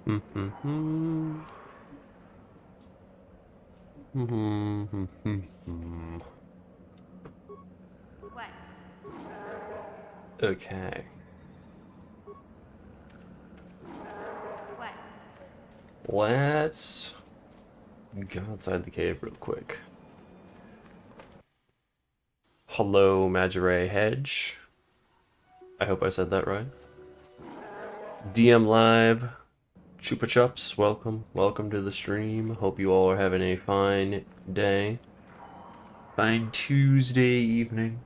Okay. Let's go outside the cave real quick. Hello, Majore Hedge. I hope I said that right. DM Live, Chupa Chups, welcome. Welcome to the stream. Hope you all are having a fine day. Fine Tuesday evening.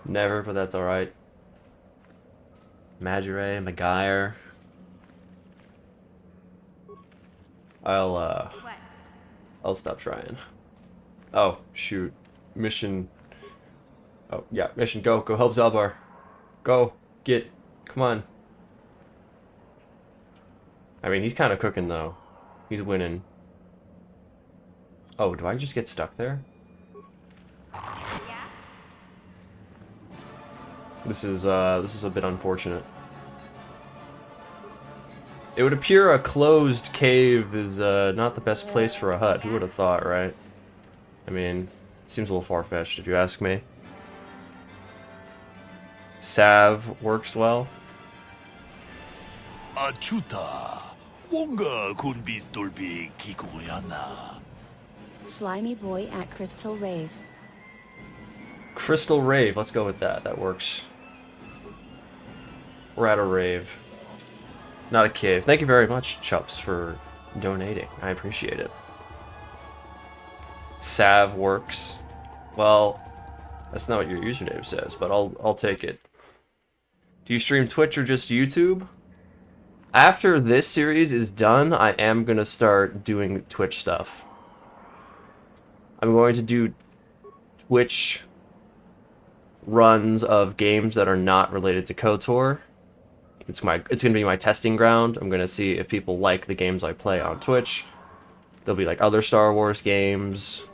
Never, but that's alright. Majore, Maguire. I'll stop trying. Oh, shoot. Mission. Oh, yeah, mission. Go help Zalbar. Go. Get. Come on. I mean, he's kind of cooking, though. He's winning. Oh, do I just get stuck there? This is a bit unfortunate. It would appear a closed cave is not the best place for a hut. Who would have thought, right? I mean, it seems a little far-fetched if you ask me. Salve works well. Achuta, 뭔가 군비스돌비 기고야나. Slimy boy at Crystal Rave. Crystal Rave, let's go with that. That works. We're at a rave. Not a cave. Thank you very much, Chups, for donating. I appreciate it. Salve works. Well, that's not what your username says, but I'll take it. Do you stream Twitch or just YouTube? After this series is done, I am going to start doing Twitch stuff. I'm going to do Twitch runs of games that are not related to KOTOR. It's going to be my testing ground. I'm going to see if people like the games I play on Twitch. There'll be like other Star Wars games,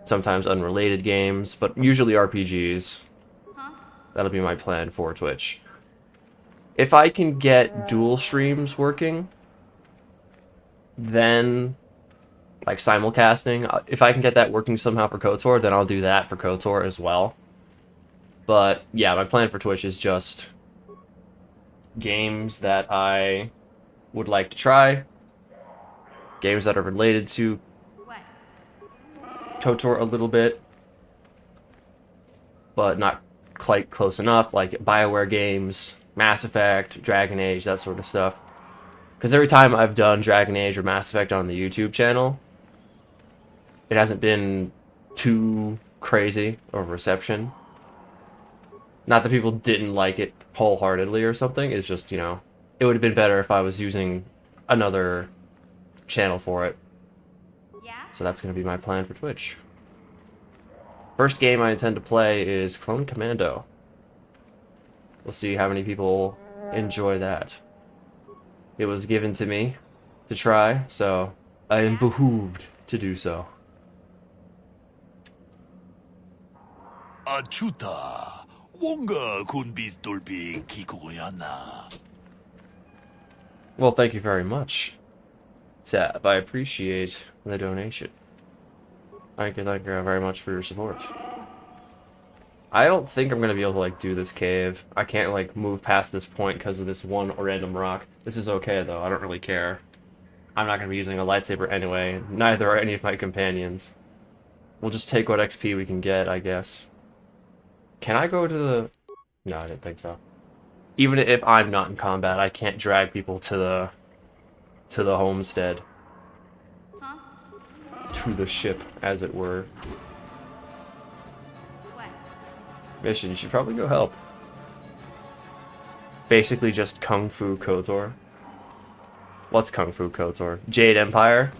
sometimes unrelated games, but usually RPGs. That'll be my plan for Twitch. If I can get dual streams working, then like simulcasting, if I can get that working somehow for KOTOR, then I'll do that for KOTOR as well. But yeah, my plan for Twitch is just games that I would like to try, games that are related to KOTOR a little bit, but not quite close enough, like BioWare games, Mass Effect, Dragon Age, that sort of stuff. Because every time I've done Dragon Age or Mass Effect on the YouTube channel, it hasn't been too crazy of reception. Not that people didn't like it wholeheartedly or something, it's just, you know, it would have been better if I was using another channel for it. So that's going to be my plan for Twitch. First game I intend to play is Clone Commando. We'll see how many people enjoy that. It was given to me to try, so I am behooved to do so. Achuta, 뭔가 군비스돌비 기고야나. Well, thank you very much, Tab. I appreciate the donation. Thank you very much for your support. I don't think I'm going to be able to, like, do this cave. I can't, like, move past this point because of this one random rock. This is okay, though. I don't really care. I'm not going to be using a lightsaber anyway. Neither are any of my companions. We'll just take what XP we can get, I guess. Can I go to the... No, I didn't think so. Even if I'm not in combat, I can't drag people to the homestead. To the ship, as it were. Mission, you should probably go help. Basically just Kung Fu KOTOR. What's Kung Fu KOTOR? Jade Empire?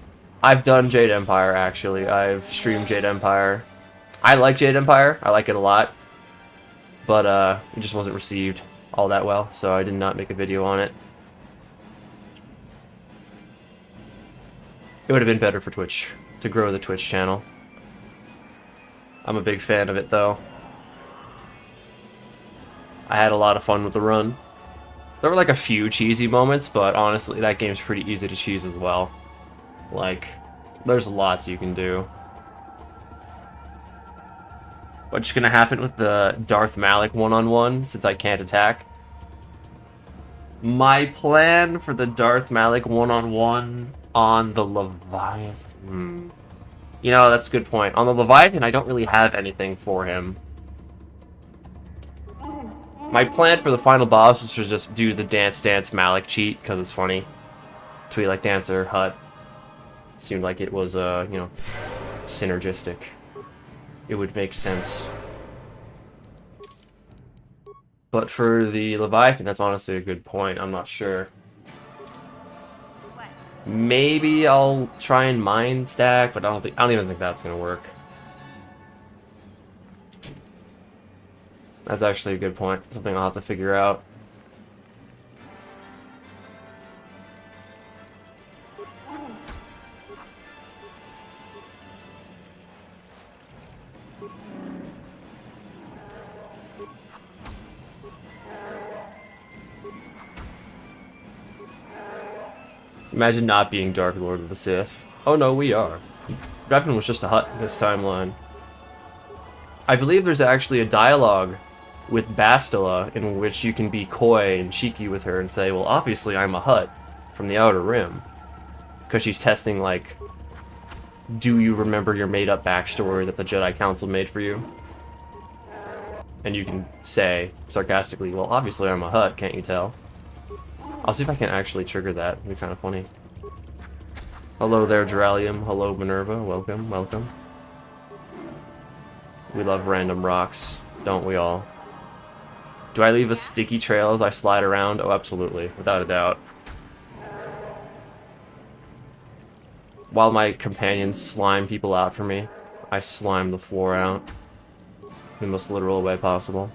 I've done Jade Empire, actually. I've streamed Jade Empire. I like Jade Empire. I like it a lot. But, it just wasn't received all that well, so I did not make a video on it. It would have been better for Twitch, to grow the Twitch channel. I'm a big fan of it, though. I had a lot of fun with the run. There were like a few cheesy moments, but honestly, that game's pretty easy to cheese as well. Like, there's lots you can do. What's gonna happen with the Darth Malik one-on-one, since I can't attack? My plan for the Darth Malik one-on-one on the Leviathan... You know, that's a good point. On the Leviathan, I don't really have anything for him. My plan for the final boss was to just do the Dance Dance Malik cheat, because it's funny. Tweet like Dancer, Hutt. Seemed like it was, you know, synergistic. It would make sense. But for the Leviathan, that's honestly a good point. I'm not sure. Maybe I'll try and mind stack, but I don't even think that's gonna work. That's actually a good point. Something I'll have to figure out. Imagine not being Dark Lord of the Sith. Oh no, we are. Revan was just a Hutt in this timeline. I believe there's actually a dialogue with Bastila in which you can be coy and cheeky with her and say, well, obviously I'm a Hutt from the Outer Rim. Because she's testing, like, do you remember your made-up backstory that the Jedi Council made for you? And you can say, sarcastically, well, obviously I'm a Hutt, can't you tell? I'll see if I can actually trigger that. It'd be kind of funny. Hello there, Duralium. Hello, Minerva. Welcome, welcome. We love random rocks, don't we all? Do I leave a sticky trail as I slide around? Oh, absolutely. Without a doubt. While my companions slime people out for me, I slime the floor out. In the most literal way possible.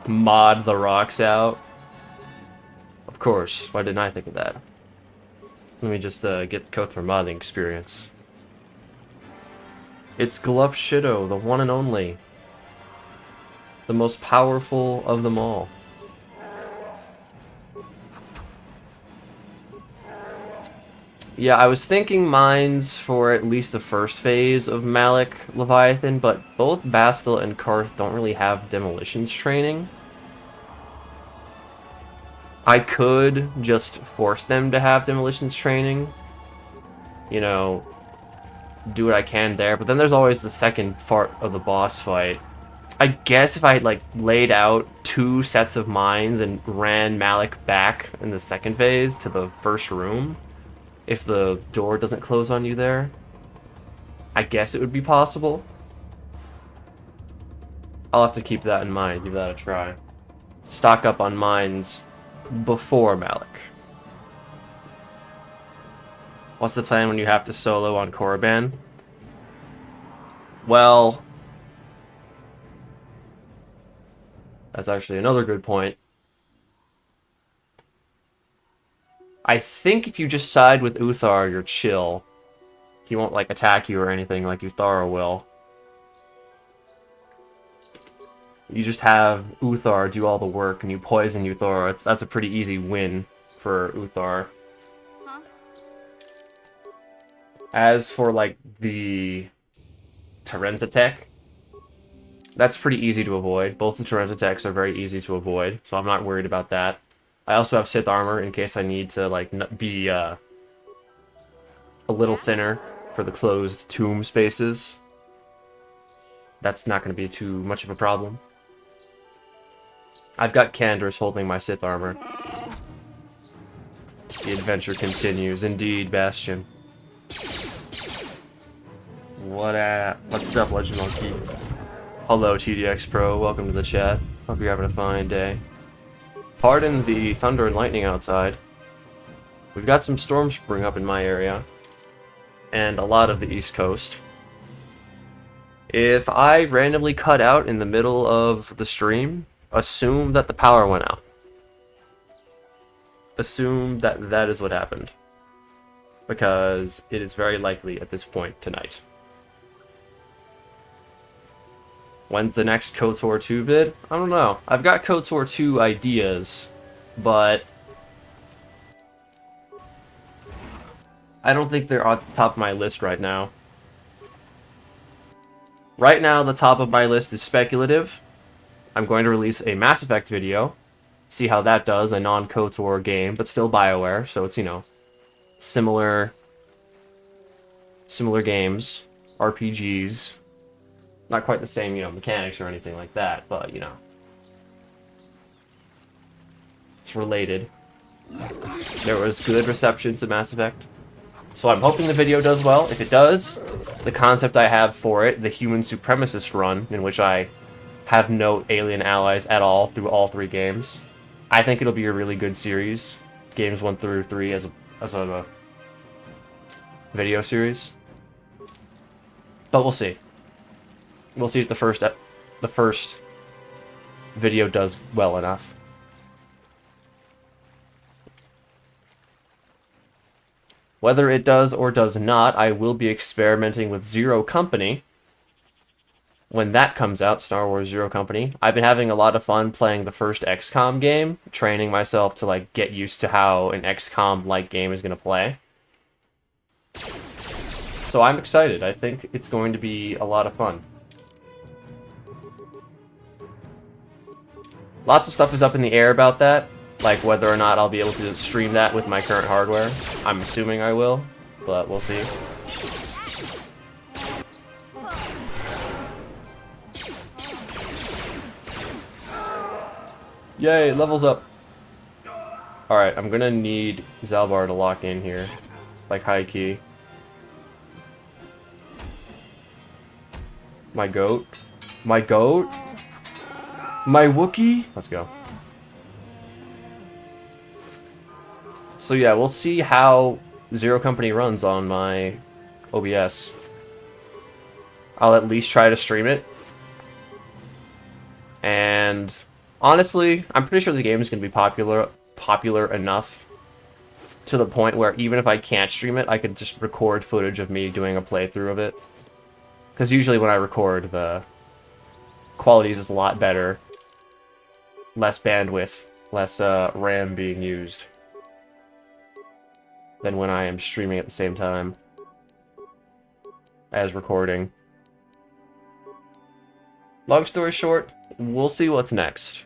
Mod the rocks out. Of course, why didn't I think of that? Let me just get the KOTOR modding experience. It's Glup Shido, the one and only. The most powerful of them all. Yeah, I was thinking mines for at least the first phase of Malik Leviathan, but both Bastil and Karth don't really have demolitions training. I could just force them to have demolitions training. You know, do what I can there, but then there's always the second part of the boss fight. I guess if I like laid out 2 sets of mines and ran Malik back in the second phase to the first room, if the door doesn't close on you there, I guess it would be possible. I'll have to keep that in mind, give that a try. Stock up on mines before Malik. What's the plan when you have to solo on Korriban? Well, that's actually another good point. I think if you just side with Uthar, you're chill. He won't, like, attack you or anything like Uthara will. You just have Uthar do all the work and you poison Uthar. That's a pretty easy win for Uthar. Huh? As for, like, the Torrent tech, that's pretty easy to avoid. Both the Torrent techs are very easy to avoid, so I'm not worried about that. I also have Sith armor in case I need to, like, be a little thinner for the closed tomb spaces. That's not going to be too much of a problem. I've got Candors holding my Sith armor. The adventure continues. Indeed, Bastion. What's up, Legend Monkey? Hello, TDX Pro. Welcome to the chat. Hope you're having a fine day. Pardon the thunder and lightning outside. We've got some storms spring up in my area. And a lot of the East Coast. If I randomly cut out in the middle of the stream, assume that the power went out. Assume that that is what happened. Because it is very likely at this point tonight. When's the next KOTOR 2 vid? I don't know. I've got KOTOR 2 ideas, but I don't think they're on the top of my list right now. Right now, the top of my list is speculative. I'm going to release a Mass Effect video, see how that does, a non-KOTOR game, but still BioWare, so it's, you know, similar games, RPGs. Not quite the same, you know, mechanics or anything like that, but, you know, it's related. There was good reception to Mass Effect, so I'm hoping the video does well. If it does, the concept I have for it, the human supremacist run, in which I have no alien allies at all through all 3 games, I think it'll be a really good series. Games 1 through 3 as a video series. But we'll see. We'll see if the first video does well enough. Whether it does or does not, I will be experimenting with Zero Company. When that comes out, Star Wars Zero Company. I've been having a lot of fun playing the first XCOM game, training myself to like get used to how an XCOM-like game is going to play. So I'm excited. I think it's going to be a lot of fun. Lots of stuff is up in the air about that, like whether or not I'll be able to stream that with my current hardware. I'm assuming I will, but we'll see. Yay, levels up. Alright, I'm gonna need Zalbar to lock in here. Like high key. My goat. My goat? My Wookiee? Let's go. So yeah, we'll see how Zero Company runs on my OBS. I'll at least try to stream it. And honestly, I'm pretty sure the game is going to be popular enough to the point where even if I can't stream it, I could just record footage of me doing a playthrough of it. Because usually when I record, the quality is just a lot better. Less bandwidth, less RAM being used than when I am streaming at the same time as recording. Long story short, we'll see what's next.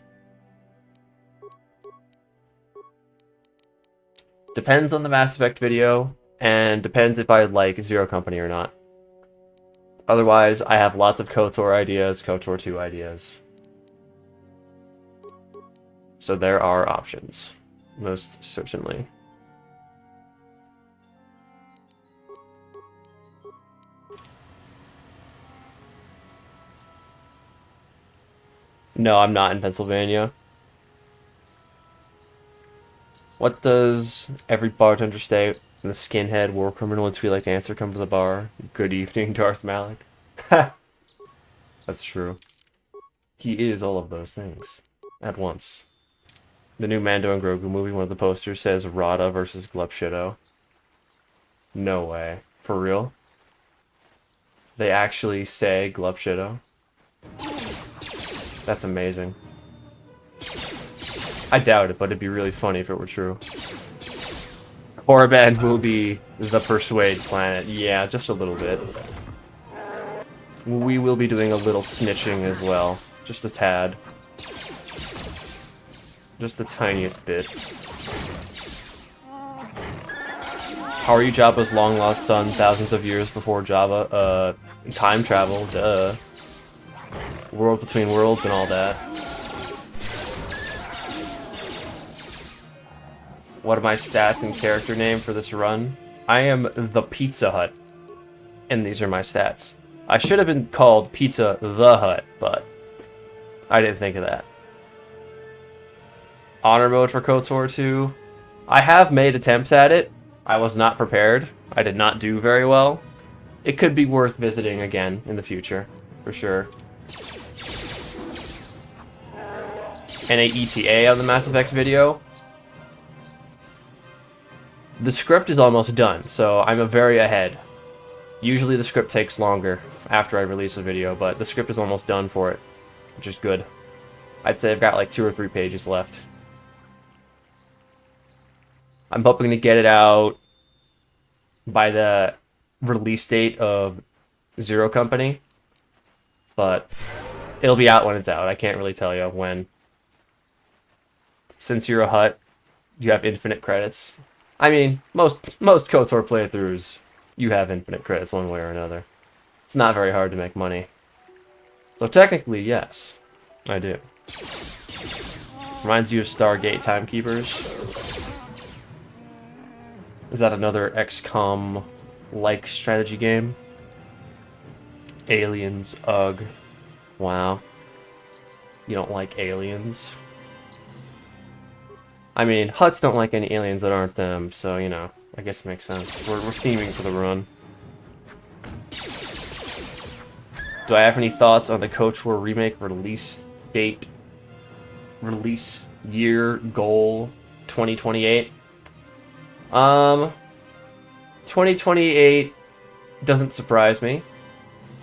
Depends on the Mass Effect video, and depends if I like Zero Company or not. Otherwise, I have lots of KOTOR ideas, KOTOR 2 ideas. So there are options, most certainly. No, I'm not in Pennsylvania. What does every bartender say when the skinhead war criminal and Twilight dancer come to the bar? Good evening, Darth Malik. That's true. He is all of those things at once. The new Mando and Grogu movie, one of the posters says Rada versus Glupshido. No way. For real? They actually say Glupshido? That's amazing. I doubt it, but it'd be really funny if it were true. Korriban will be the Persuade planet. Yeah, just a little bit. We will be doing a little snitching as well. Just a tad. Just the tiniest bit. How are you Jabba's long-lost son thousands of years before Jabba? Time travel, duh. World between worlds and all that. What are my stats and character name for this run? I am the Pizza Hut. And these are my stats. I should have been called Pizza the Hut, but I didn't think of that. Honor mode for KOTOR 2. I have made attempts at it. I was not prepared. I did not do very well. It could be worth visiting again in the future, for sure. And a ETA on the Mass Effect video. The script is almost done, so I'm very ahead. Usually the script takes longer after I release a video, but the script is almost done for it, which is good. I'd say I've got like 2 or 3 pages left. I'm hoping to get it out by the release date of Zero Company, but it'll be out when it's out. I can't really tell you when. Since you're a Hutt, you have infinite credits. I mean, most KOTOR playthroughs, you have infinite credits one way or another. It's not very hard to make money. So technically, yes, I do. Reminds you of Stargate Timekeepers. Is that another XCOM-like strategy game? Aliens, ugh. Wow. You don't like aliens? I mean, Hutts don't like any aliens that aren't them, so, you know, I guess it makes sense. We're theming for the run. Do I have any thoughts on the KOTOR remake release date? Release year goal 2028? 2028 doesn't surprise me.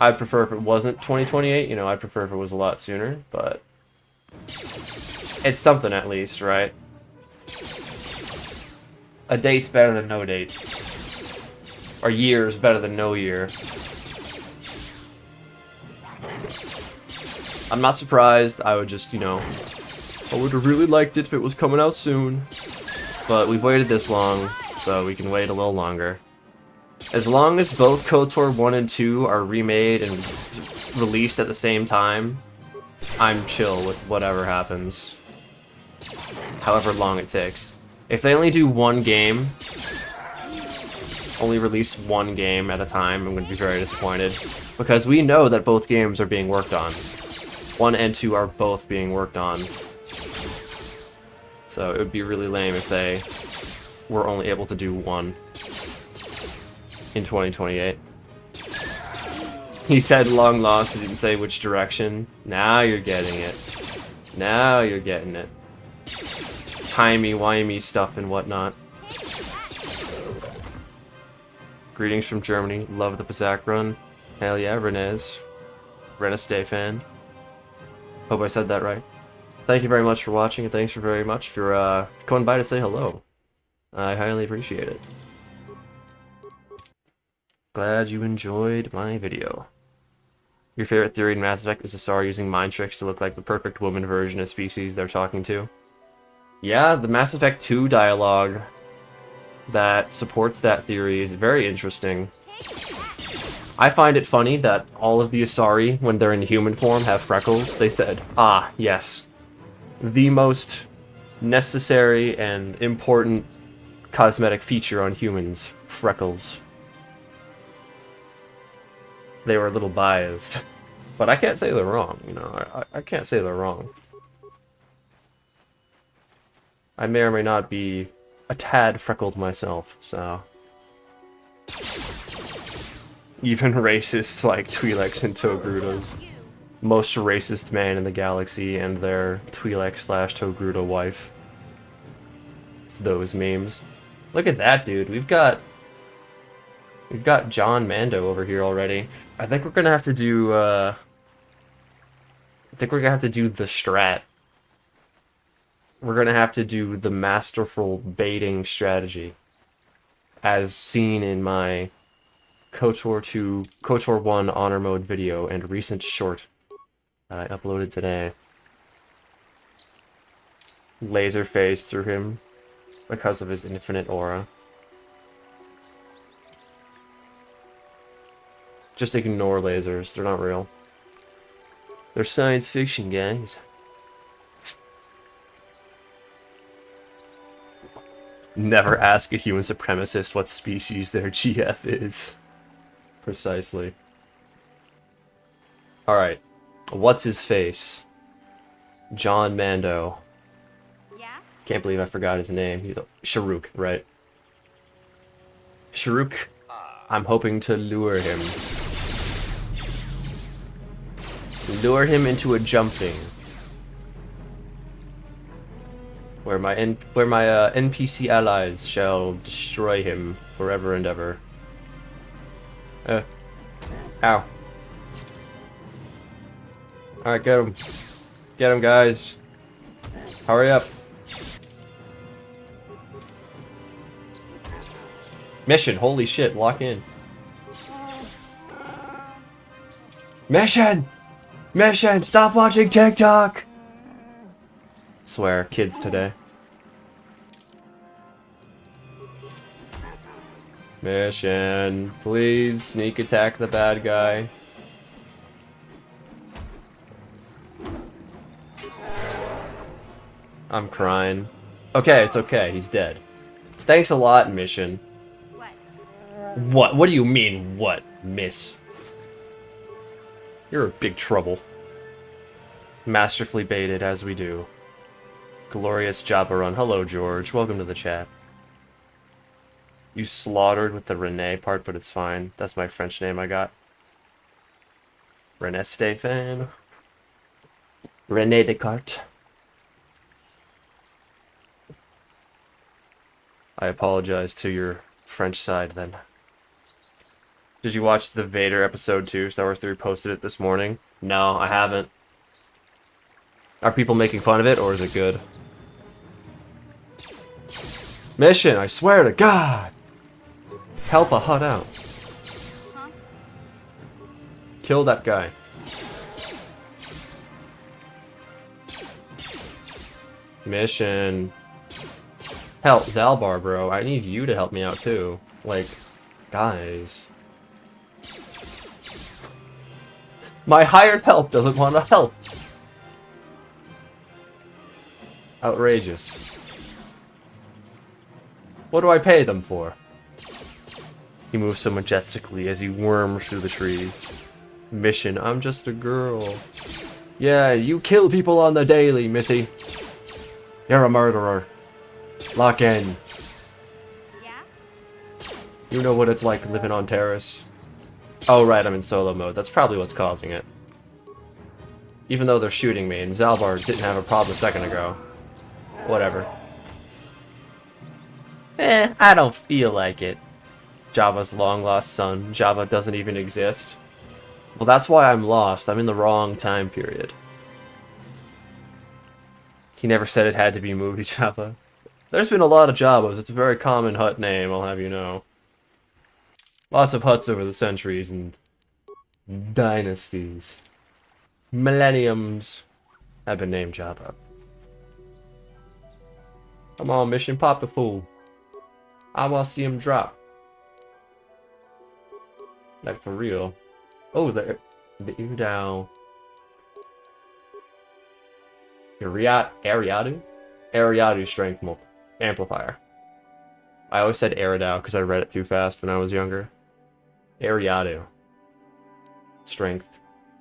I'd prefer if it wasn't 2028, you know, I'd prefer if it was a lot sooner, but it's something at least, right? A date's better than no date. Or year's better than no year. I'm not surprised, I would just, you know, I would have really liked it if it was coming out soon. But we've waited this long, so we can wait a little longer. As long as both KOTOR 1 and 2 are remade and released at the same time, I'm chill with whatever happens. However long it takes. If they only do one game, only release one game at a time, I'm going to be very disappointed. Because we know that both games are being worked on. 1 and 2 are both being worked on. So it would be really lame if they were only able to do one in 2028. He said long lost, he didn't say which direction. Now you're getting it. Now you're getting it. Timey-wimey stuff and whatnot. Greetings from Germany. Love the Pazak run. Hell yeah, Renez. Renestay fan. Hope I said that right. Thank you very much for watching, and thanks very much for coming by to say hello. I highly appreciate it. Glad you enjoyed my video. Your favorite theory in Mass Effect is Asar using mind tricks to look like the perfect woman version of species they're talking to. Yeah, the Mass Effect 2 dialogue that supports that theory is very interesting. I find it funny that all of the Asari, when they're in human form, have freckles. They said, ah, yes. The most necessary and important cosmetic feature on humans, freckles. They were a little biased. But I can't say they're wrong, you know, I can't say they're wrong. I may or may not be a tad freckled myself, so... Even racists like Twi'leks and Togrutas. Most racist man in the galaxy and their Twi'lek/Togruta wife. It's those memes. Look at that, dude. We've got John Mando over here already. I think we're gonna have to do, I think we're gonna have to do the strat. We're gonna have to do the masterful baiting strategy. As seen in my KOTOR 1 Honor Mode video and recent short that I uploaded today. Laser phase through him because of his infinite aura. Just ignore lasers, they're not real. They're science fiction, guys. Never ask a human supremacist what species their GF is. Precisely. Alright. What's his face? John Mando. Yeah? Can't believe I forgot his name. Sharuk, right? Sharuk, I'm hoping to lure him. Lure him into a jumping. Where my NPC allies shall destroy him forever and ever. Ow. Alright, get him. Get him, guys. Hurry up. Mission, holy shit, lock in. Mission! Mission, stop watching TikTok! Swear, kids today. Mission, please sneak attack the bad guy. I'm crying. Okay, it's okay, he's dead. Thanks a lot, Mission. What? What do you mean, what, miss? You're in big trouble. Masterfully baited, as we do. Glorious Jabba run. Hello, George. Welcome to the chat. You slaughtered with the Rene part, but it's fine. That's my French name I got. René Stéphane. René Descartes. I apologize to your French side, then. Did you watch the Vader episode 2? Star Wars 3 posted it this morning. No, I haven't. Are people making fun of it, or is it good? Mission, I swear to God! Help a Hutt out. Kill that guy. Mission. Help, Zalbar, bro. I need you to help me out, too. Like, guys. My hired help doesn't want to help. Outrageous. What do I pay them for? He moves so majestically as he worms through the trees. Mission, I'm just a girl. Yeah, you kill people on the daily, missy. You're a murderer. Lock in. Yeah? You know what it's like living on Terrace? Oh right, I'm in solo mode. That's probably what's causing it. Even though they're shooting me, and Zalbar didn't have a problem a second ago. Whatever. I don't feel like it. Jabba's long-lost son. Jabba doesn't even exist. Well, that's why I'm lost. I'm in the wrong time period. He never said it had to be Moody Jabba. There's been a lot of Jabbas. It's a very common Hutt name, I'll have you know. Lots of Hutts over the centuries and dynasties. Millenniums have been named Jabba. Come on, Mission, pop the fool. I want to see him drop. Like, for real. Oh, the Udao. Ariadu? Ariadu strength amplifier. I always said Aridao because I read it too fast when I was younger. Ariadu. Strength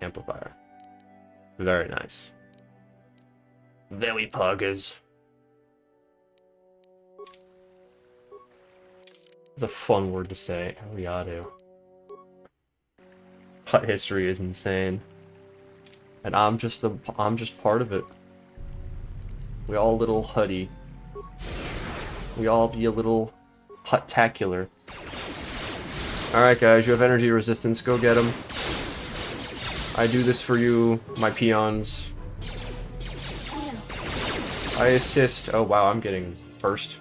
amplifier. Very nice. Very poggers. It's a fun word to say. Ariadu. Hutt history is insane. And I'm just part of it. We all little Hutty. We all be a little Hutt-tacular. Alright guys, you have energy resistance, go get them. I do this for you, my peons. I assist. Oh wow, I'm getting burst.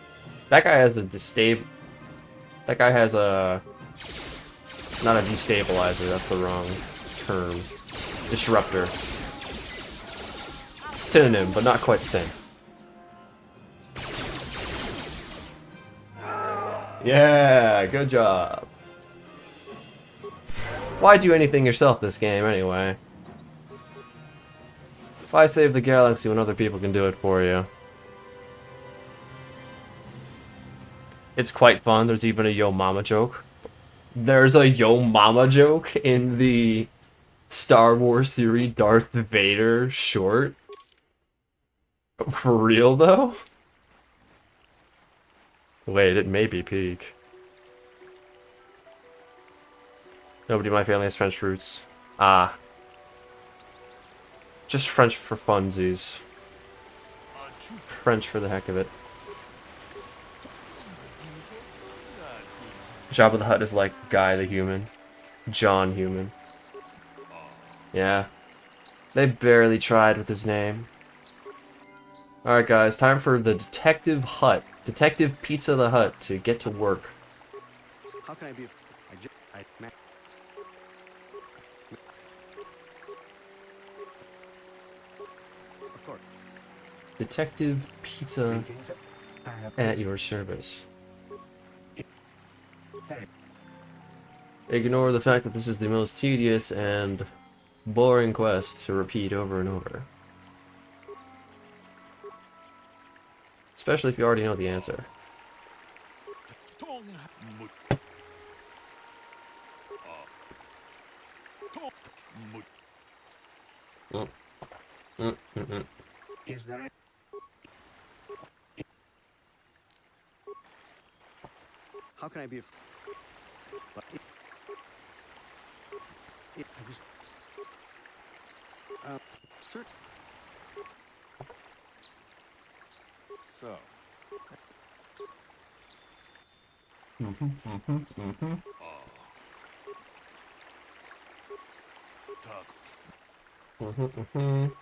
That guy has a That guy has a... Not a destabilizer, that's the wrong term. Disruptor. Synonym, but not quite the same. Yeah, good job. Why do anything yourself this game, anyway? Why save the galaxy when other people can do it for you? It's quite fun. There's even a Yo Mama joke. There's a Yo Mama joke in the Star Wars theory Darth Vader short. For real, though? Wait, it may be peak. Nobody in my family has French roots. Ah. Just French for funsies. French for the heck of it. Jabba the Hutt is like Guy the Human. John Human. Yeah. They barely tried with his name. Alright guys, time for the Detective Hutt. Detective Pizza the Hutt to get to work. How can I be? Of course. Detective Pizza at your service. Ignore the fact that this is the most tedious and boring quest to repeat over and over. Especially if you already know the answer. Mm. Mm, mm, mm. Is there? How can I be? But I was. Sir. So.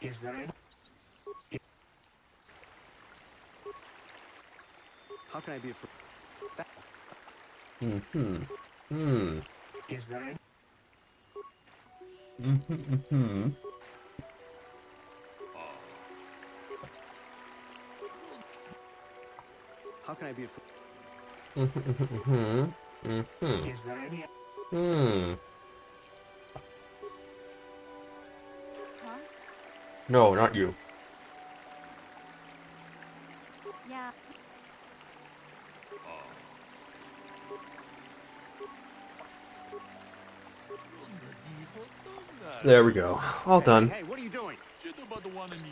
Is there? How can I be? Is there? How can I be? Is there any? Huh? No, not you. Yeah. There we go. All done. Hey, what are you doing?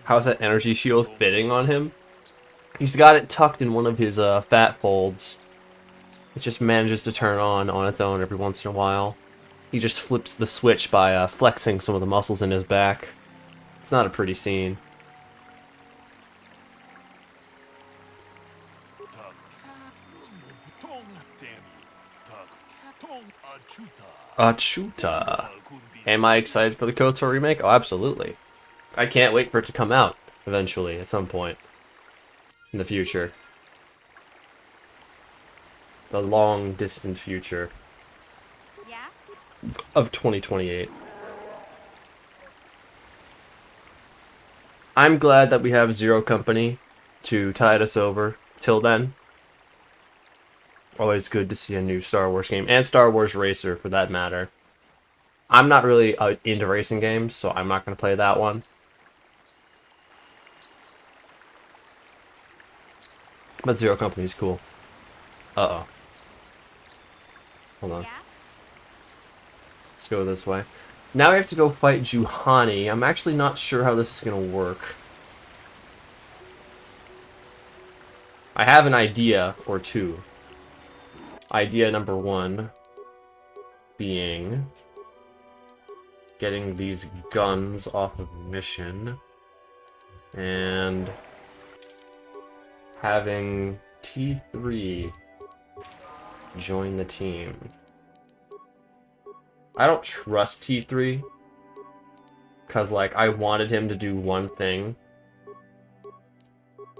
How's that energy shield fitting on him? He's got it tucked in one of his fat folds. It just manages to turn on its own every once in a while. He just flips the switch by flexing some of the muscles in his back. It's not a pretty scene. Achuta. Am I excited for the KOTOR remake? Oh, absolutely. I can't wait for it to come out eventually, at some point in the future. The long distant future Yeah? of 2028. I'm glad that we have Zero Company to tide us over till then. Always good to see a new Star Wars game, and Star Wars Racer for that matter. I'm not really into racing games, so I'm not going to play that one. But Zero Company is cool. Uh-oh. Hold on. Yeah? Let's go this way. Now we have to go fight Juhani. I'm actually not sure how this is going to work. I have an idea or two. Idea number one being getting these guns off of mission and having T3 join the team. I don't trust T3 because, like, I wanted him to do one thing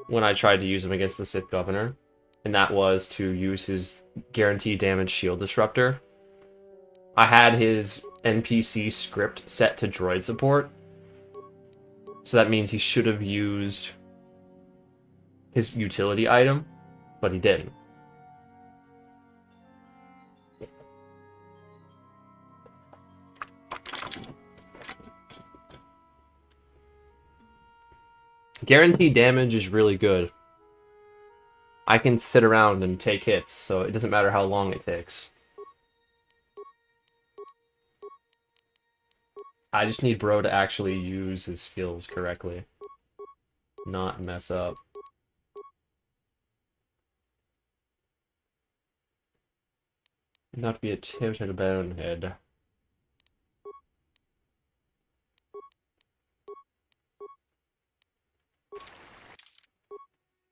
when I tried to use him against the Sith Governor, and that was to use his guaranteed damage shield disruptor. I had his NPC script set to droid support, so that means he should have used his utility item, but he didn't. Guaranteed damage is really good. I can sit around and take hits, so it doesn't matter how long it takes. I just need Bro to actually use his skills correctly. Not mess up. Not be a total bonehead.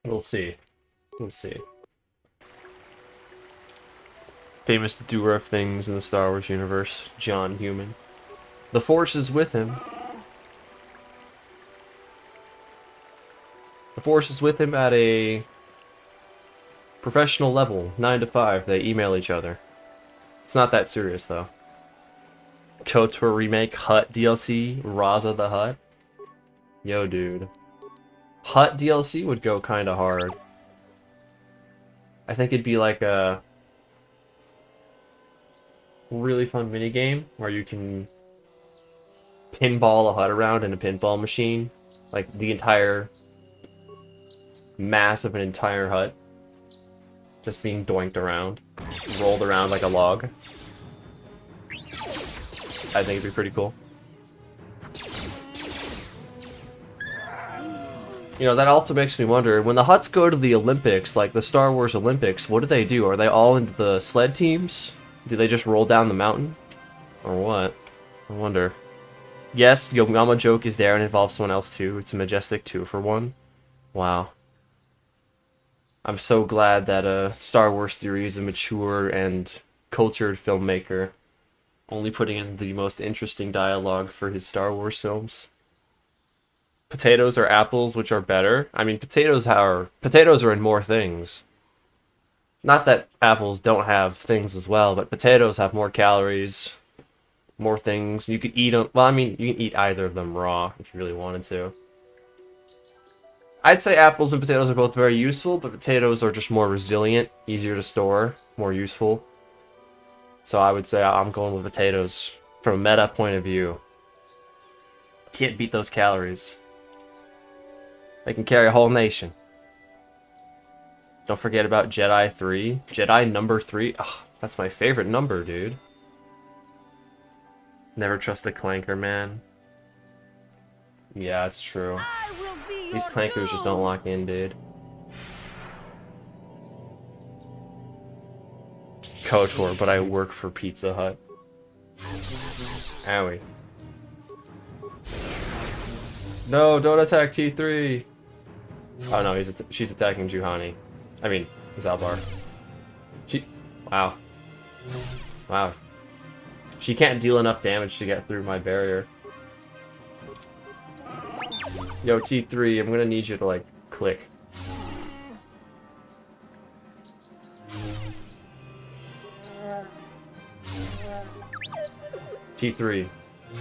We'll see. We'll see. famous doer of things in the Star Wars universe, John Human. The Force is with him. The Force is with him at a professional level, 9 to 5. They email each other. It's not that serious, though. KOTOR remake, Hutt DLC, Raza the Hutt. Yo, dude. Hutt DLC would go kind of hard. I think it'd be like a really fun minigame where you can pinball a Hutt around in a pinball machine. Like the entire mass of an entire Hutt just being doinked around, rolled around like a log. I think it'd be pretty cool. You know, that also makes me wonder, when the Hutts go to the Olympics, like the Star Wars Olympics, what do? Are they all into the sled teams? Do they just roll down the mountain? Or what? I wonder. Yes, Yo Mama joke is there and involves someone else too. It's a majestic 2-for-1. Wow. I'm so glad that Star Wars Theory is a mature and cultured filmmaker, only putting in the most interesting dialogue for his Star Wars films. Potatoes or apples, which are better? I mean, potatoes are in more things. Not that apples don't have things as well, but potatoes have more calories, more things. You could eat them. Well, I mean, you can eat either of them raw if you really wanted to. I'd say apples and potatoes are both very useful, but potatoes are just more resilient, easier to store, more useful. So I would say I'm going with potatoes from a meta point of view. Can't beat those calories. They can carry a whole nation. Don't forget about Jedi 3. Jedi number 3. Oh, that's my favorite number, dude. Never trust a clanker, man. Yeah, it's true. These clankers just don't lock in, dude. KOTOR, but I work for Pizza Hut. Owie. No, don't attack T3! Oh no, she's attacking Juhani. I mean, Zalbar. Wow. Wow. She can't deal enough damage to get through my barrier. Yo, T3, I'm gonna need you to, like, click. T3,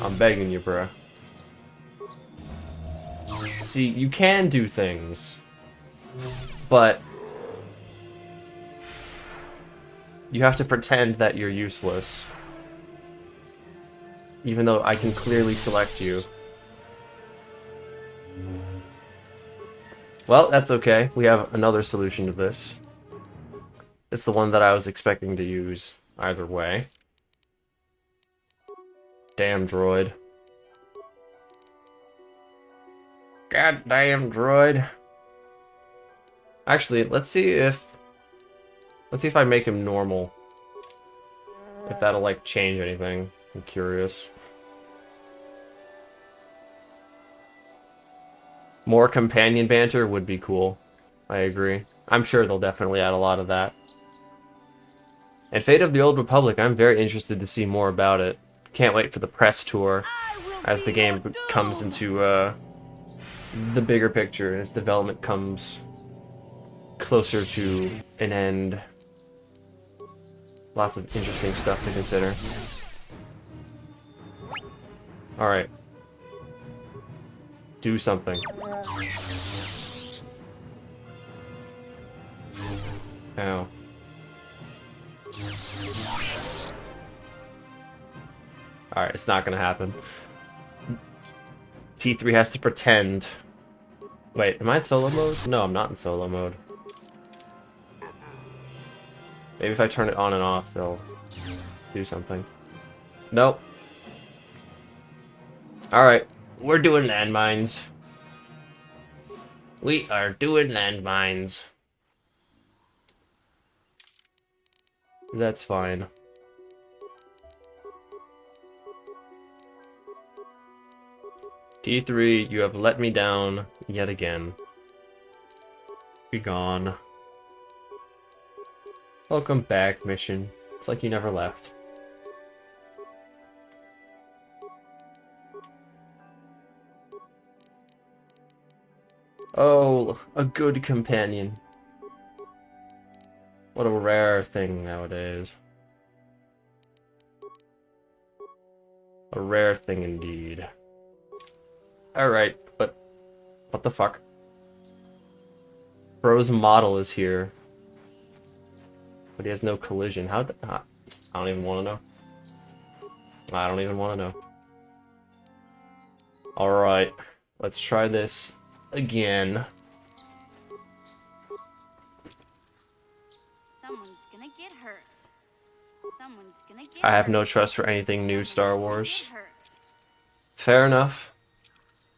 I'm begging you, bruh. See, you can do things, but you have to pretend that you're useless. Even though I can clearly select you. Well, that's okay. We have another solution to this. It's the one that I was expecting to use either way. Damn droid. Goddamn droid. Actually, let's see if I make him normal. If that'll, like, change anything. I'm curious. More companion banter would be cool. I agree. I'm sure they'll definitely add a lot of that. And Fate of the Old Republic, I'm very interested to see more about it. Can't wait for the press tour as the game comes into the bigger picture and its development comes closer to an end. Lots of interesting stuff to consider. Alright. Do something. Ow. Alright, it's not gonna happen. T3 has to pretend. Wait, am I in solo mode? No, I'm not in solo mode. Maybe if I turn it on and off, they'll do something. Nope. Alright, we're doing landmines. We are doing landmines. That's fine. T3, you have let me down yet again. Be gone. Welcome back, mission. It's like you never left. Oh, a good companion. What a rare thing nowadays. A rare thing indeed. Alright, but what the fuck? Bro's model is here. But he has no collision. I don't even want to know. I don't even want to know. Alright, let's try this again. Someone's gonna get hurt. Someone's gonna get I have hurt. no trust for anything new Star Someone's gonna Wars. get hurt. Fair enough.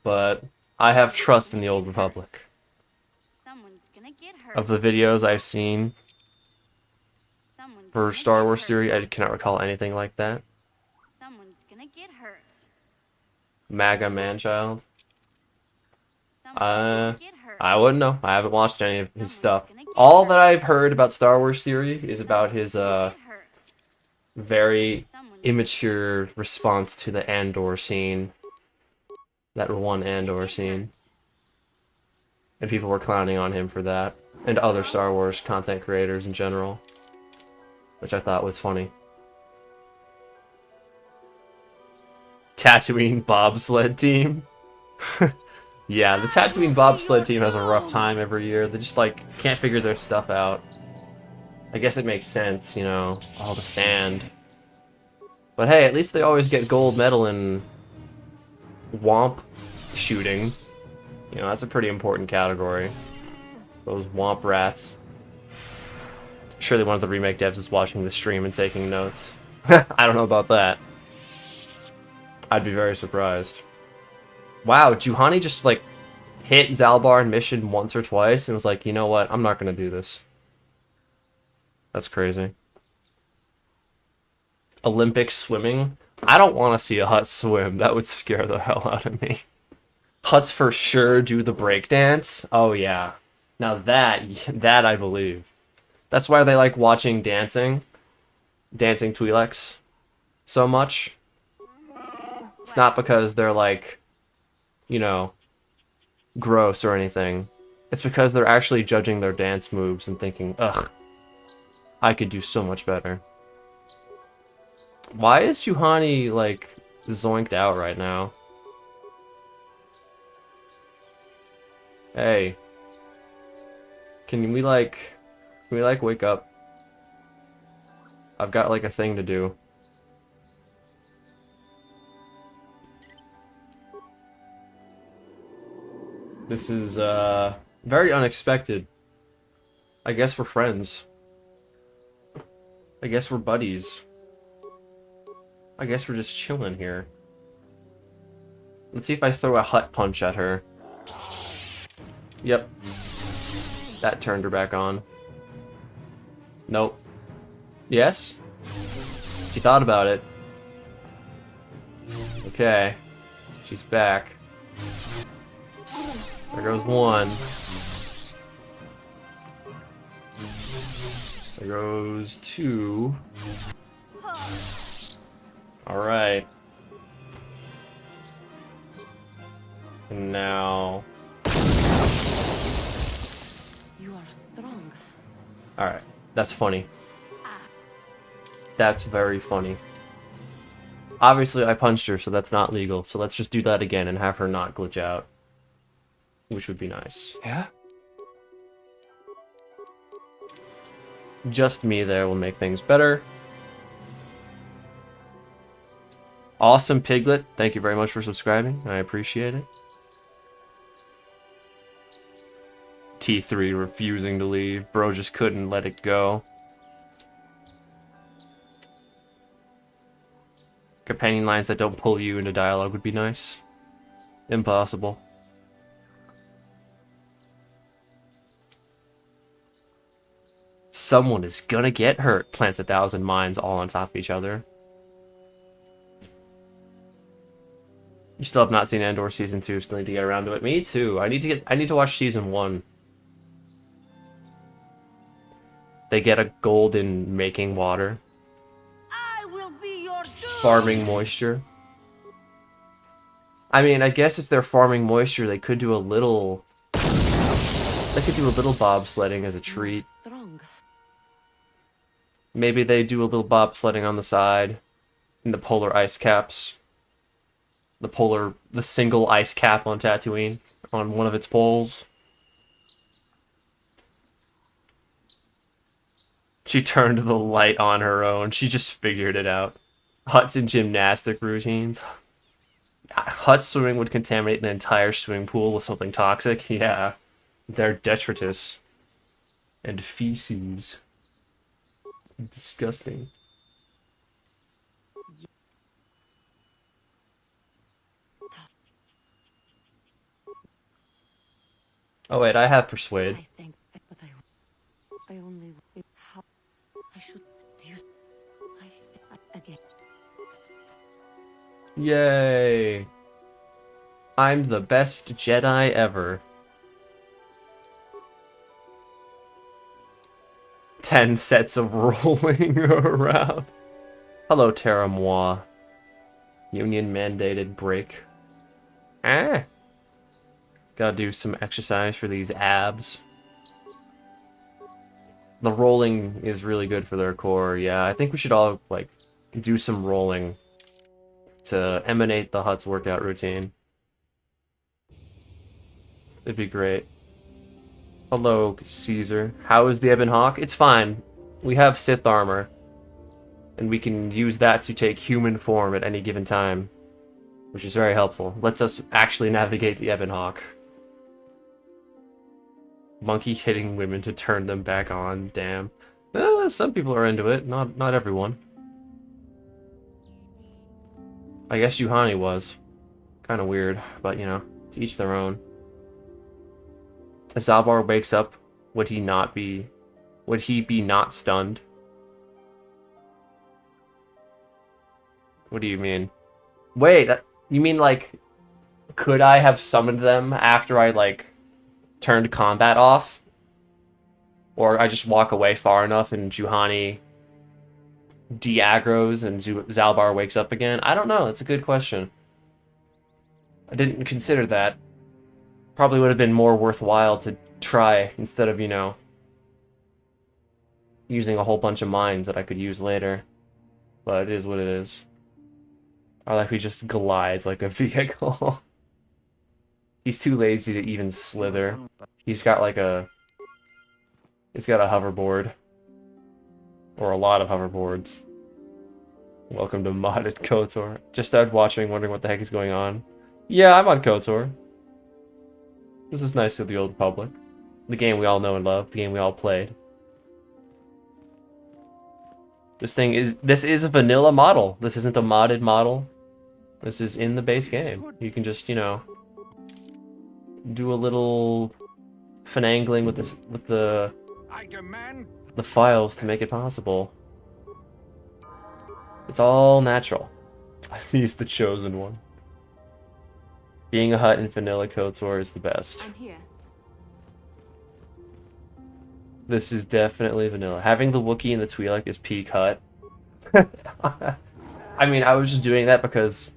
But I have trust in the Old Republic. Someone's gonna get hurt. Of the videos I've seen Someone's for gonna Star get Wars hurt. theory, I cannot recall anything like that. Someone's gonna get hurt. MAGA Manchild. Someone's gonna get hurt. I wouldn't know. I haven't watched any of his stuff. All that I've heard about Star Wars theory is about his very immature response to the Andor scene. That one Andor scene. And people were clowning on him for that. And other Star Wars content creators in general. Which I thought was funny. Tatooine bobsled team. Yeah, the Tatooine bobsled team has a rough time every year. They just, like, can't figure their stuff out. I guess it makes sense, you know, all the sand. But hey, at least they always get gold medal in womp shooting. You know, that's a pretty important category. Those womp rats. Surely one of the remake devs is watching the stream and taking notes. I don't know about that. I'd be very surprised. Wow, Juhani just, like, hit Zalbar in mission once or twice and was like, you know what, I'm not gonna do this. That's crazy. Olympic swimming? I don't want to see a Hutt swim. That would scare the hell out of me. Hutts for sure do the breakdance. Oh yeah. Now that I believe. That's why they like watching Dancing Twi'leks so much. It's not because they're like, you know, gross or anything. It's because they're actually judging their dance moves and thinking, ugh, I could do so much better. Why is Juhani, like, zoinked out right now? Hey. Can we wake up? I've got, like, a thing to do. This is, very unexpected. I guess we're friends. I guess we're buddies. I guess we're just chilling here. Let's see if I throw a Hutt punch at her. Yep. That turned her back on. Nope. Yes? She thought about it. Okay. She's back. There goes one. There goes two. Alright. And now... You are strong. Alright. That's funny. That's very funny. Obviously, I punched her, so that's not legal. So let's just do that again and have her not glitch out. Which would be nice. Yeah? Just me there will make things better. Awesome Piglet, thank you very much for subscribing. I appreciate it. T3 refusing to leave. Bro just couldn't let it go. Companion lines that don't pull you into dialogue would be nice. Impossible. Someone is gonna get hurt. Plants 1,000 mines all on top of each other. You still have not seen Andor Season 2, still need to get around to it. Me too. I need to watch Season 1. They get a gold in making water. Farming moisture. I mean, I guess if they're farming moisture, they could do a little... They could do a little bobsledding as a treat. Strong. Maybe they do a little bobsledding on the side. In the polar ice caps. The single ice cap on Tatooine. On one of its poles. She turned the light on her own. She just figured it out. Hutt's in gymnastic routines. Hutt's swimming would contaminate an entire swimming pool with something toxic. Yeah. They're detritus. And feces. Disgusting. Oh wait, I have persuade. I think, but I only how I should do. Again. Yay! I'm the best Jedi ever. 10 sets of rolling around. Hello, Terra Moi. Union mandated break. Ah! Gotta do some exercise for these abs. The rolling is really good for their core. Yeah, I think we should all, like, do some rolling to emanate the Hutt's workout routine. It'd be great. Hello, Caesar. How is the Ebon Hawk? It's fine. We have Sith armor. And we can use that to take human form at any given time. Which is very helpful. Lets us actually navigate the Ebon Hawk. Monkey hitting women to turn them back on. Damn. Some people are into it. Not everyone. I guess Juhani was. Kind of weird. But, you know, to each their own. If Zalbar wakes up, would he be not stunned? What do you mean? Wait, you mean like, could I have summoned them after I like turned combat off? Or I just walk away far enough and Juhani de-aggroes and Zalbar wakes up again? I don't know, that's a good question. I didn't consider that. Probably would have been more worthwhile to try instead of, you know, using a whole bunch of mines that I could use later. But it is what it is. Or like he just glides like a vehicle. He's too lazy to even slither. He's got like a... He's got a hoverboard. Or a lot of hoverboards. Welcome to modded KOTOR. Just started watching, wondering what the heck is going on. Yeah, I'm on KOTOR. This is nice of the Old Republic. The game we all know and love. The game we all played. This is a vanilla model. This isn't a modded model. This is in the base game. You can just, you know, do a little finagling with this, with the files to make it possible. It's all natural. He's the chosen one. Being a Hutt in vanilla KOTOR is the best. I'm here. This is definitely vanilla. Having the Wookiee and the Twi'lek is peak Hutt. I mean, I was just doing that because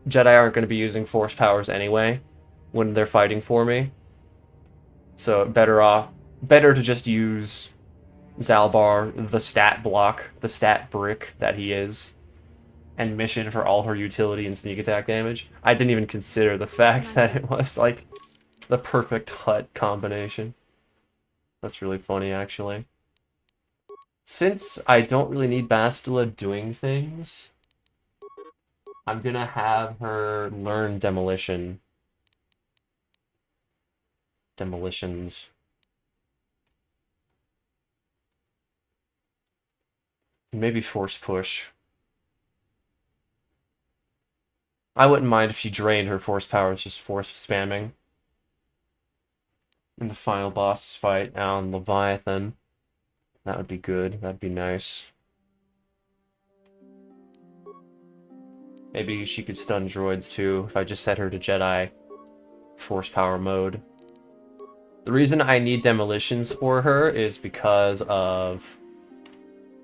Jedi aren't going to be using Force powers anyway when they're fighting for me. So better to just use Zalbar, the stat block, the stat brick that he is, and mission for all her utility and sneak attack damage. I didn't even consider the fact that it was like the perfect Hutt combination. That's really funny, actually. Since I don't really need Bastila doing things, I'm gonna have her learn demolition. Demolitions. Maybe force push. I wouldn't mind if she drained her force powers, just force spamming. In the final boss fight on Leviathan. That would be good. That'd be nice. Maybe she could stun droids too, if I just set her to Jedi force power mode. The reason I need demolitions for her is because of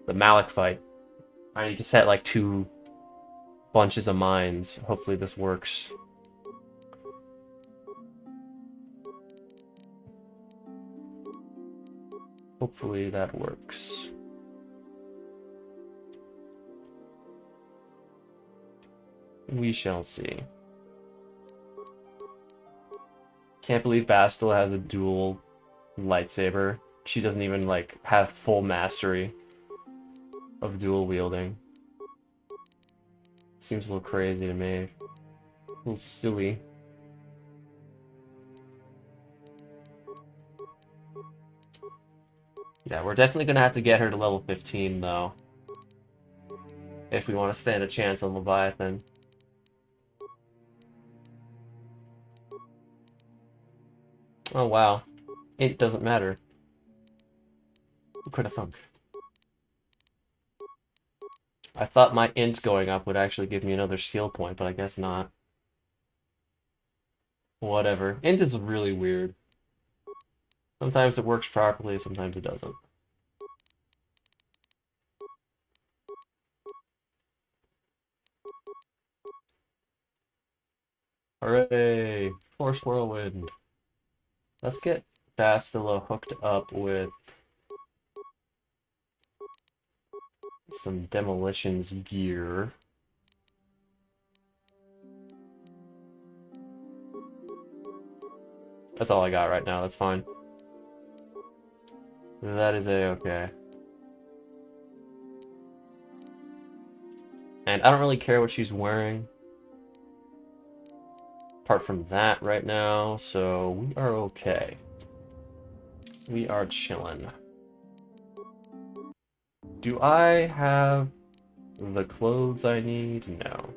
the Malak fight. I need to set like two bunches of mines. Hopefully this works. Hopefully that works. We shall see. Can't believe Bastila has a dual lightsaber. She doesn't even, like, have full mastery of dual wielding. Seems a little crazy to me. A little silly. Yeah, we're definitely gonna have to get her to level 15, though. If we want to stand a chance on Leviathan. Oh, wow. It doesn't matter. Who could have thunk? I thought my int going up would actually give me another skill point, but I guess not. Whatever. Int is really weird. Sometimes it works properly, sometimes it doesn't. Hooray! Force Whirlwind. Let's get Bastila hooked up with some demolitions gear. That's all I got right now, that's fine. That is a-okay. And I don't really care what she's wearing. Apart from that right now, so we are okay. We are chillin'. Do I have the clothes I need? No.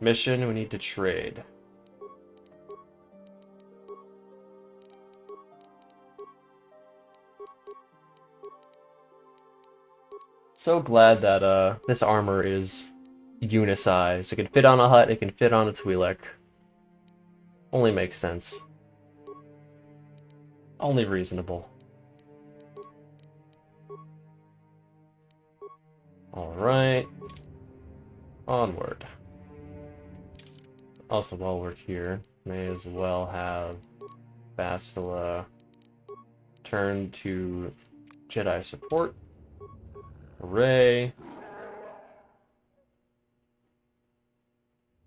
Mission, we need to trade. So glad that this armor is unisize. It can fit on a Hutt, it can fit on a Twi'lek. Only makes sense. Only reasonable. Alright. Onward. Also, while we're here, may as well have Bastila turn to Jedi support. Hooray.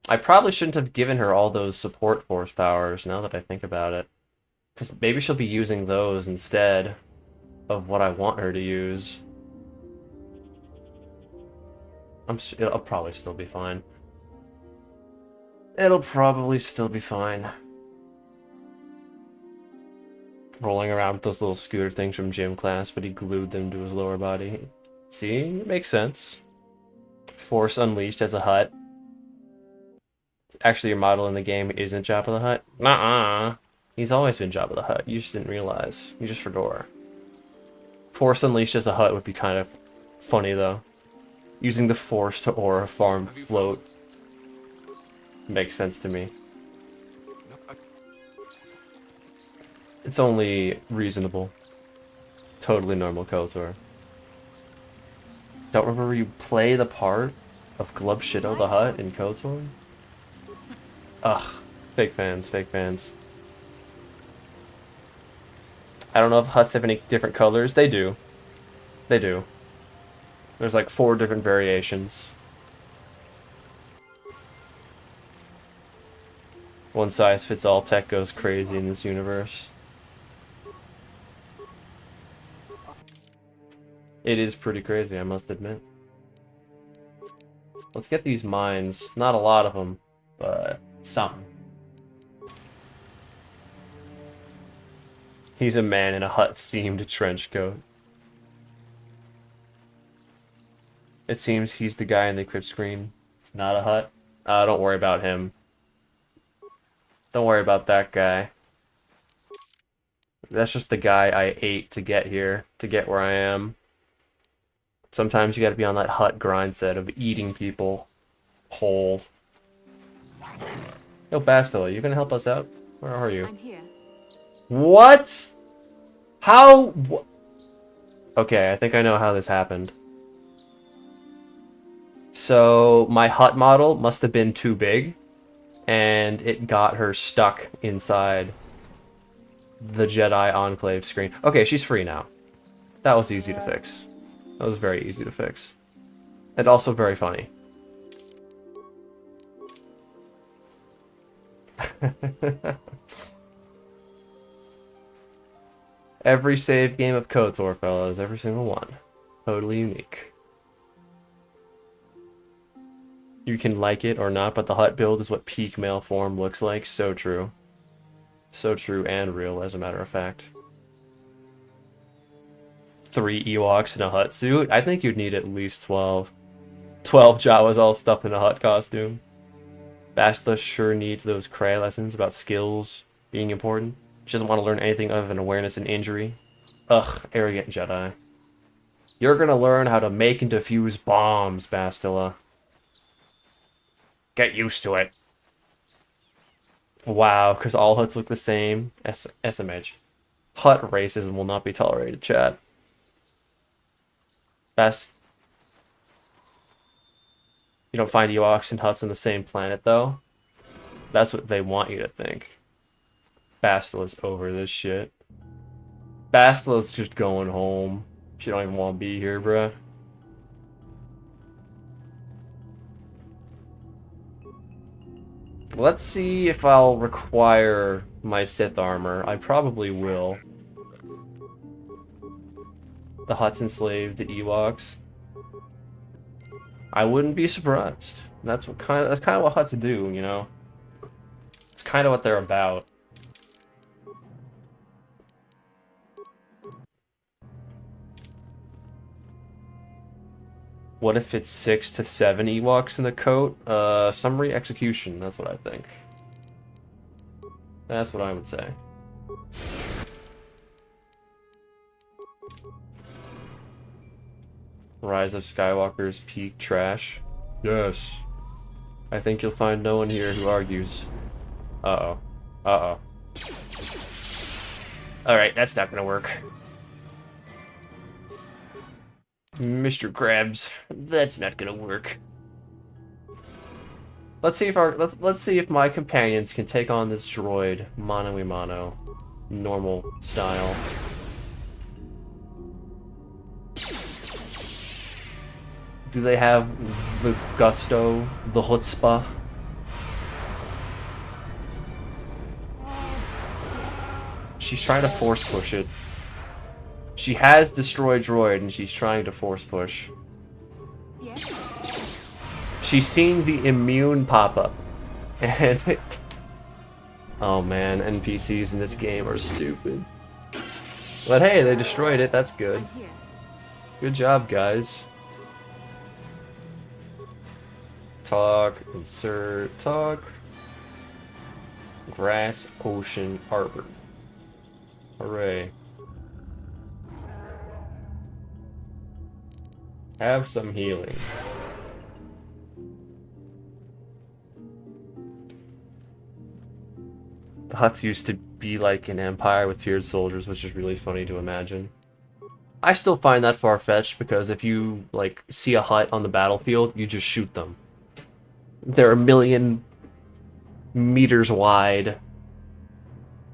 I probably shouldn't have given her all those support force powers, now that I think about it. Because maybe she'll be using those instead of what I want her to use. It'll probably still be fine. It'll probably still be fine. Rolling around with those little scooter things from gym class, but he glued them to his lower body. See? It makes sense. Force Unleashed as a Hutt. Actually, your model in the game isn't Jabba the Hutt. Nuh-uh. He's always been Jabba the Hutt. You just didn't realize. You just forgot. Force Unleashed as a Hutt would be kind of funny, though. Using the Force to aura farm float. Makes sense to me. It's only reasonable. Totally normal KOTOR. Don't remember you play the part of Glub Shido the Hutt in KOTOR? Ugh. Fake fans, fake fans. I don't know if Hutts have any different colors. They do. They do. There's like 4 different variations. One size fits all tech goes crazy in this universe. It is pretty crazy, I must admit. Let's get these mines. Not a lot of them, but some. He's a man in a Hutt-themed trench coat. It seems he's the guy in the crypt screen. It's not a Hutt. Don't worry about him. Don't worry about that guy. That's just the guy I ate to get here, to get where I am. Sometimes you gotta be on that Hutt grind set of eating people whole. Yo, Bastila, you gonna help us out? Where are you? I'm here. What? How? Okay, I think I know how this happened. So my Hutt model must have been too big, and it got her stuck inside the Jedi Enclave screen. Okay, she's free now. That was easy to fix. That was very easy to fix. And also very funny. Every save game of KOTOR, fellas. Every single one. Totally unique. You can like it or not, but the Hutt build is what peak male form looks like. So true. So true and real, as a matter of fact. 3 Ewoks in a Hutt suit? I think you'd need at least 12. 12 Jawas all stuffed in a Hutt costume. Bastila sure needs those cray lessons about skills being important. She doesn't want to learn anything other than awareness and injury. Ugh, arrogant Jedi. You're gonna learn how to make and defuse bombs, Bastila. Get used to it. Wow, because all Hutts look the same. SMH. Hutt racism will not be tolerated, chat. Best. You don't find Ewoks and Hutts on the same planet, though. That's what they want you to think. Bastila's over this shit. Bastila's just going home. She don't even want to be here, bruh. Let's see if I'll require my Sith armor. I probably will. The Hutts enslaved the Ewoks. I wouldn't be surprised. That's kind of what Hutts do, you know. It's kind of what they're about. What if it's 6 to 7 Ewoks in the coat? Summary execution, that's what I think. That's what I would say. Rise of Skywalker's peak trash. Yes. I think you'll find no one here who argues. Uh-oh. Uh-oh. Alright, that's not gonna work. Mr. Krabs, that's not gonna work. Let's see if my companions can take on this droid mano a mano, normal style. Do they have the gusto, the chutzpah? She's trying to force push it. She has destroyed droid and she's trying to force push. Yeah. She's seen the immune pop up. And oh man, NPCs in this game are stupid. But hey, they destroyed it, that's good. I'm here. Good job, guys. Talk, insert, talk. Grass, ocean, harbor. Hooray. Have some healing. The Hutts used to be like an empire with feared soldiers, which is really funny to imagine. I still find that far-fetched because if you like see a Hutt on the battlefield, you just shoot them. They're 1,000,000 meters wide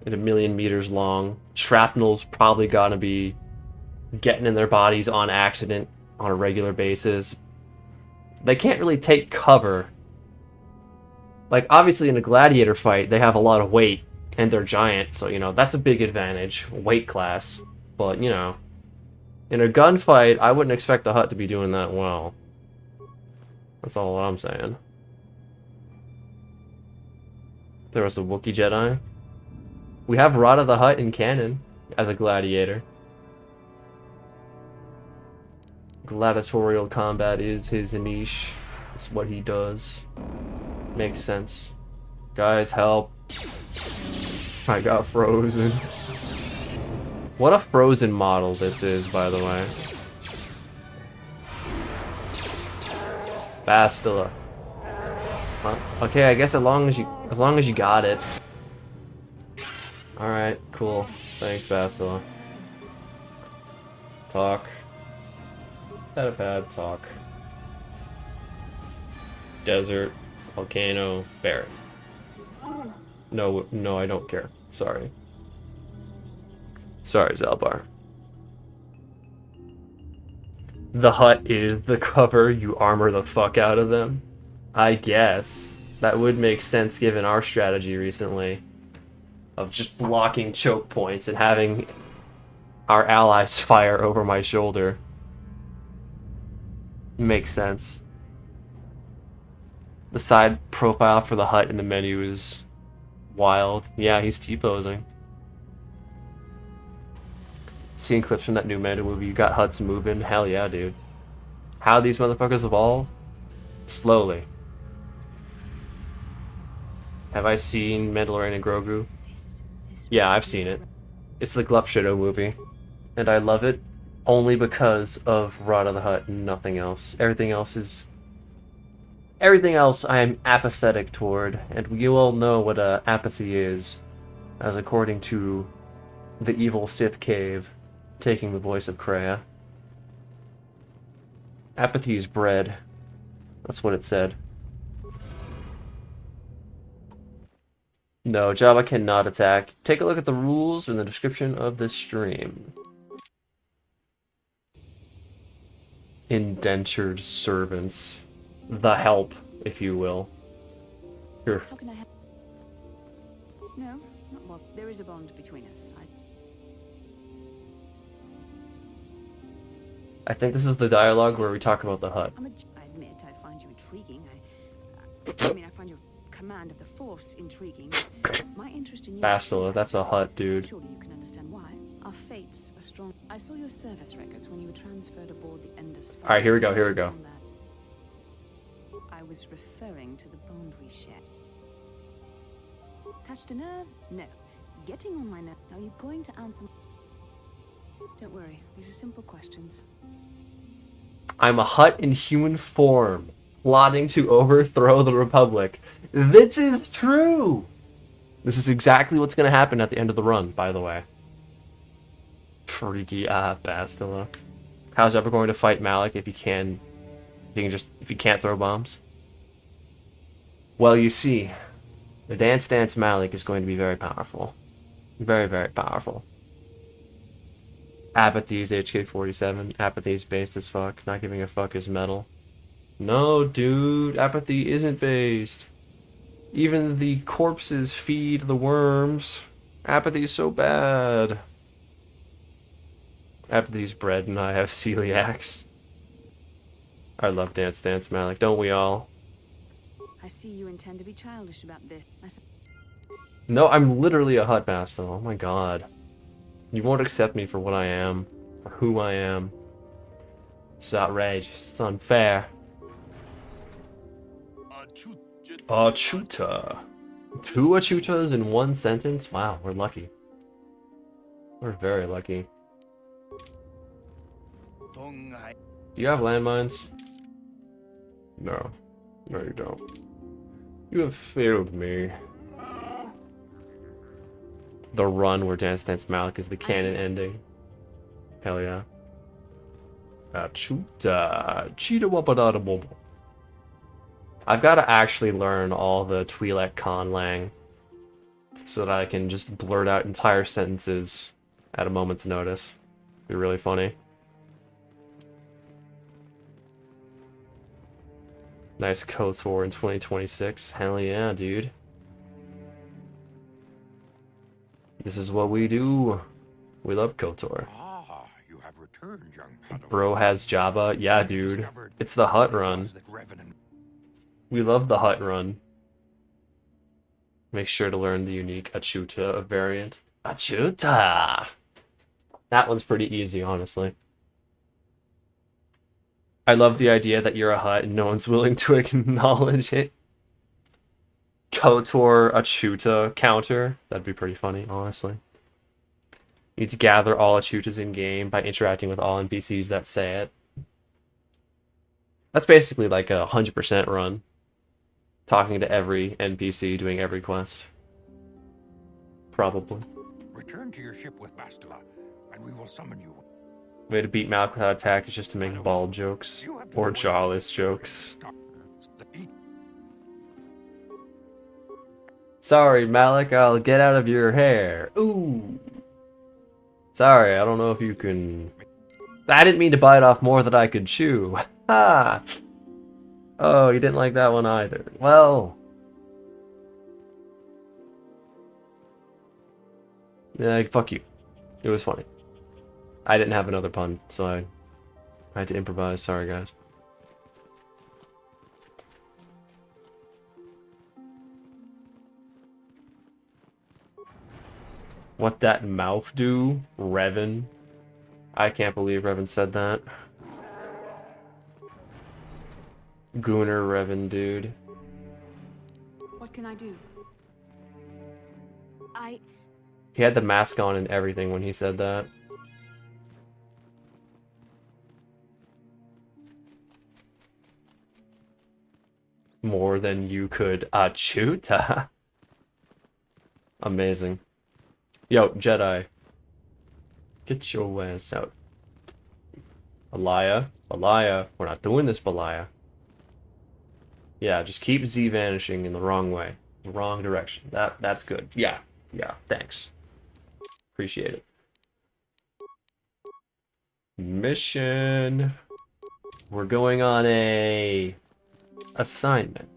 and 1,000,000 meters long. Shrapnel's probably gonna be getting in their bodies on accident on a regular basis. They can't really take cover. Like, obviously in a gladiator fight, they have a lot of weight, and they're giant, so, you know, that's a big advantage, weight class. But, you know, in a gunfight, I wouldn't expect the Hutt to be doing that well. That's all I'm saying. There was a Wookiee Jedi. We have Rada the Hutt in canon as a gladiator. Gladiatorial combat is his niche. It's what he does. Makes sense. Guys, help. I got frozen. What a frozen model this is, by the way. Bastila. Okay, I guess as long as you got it. Alright, cool. Thanks, Bastila. Talk. Had a bad talk. desert, volcano, barren. No, no, I don't care. Sorry. Sorry, Zalbar. The Hutt is the cover, you armor the fuck out of them? I guess. That would make sense given our strategy recently of just blocking choke points and having our allies fire over my shoulder. Makes sense. The side profile for the Hutt in the menu is wild. Yeah, he's T-posing. Seeing clips from that new Mando movie, you got Hutts moving. Hell yeah, dude. How these motherfuckers evolve? Slowly. Have I seen Mandalorian and Grogu? Yeah, I've seen it. It's the Glup Shadow movie. And I love it only because of Rod of the Hutt and nothing else. Everything else I am apathetic toward, and you all know what apathy is, as according to the evil Sith Cave, taking the voice of Kreia. Apathy is bread. That's what it said. No, Jabba cannot attack. Take a look at the rules in the description of this stream. Indentured servants. The help, if you will. Here. How can I help? No, not well. There is a bond between us. I think this is the dialogue where we talk about the Hutt. I admit I find you intriguing. I mean, I find your command of the Force intriguing. My interest in you... Bastila, that's a Hutt, dude. Surely you can understand why. Our fates are strong. I saw your service records when you were transferred aboard the Ender Spirit. Alright, here we go, here we go. I was referring to the bond we share. Touched a nerve? No. Getting on my nerve. Are you going to answer? Don't worry, these are simple questions. I'm a Hutt in human form, plotting to overthrow the Republic. This is true! This is exactly what's gonna happen at the end of the run, by the way. Freaky Bastila. How's Jabba going to fight Malik if he can't throw bombs? Well, you see, the Dance Malik is going to be very powerful. Very, very powerful. Apathy is HK47. Apathy is based as fuck. Not giving a fuck is metal. No, dude. Apathy isn't based. Even the corpses feed the worms. Apathy is so bad. Apathy's bread and I have celiacs. I love Dance Malik. Don't we all? I see you intend to be childish about this. No, I'm literally a Hutt Bastila. Oh my god. You won't accept me for what I am, for who I am. It's outrageous. It's unfair. Achuta. 2 Achutas in 1 sentence? Wow, we're lucky. We're very lucky. Do you have landmines? No. No, you don't. You have failed me. The run where Dance Malik is the canon ending. Hell yeah. Achuta. Cheetah wapadada bobo. I've got to actually learn all the Twi'lek conlang so that I can just blurt out entire sentences at a moment's notice. Be really funny. Nice KOTOR in 2026. Hell yeah, dude. This is what we do. We love KOTOR. Ah, you have returned, young Padawan. Bro has Jabba. Yeah, dude. It's the Hutt run. We love the Hutt run. Make sure to learn the unique Achuta variant. Achuta! That one's pretty easy, honestly. I love the idea that you're a Hutt and no one's willing to acknowledge it. KOTOR Achuta counter. That'd be pretty funny, honestly. You need to gather all Achutas in game by interacting with all NPCs that say it. That's basically like a 100% run. Talking to every NPC, doing every quest. Probably. Return to your ship with Bastila, and we will summon you. Way to beat Malik without attack is just to make bald jokes. Or jawless jokes. Sorry, Malik, I'll get out of your hair. Ooh. Sorry, I don't know if you can... I didn't mean to bite off more than I could chew. Ha! Oh, you didn't like that one either. Well... Yeah, fuck you. It was funny. I didn't have another pun, so I had to improvise. Sorry, guys. What that mouth do, Revan? I can't believe Revan said that. Gooner Revan, dude. What can I do? He had the mask on and everything when he said that. More than you could shoot. Amazing. Yo, Jedi. Get your ass out. Alaya. Alaya. We're not doing this, Balaya. Yeah, just keep Z vanishing in the wrong way. The wrong direction. That's good. Yeah. Yeah, thanks. Appreciate it. Mission. We're going on a assignment.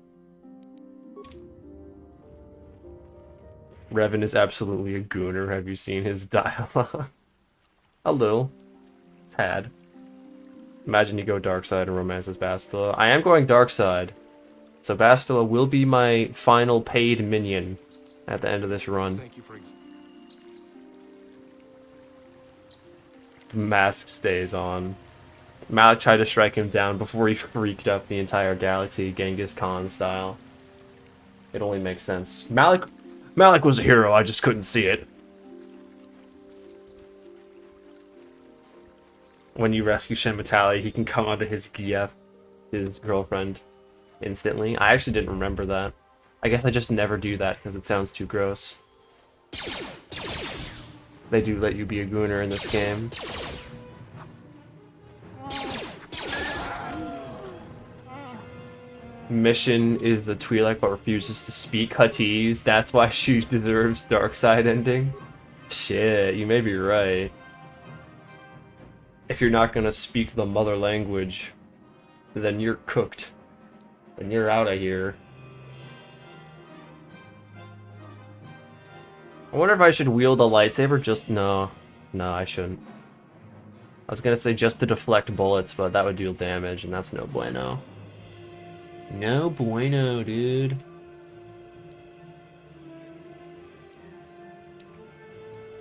Revan is absolutely a gooner. Have you seen his dialogue? A little. Tad. Imagine you go dark side and romances Bastila. I am going dark side. So Bastila will be my final paid minion at the end of this run. Thank you for The mask stays on. Malik tried to strike him down before he freaked up the entire galaxy, Genghis Khan style. It only makes sense. Malik was a hero, I just couldn't see it. When you rescue Shen Matali, he can come onto his Gief, his girlfriend, instantly. I actually didn't remember that. I guess I just never do that because it sounds too gross. They do let you be a gooner in this game. Mission is a Twi'lek but refuses to speak Huttese. That's why she deserves dark side ending. Shit, you may be right. If you're not gonna speak the mother language, then you're cooked. Then you're out of here. I wonder if I should wield a lightsaber just... No, I shouldn't. I was gonna say just to deflect bullets, but that would deal damage, and that's no bueno. No bueno, dude.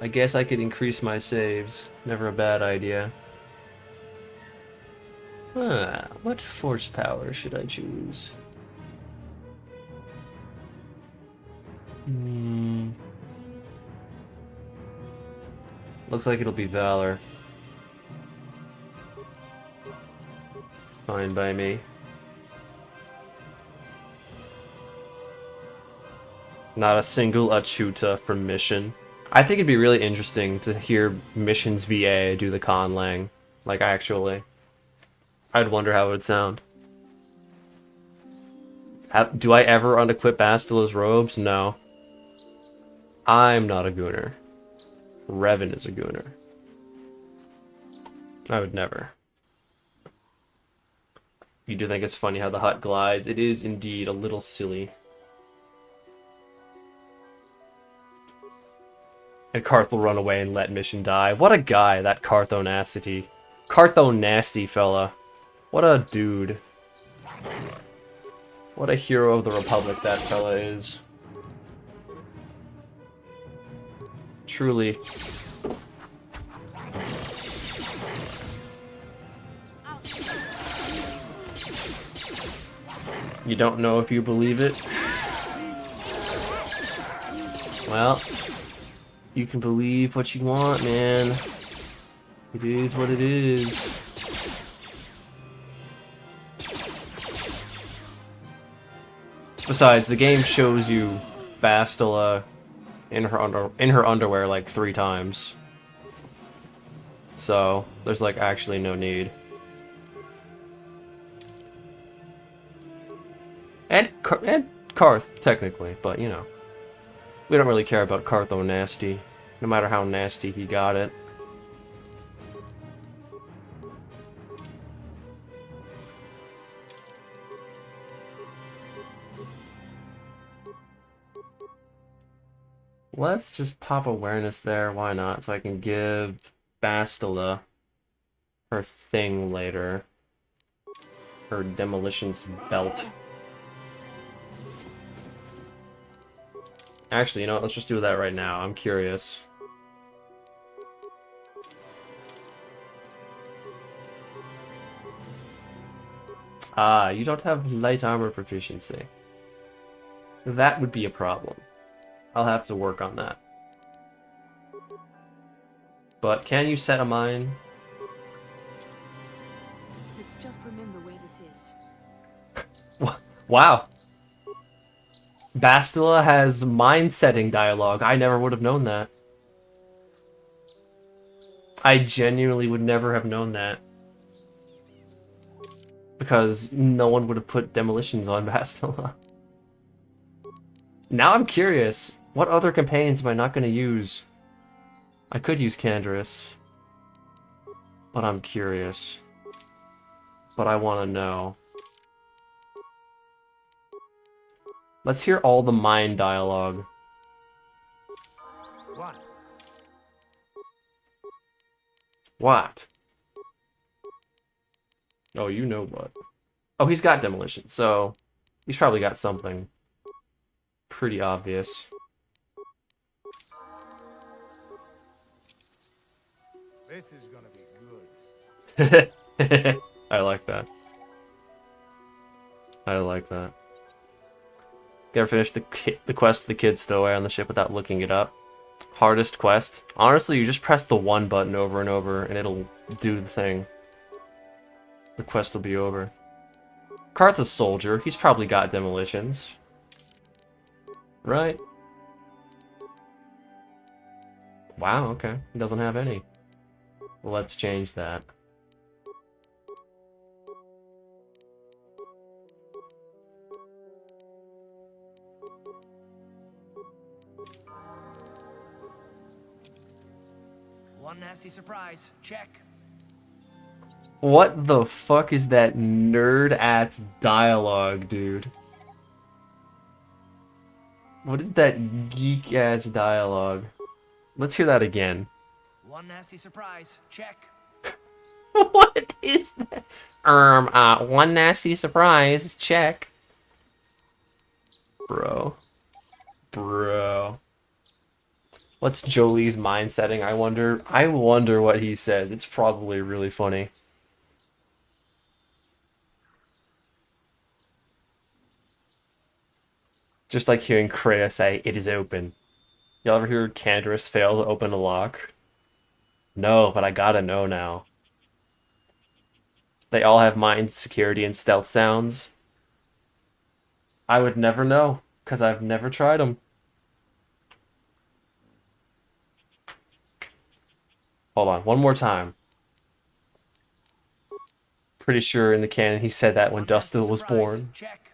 I guess I could increase my saves. Never a bad idea. What force power should I choose? Looks like it'll be Valor. Fine by me. Not a single Achuta from Mission. I think it'd be really interesting to hear Mission's VA do the Conlang. Like, actually. I'd wonder how it would sound. Do I ever unequip Bastila's robes? No. I'm not a gooner. Revan is a gooner. I would never. You do think it's funny how the Hutt glides? It is indeed a little silly. And Karth will run away and let Mission die. What a guy, that Karthonacity. Karthonasty fella. What a dude. What a hero of the Republic that fella is. Truly. You don't know if you believe it? Well, you can believe what you want, man. It is what it is. Besides, the game shows you Bastila in her underwear like 3 times. So, there's like actually no need. And Karth, technically, but you know. We don't really care about Cartho nasty, no matter how nasty he got it. Let's just pop awareness there, why not? So I can give Bastila her thing later. Her demolitions belt. Actually, you know what? Let's just do that right now. I'm curious. Ah, you don't have light armor proficiency. That would be a problem. I'll have to work on that. But can you set a mine? Let's just remember where this is. Wow. Bastila has mind-setting dialogue. I never would have known that. I genuinely would never have known that. Because no one would have put demolitions on Bastila. Now I'm curious. What other companions am I not going to use? I could use Canderous. But I'm curious. But I want to know. Let's hear all the mine dialogue. What? What? Oh, you know what. Oh, he's got demolition, so he's probably got something pretty obvious. This is gonna be good. I like that. I like that. You ever finish the quest of the kid stowaway on the ship without looking it up? Hardest quest? Honestly, you just press the 1 button over and over, and it'll do the thing. The quest will be over. Kartha's soldier. He's probably got demolitions. Right? Wow, okay. He doesn't have any. Let's change that. One nasty surprise. Check. What the fuck is that nerd-ass dialogue, dude? What is that geek-ass dialogue? Let's hear that again. One nasty surprise. Check. What is that? One nasty surprise. Check. Bro. Bro. What's Jolie's mind setting? I wonder what he says. It's probably really funny. Just like hearing Kreia say, "It is open." Y'all ever hear Canderous fail to open a lock? No, but I gotta know now. They all have mind security and stealth sounds. I would never know, because I've never tried them. Hold on, one more time. Pretty sure in the canon he said that when Dustin was born. Check.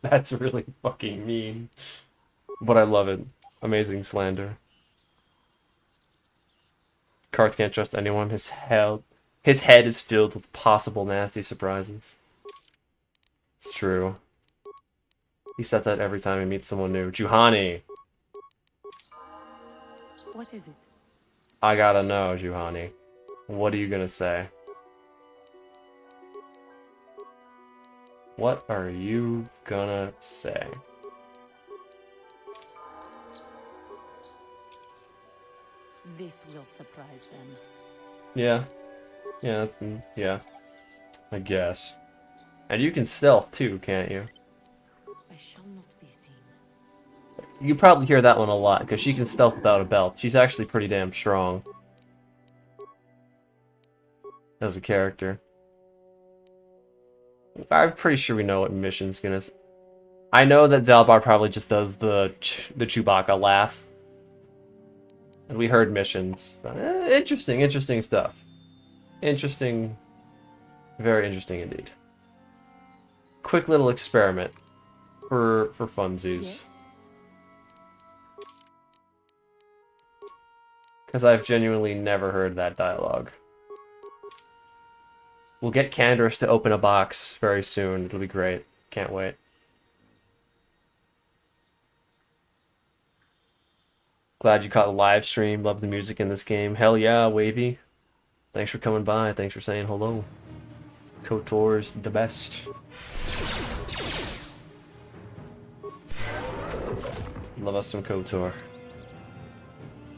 That's really fucking mean. But I love it. Amazing slander. Karth can't trust anyone. His head is filled with possible nasty surprises. It's true. He said that every time he meets someone new. Juhani! What is it? I gotta know, Juhani. What are you gonna say? What are you gonna say? This will surprise them. Yeah. Yeah. I guess. And you can stealth too, can't you? I shall not be seen. You probably hear that one a lot, because she can stealth without a belt. She's actually pretty damn strong. As a character. I'm pretty sure we know what mission's gonna... I know that Zalbar probably just does the Chewbacca laugh. And we heard missions. So, interesting stuff. Interesting. Very interesting indeed. Quick little experiment. For funsies. Yes. Because I've genuinely never heard that dialogue. We'll get Candace to open a box very soon. It'll be great. Can't wait. Glad you caught the live stream. Love the music in this game. Hell yeah, Wavy. Thanks for coming by. Thanks for saying hello. KOTOR's the best. Love us some KOTOR.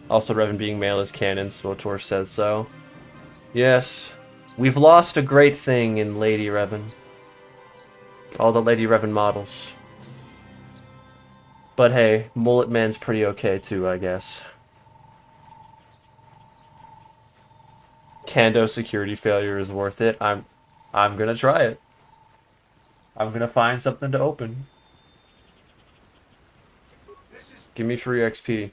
Also, Revan being male is canon. KOTOR says so. Yes. We've lost a great thing in Lady Revan. All the Lady Revan models. But hey, Mullet Man's pretty okay too, I guess. Kando security failure is worth it. I'm gonna try it. I'm gonna find something to open. Give me free XP.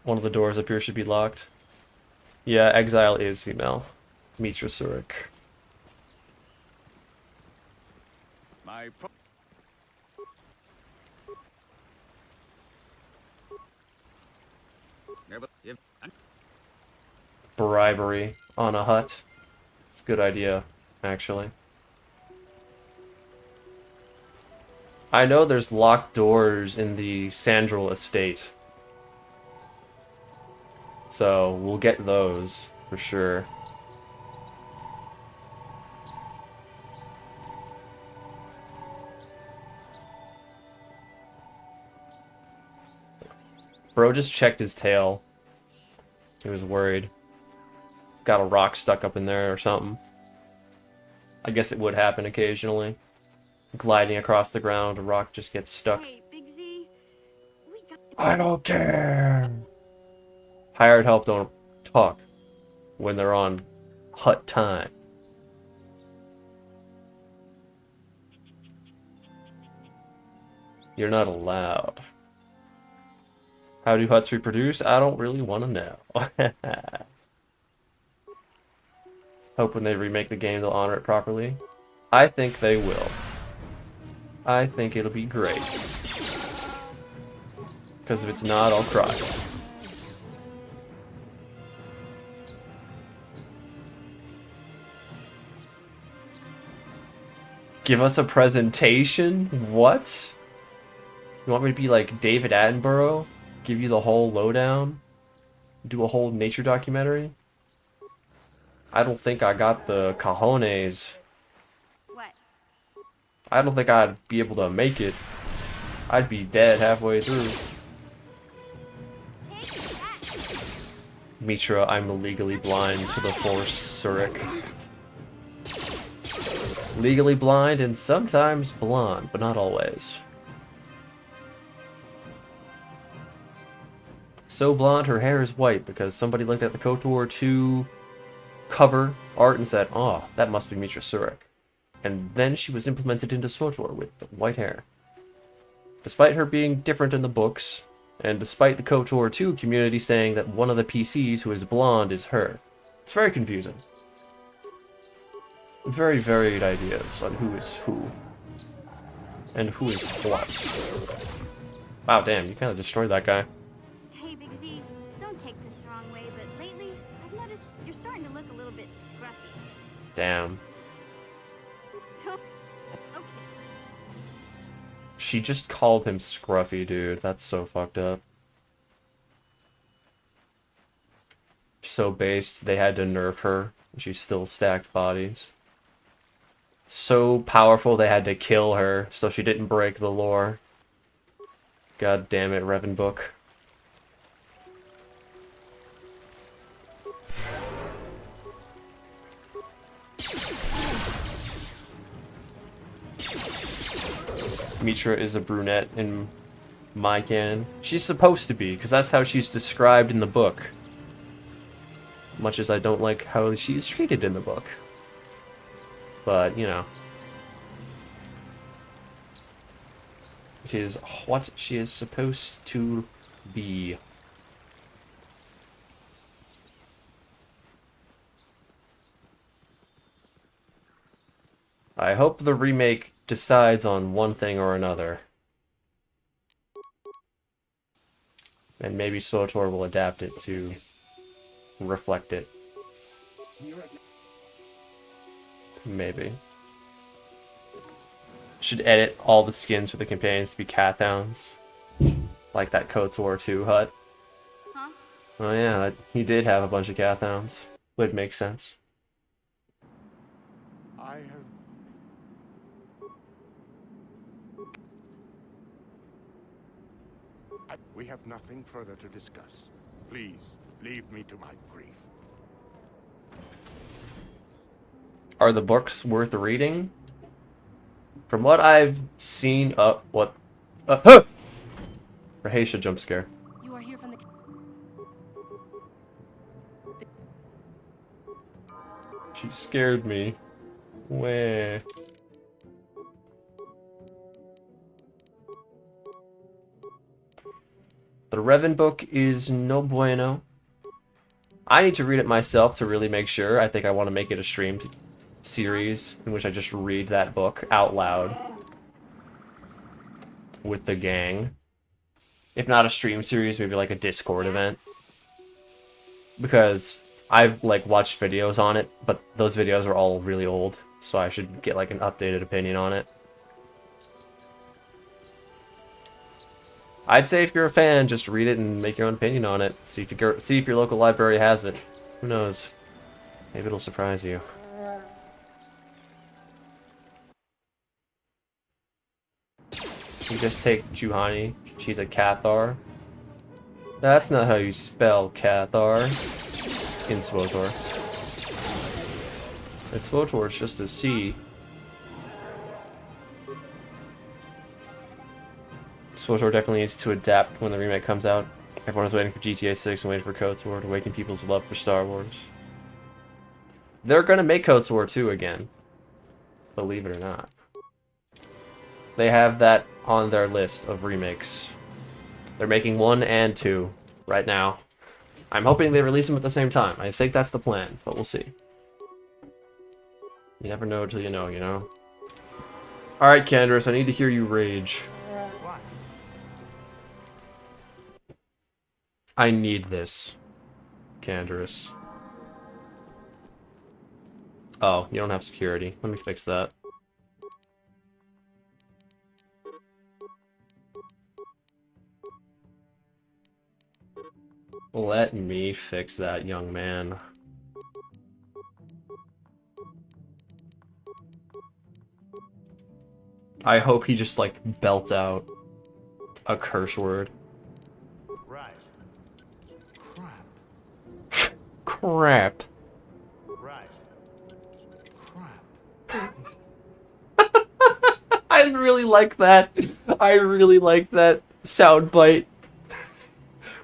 One of the doors up here should be locked. Yeah, Exile is female. Mitra Surik. Bribery on a Hutt. It's a good idea, actually. I know there's locked doors in the Sandral estate. So, we'll get those, for sure. Bro just checked his tail. He was worried. Got a rock stuck up in there or something. I guess it would happen occasionally. Gliding across the ground, a rock just gets stuck. Hey, Big Z. We got I don't care! Hired help don't talk when they're on Hutt time. You're not allowed. How do Hutts reproduce? I don't really want to know. Hope when they remake the game they'll honor it properly. I think they will. I think it'll be great. Because if it's not, I'll cry. Give us a presentation? What? You want me to be like David Attenborough? Give you the whole lowdown? Do a whole nature documentary? I don't think I got the cojones. what? I don't think I'd be able to make it. I'd be dead halfway through. Take that. Mitra, I'm legally blind to the Force, Surik. Legally blind and sometimes blonde, but not always. So blonde, her hair is white because somebody looked at the KOTOR 2 cover art and said, "Oh, that must be Mitra Surik." And then she was implemented into SWTOR with the white hair. Despite her being different in the books, and despite the KOTOR 2 community saying that one of the PCs who is blonde is her. It's very confusing. Very varied ideas on who is who. And who is what. Wow, damn, you kind of destroyed that guy. Hey, Big Z. Don't take this the wrong way, but lately I've noticed you're starting to look a little bit scruffy. Damn. Don't. Okay. She just called him Scruffy, dude. That's so fucked up. So based, they had to nerf her. And she still stacked bodies. So powerful, they had to kill her so she didn't break the lore. God damn it, Revan book. Mitra is a brunette in my canon. She's supposed to be, because that's how she's described in the book. Much as I don't like how she's treated in the book. But, you know. It is what she is supposed to be. I hope the remake decides on one thing or another. And maybe SWTOR will adapt it to reflect it. Maybe. Should edit all the skins for the companions to be cat hounds. Like that KOTOR 2 Hutt. Huh? Oh yeah, he did have a bunch of cat hounds. Would make sense. We have nothing further to discuss. Please, leave me to my grief. Are the books worth reading? From what I've seen, what? Rahasia jump scare. You are here from the... She scared me. Where? The Revan book is no bueno. I need to read it myself to really make sure. I think I want to make it a streamed series in which I just read that book out loud with the gang. If not a stream series, maybe like a Discord event. Because I've like watched videos on it, but those videos are all really old, so I should get like an updated opinion on it. I'd say if you're a fan, just read it and make your own opinion on it. See if your local library has it. Who knows? Maybe it'll surprise you. You just take Juhani. She's a KOTOR. That's not how you spell KOTOR in SWTOR. In SWTOR, it's just a C. SWTOR definitely needs to adapt when the remake comes out. Everyone is waiting for GTA 6 and waiting for KOTOR to awaken people's love for Star Wars. They're gonna make KOTOR 2 again. Believe it or not. They have that on their list of remakes. They're making 1 and 2 right now. I'm hoping they release them at the same time. I think that's the plan, but we'll see. You never know till you know, you know? Alright, Candace, I need to hear you rage. I need this, Candace. Oh, you don't have security. Let me fix that. Let me fix that, young man. I hope he just, like, belts out a curse word. Right. Crap. Crap. Right. Crap. I really like that. I really like that soundbite.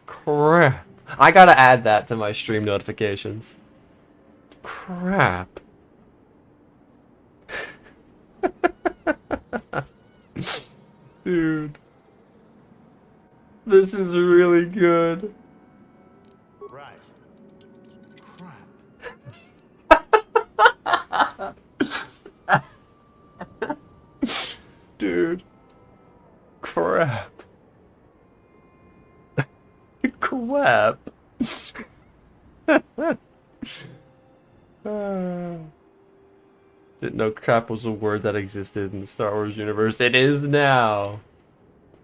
Crap. I gotta add that to my stream notifications. Crap. Dude. This is really good. Right. Crap. Dude. Crap. Crap. Didn't know crap was a word that existed in the Star Wars universe. It is now.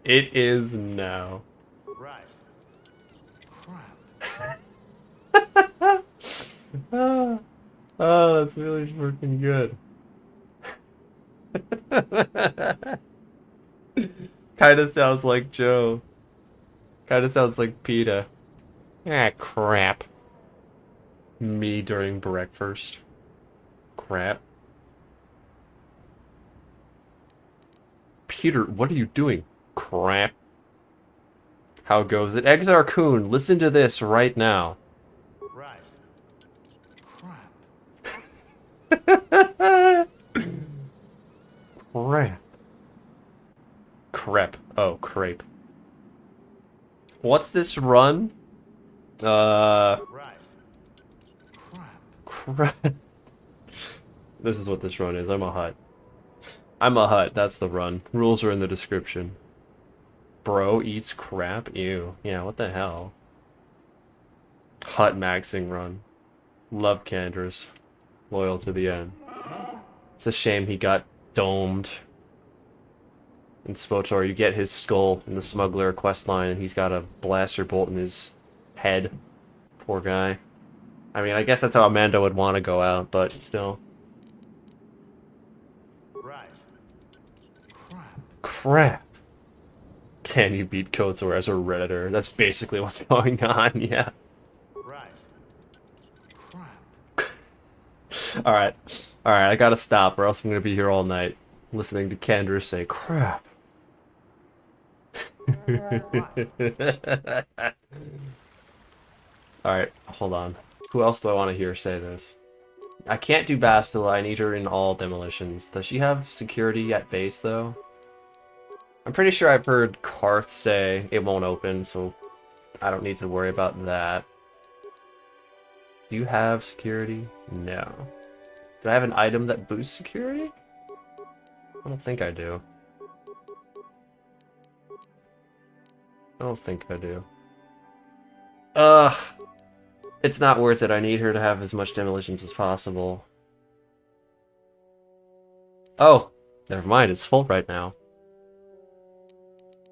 It is now. Right. Crap. Oh, that's really freaking good. Kinda sounds like Joe. Kinda sounds like PETA. Ah, crap. Me during breakfast. Crap. Peter, what are you doing? Crap. How goes it? Exar Kun, listen to this right now. Right. Crap. Crap. Crep. Oh, crepe. What's this run? Right. Crap. Crap. This is what this run is. I'm a Hutt. I'm a Hutt. That's the run. Rules are in the description. Bro eats crap? Ew. Yeah, what the hell? Hutt maxing run. Love Canderous. Loyal to the end. It's a shame he got domed. In SPOTOR, you get his skull in the smuggler quest line, and he's got a blaster bolt in his head. Poor guy. I mean, I guess that's how Amanda would want to go out, but still. Right. Crap. Can you beat KOTOR as a Redditor? That's basically what's going on, yeah. Right. Alright. Alright, I gotta stop, or else I'm gonna be here all night, listening to Canderous say, crap. Alright, hold on. Who else do I want to hear say this? I can't do Bastila, I need her in all demolitions. Does she have security at base, though? I'm pretty sure I've heard Karth say it won't open, so I don't need to worry about that. Do you have security? No. Do I have an item that boosts security? I don't think I do. I don't think I do. Ugh! It's not worth it. I need her to have as much demolitions as possible. Oh! Never mind, it's full right now.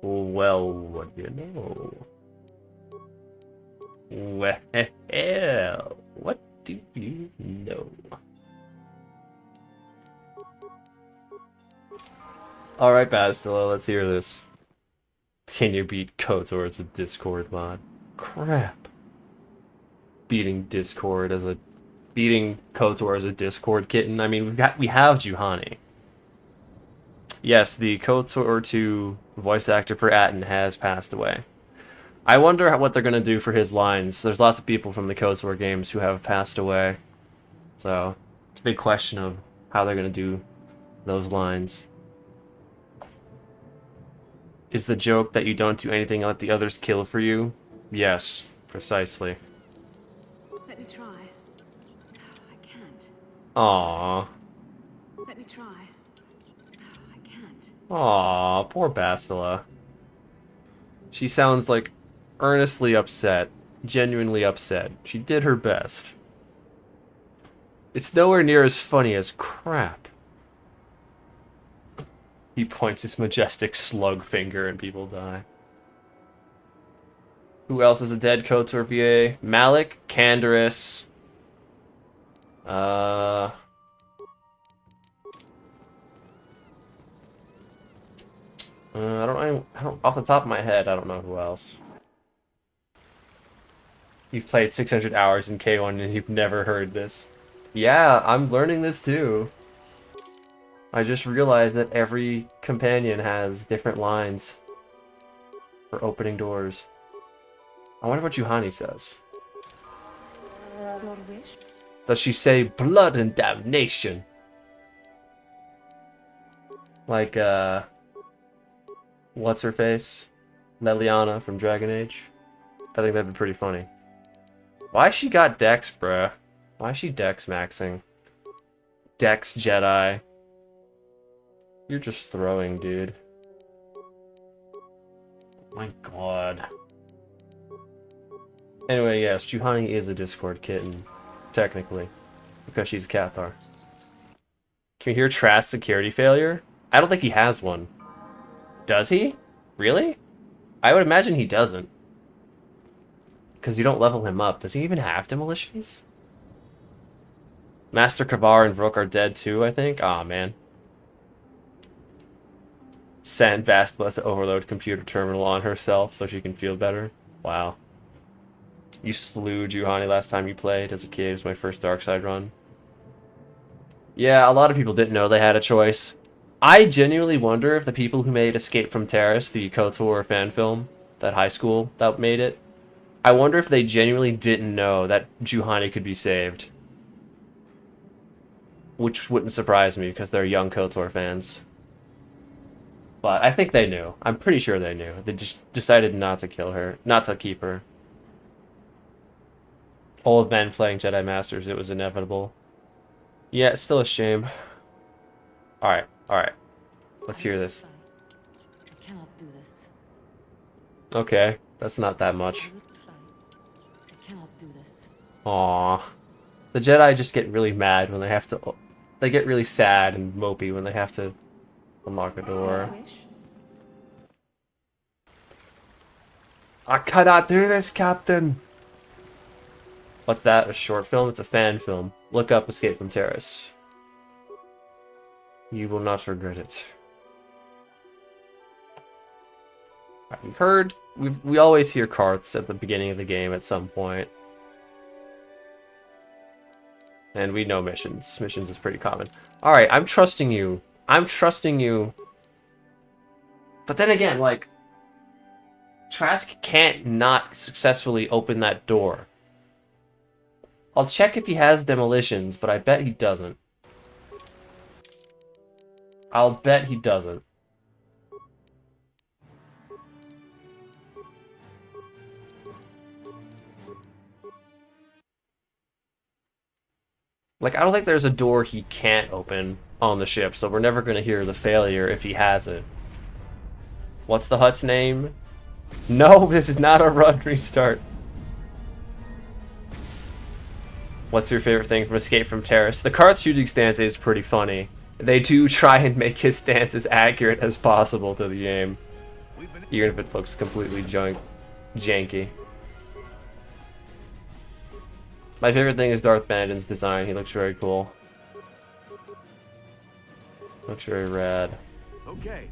Well, what do you know? Well, what do you know? Alright, Bastila, let's hear this. Can you beat KOTOR as a Discord mod? Crap. Beating KOTOR as a Discord kitten. I mean, we have Juhani. Yes, the KOTOR 2 voice actor for Atten has passed away. I wonder what they're gonna do for his lines. There's lots of people from the KOTOR games who have passed away. So, it's a big question of how they're gonna do those lines. Is the joke that you don't do anything let the others kill for you? Yes, precisely. Let me try. I can't. Aww. Let me try. I can't. Aww, poor Bastila. She sounds like earnestly upset. Genuinely upset. She did her best. It's nowhere near as funny as crap. He points his majestic slug finger and people die. Who else is a dead KOTOR VA? Malik, Canderous. I don't off the top of my head, I don't know who else. You've played 600 hours in K1 and you've never heard this. Yeah, I'm learning this too. I just realized that every companion has different lines for opening doors. I wonder what Juhani says. Your wish? Does she say blood and damnation? Like, what's her face? Leliana from Dragon Age? I think that'd be pretty funny. Why she got Dex, bruh? Why is she Dex maxing? Dex Jedi. You're just throwing, dude. My god. Anyway, yes, Juhani is a Discord kitten. Technically. Because she's Cathar. Can you hear Trask's security failure? I don't think he has one. Does he? Really? I would imagine he doesn't. Because you don't level him up. Does he even have demolitions? Master Kavar and Vrook are dead too, I think? Aw, man. Send Bastila to overload computer terminal on herself so she can feel better. Wow. You slew Juhani last time you played as a kid. It was my first Darkside run. Yeah, a lot of people didn't know they had a choice. I genuinely wonder if the people who made Escape from Terrace, the KOTOR fan film, that high school that made it, I wonder if they genuinely didn't know that Juhani could be saved. Which wouldn't surprise me because they're young KOTOR fans. But I think they knew. I'm pretty sure they knew. They just decided not to kill her. Not to keep her. Old men playing Jedi Masters, it was inevitable. Yeah, it's still a shame. Alright, alright. Let's hear this. I cannot do this. Okay, that's not that much. I will try. I cannot do this. Aww. The Jedi just get really mad when they have to... They get really sad and mopey when they have to unlock a door. Wish? I cannot do this, Captain! What's that? A short film? It's a fan film. Look up Escape from Terrace. You will not regret it. Alright, we've heard... We always hear carts at the beginning of the game at some point. And we know missions. Missions is pretty common. Alright, I'm trusting you. I'm trusting you. But then again, like... Trask can't not successfully open that door. I'll check if he has demolitions, but I bet he doesn't. I'll bet he doesn't. Like, I don't think there's a door he can't open on the ship, so we're never going to hear the failure if he has it. What's the Hutt's name? No, this is not a run restart. What's your favorite thing from Escape from Terrace? The Karth's shooting stance is pretty funny. They do try and make his stance as accurate as possible to the game. Even if it looks completely janky. My favorite thing is Darth Bandon's design. He looks very cool. Looks very rad. Okay.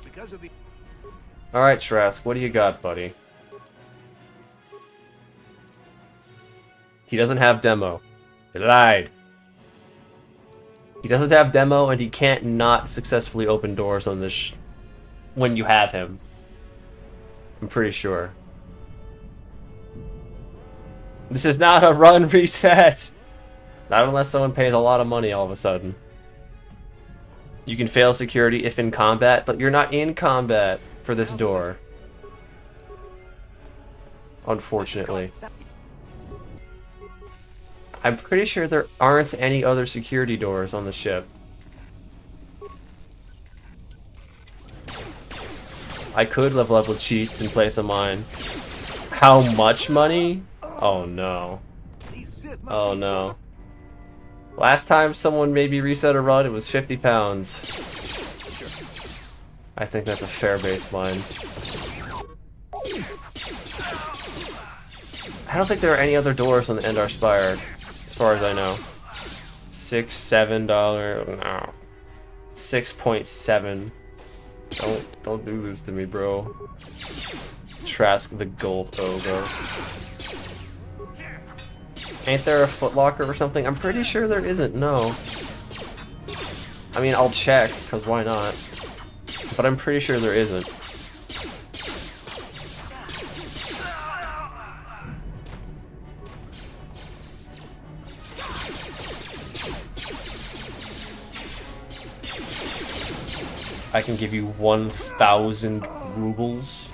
Because of the... Alright, Trask, what do you got, buddy? He doesn't have demo. He lied. He doesn't have demo, and he can't not successfully open doors on this when you have him. I'm pretty sure. This is not a run reset! Not unless someone pays a lot of money all of a sudden. You can fail security if in combat, but you're not in combat for this door. Unfortunately. I'm pretty sure there aren't any other security doors on the ship. I could level up with cheats and play some mine. How much money? Oh no. Oh no. Last time someone maybe reset a run, it was 50 pounds. I think that's a fair baseline. I don't think there are any other doors on the Endar Spire, as far as I know. $7, no. 6.7. Don't do this to me, bro. Trask the Gold Ogo. Ain't there a footlocker or something? I'm pretty sure there isn't, no. I mean, I'll check, because why not? But I'm pretty sure there isn't. I can give you 1,000 rubles.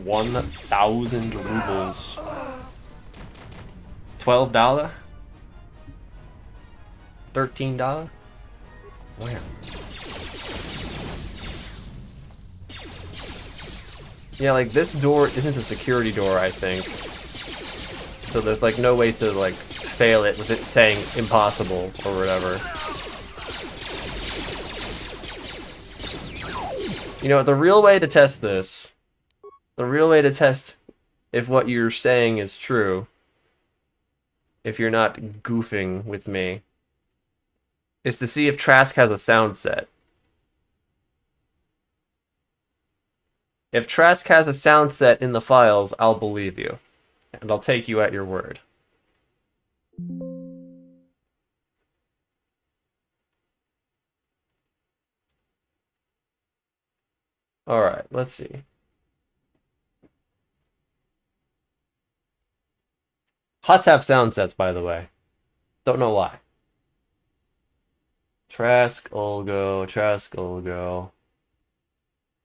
$1,000 rubles. $12? $13? Where? Yeah, like this door isn't a security door, I think. So there's like no way to like fail it with it saying impossible or whatever. You know, the real way to test this, the real way to test if what you're saying is true, if you're not goofing with me, is to see if Trask has a sound set. If Trask has a sound set in the files, I'll believe you. And I'll take you at your word. Alright, let's see. Hutts have sound sets, by the way. Don't know why. Trask, Olgo, Trask, Olgo.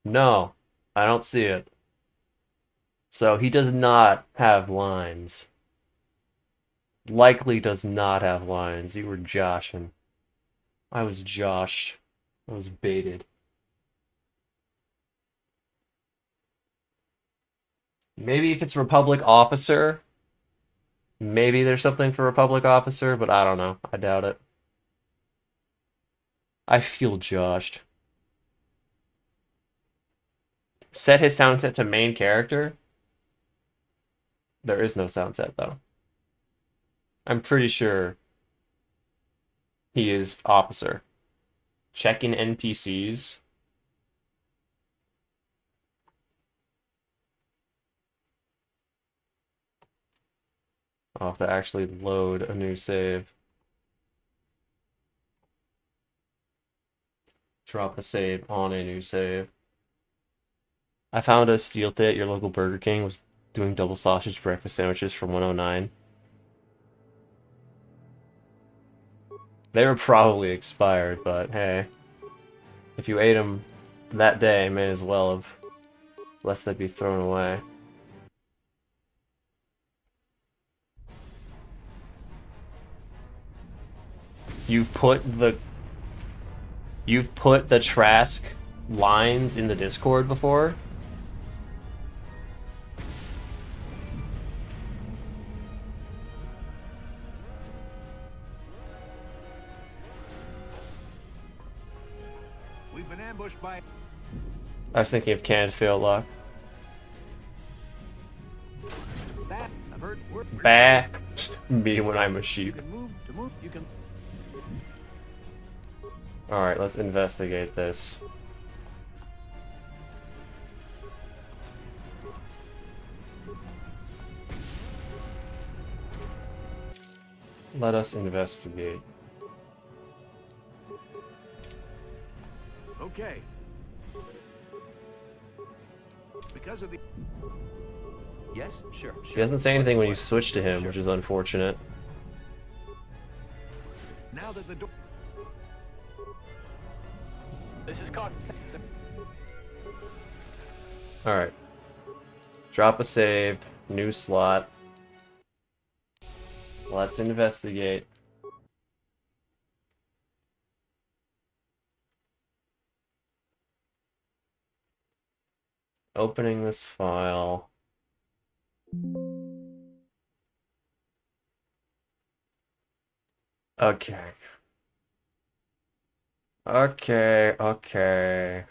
No, I don't see it. So he does not have lines. Likely does not have lines. You were joshing. I was Josh. I was baited. Maybe if it's Republic Officer, maybe there's something for Republic Officer, but I don't know. I doubt it. I feel joshed. Set his sound set to main character? There is no sound set, though. I'm pretty sure he is Officer. Checking NPCs. I'll have to actually load a new save. Drop a save on a new save. I found a steel tit at your local Burger King was doing double sausage breakfast sandwiches for 109. They were probably expired, but hey. If you ate them that day, may as well have. Lest they be thrown away. You've put the Trask lines in the Discord before? We've been ambushed by... I was thinking of canned fail lock. That. I've heard... Bah. Me when I'm a sheep. You can... Alright, let's investigate this. Let us investigate. Okay. Because of the... Yes, sure. He doesn't say anything when you switch to him, which is unfortunate. Now that the door... This is caught. Alright. Drop a save. New slot. Let's investigate. Opening this file. Okay. Okay.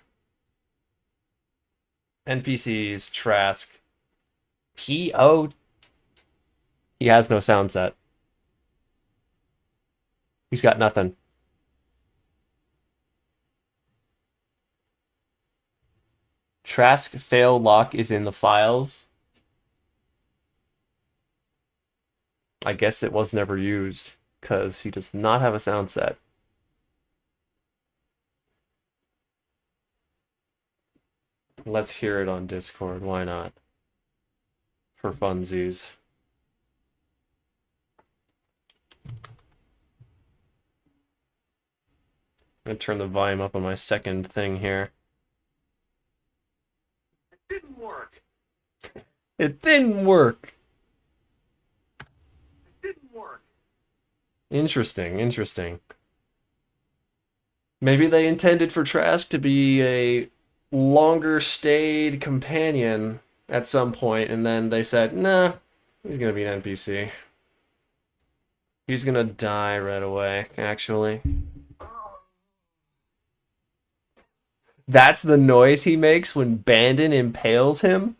NPCs, Trask. He has no sound set. He's got nothing. Trask fail lock is in the files. I guess it was never used because he does not have a sound set. Let's hear it on Discord. Why not? For funsies. I'm gonna turn the volume up on my second thing here. It didn't work. It didn't work. It didn't work. Interesting. Maybe they intended for Trask to be a longer stayed companion at some point, and then they said, nah, he's gonna be an NPC. He's gonna die right away, actually. That's the noise he makes when Bandon impales him?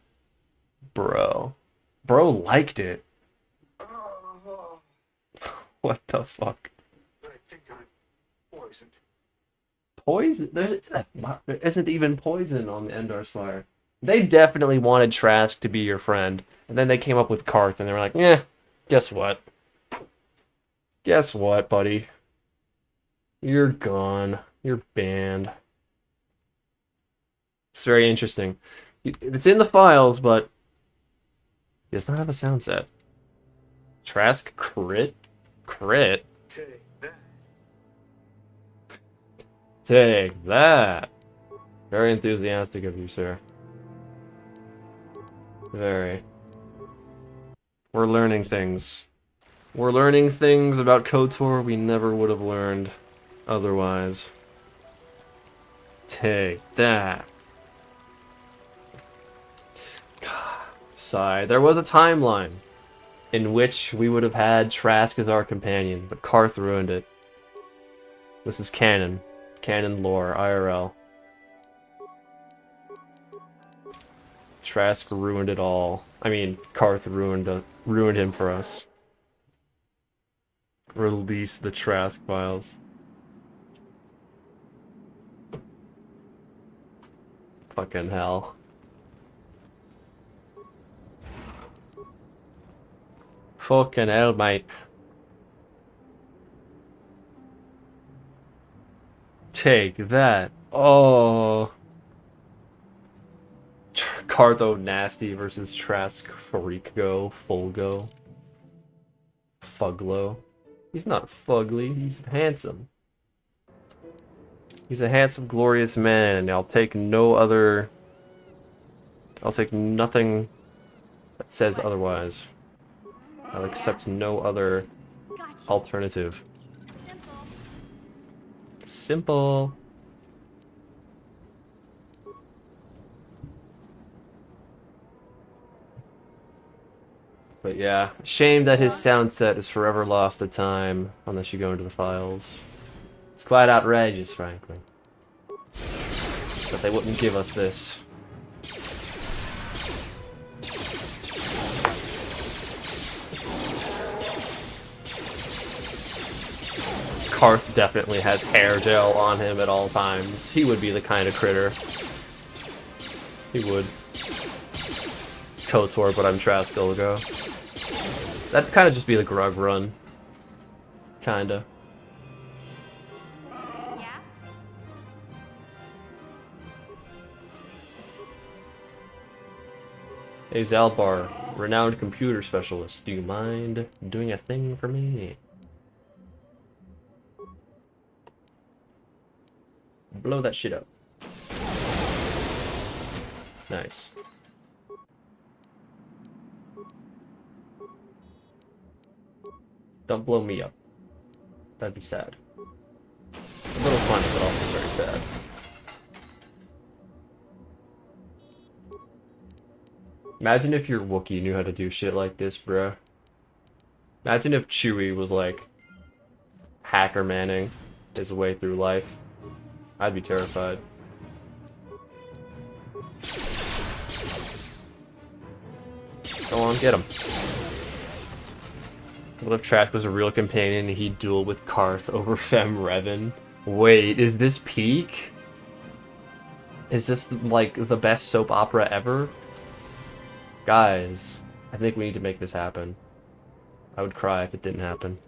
Bro liked it. What the fuck? I think I'm poisoned. Poison? There isn't even poison on the Endar Spire. They definitely wanted Trask to be your friend, and then they came up with Karth, and they were like, "Yeah, guess what? Guess what, buddy? You're gone. You're banned." It's very interesting. It's in the files, but he does not have a sound set. Trask crit? Take that. Take that. Very enthusiastic of you, sir. Very. We're learning things. We're learning things about KOTOR we never would have learned otherwise. Take that. Sigh. There was a timeline in which we would have had Trask as our companion, but Karth ruined it. This is canon. Canon lore, IRL. Trask ruined it all. I mean, Karth ruined him for us. Release the Trask files. Fucking hell. Fucking hell, mate. Take that. Oh. Cartho Nasty versus Trask Freakgo Fulgo. Fuglo. He's not fugly, he's handsome. He's a handsome, glorious man, and I'll take nothing that says otherwise. I'll accept no other alternative. Simple. But yeah, shame that his sound set is forever lost to time unless you go into the files. It's quite outrageous, frankly. But they wouldn't give us this. Karth definitely has hair gel on him at all times. He would be the kind of critter. He would. KOTOR, but I'm Trask Ulgo. That'd kind of just be the Grug run. Kinda. Yeah? Hey Zalbar, renowned computer specialist, do you mind doing a thing for me? Blow that shit up. Nice. Don't blow me up. That'd be sad. A little funny, but also very sad. Imagine if your Wookiee knew how to do shit like this, bruh. Imagine if Chewie was like hacker manning his way through life. I'd be terrified. Go on, get him. What if Trask was a real companion and he'd duel with Karth over Fem Revan? Wait, is this peak? Is this like the best soap opera ever? Guys, I think we need to make this happen. I would cry if it didn't happen.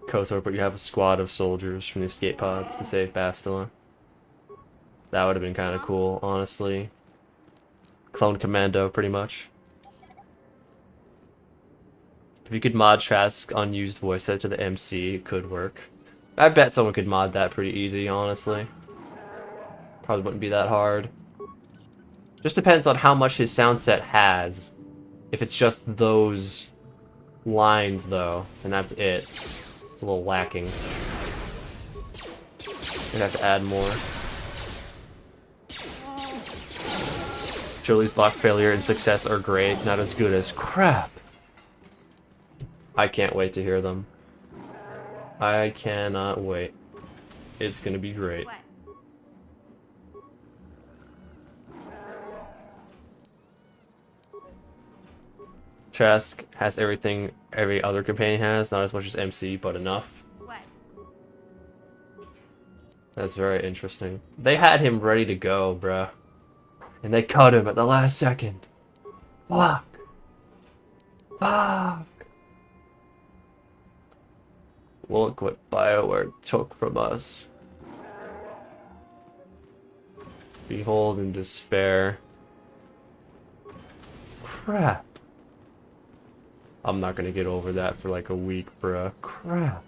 KOTOR, but you have a squad of soldiers from the escape pods to save Bastila. That would have been kind of cool, honestly. Clone Commando, pretty much. If you could mod Trask unused voice set to the MC, it could work. I bet someone could mod that pretty easy, honestly. Probably wouldn't be that hard. Just depends on how much his sound set has. If it's just those lines, though, and that's it. It's a little lacking. I'd have to add more. Julie's lock failure and success are great, not as good as crap. I can't wait to hear them. I cannot wait. It's gonna be great. What? Trask has everything every other companion has, not as much as MC, but enough. What? That's very interesting. They had him ready to go, bruh. And they cut him at the last second. Fuck. Fuck. Look what BioWare took from us. Behold in despair. Crap. I'm not gonna get over that for like a week, bruh. Crap.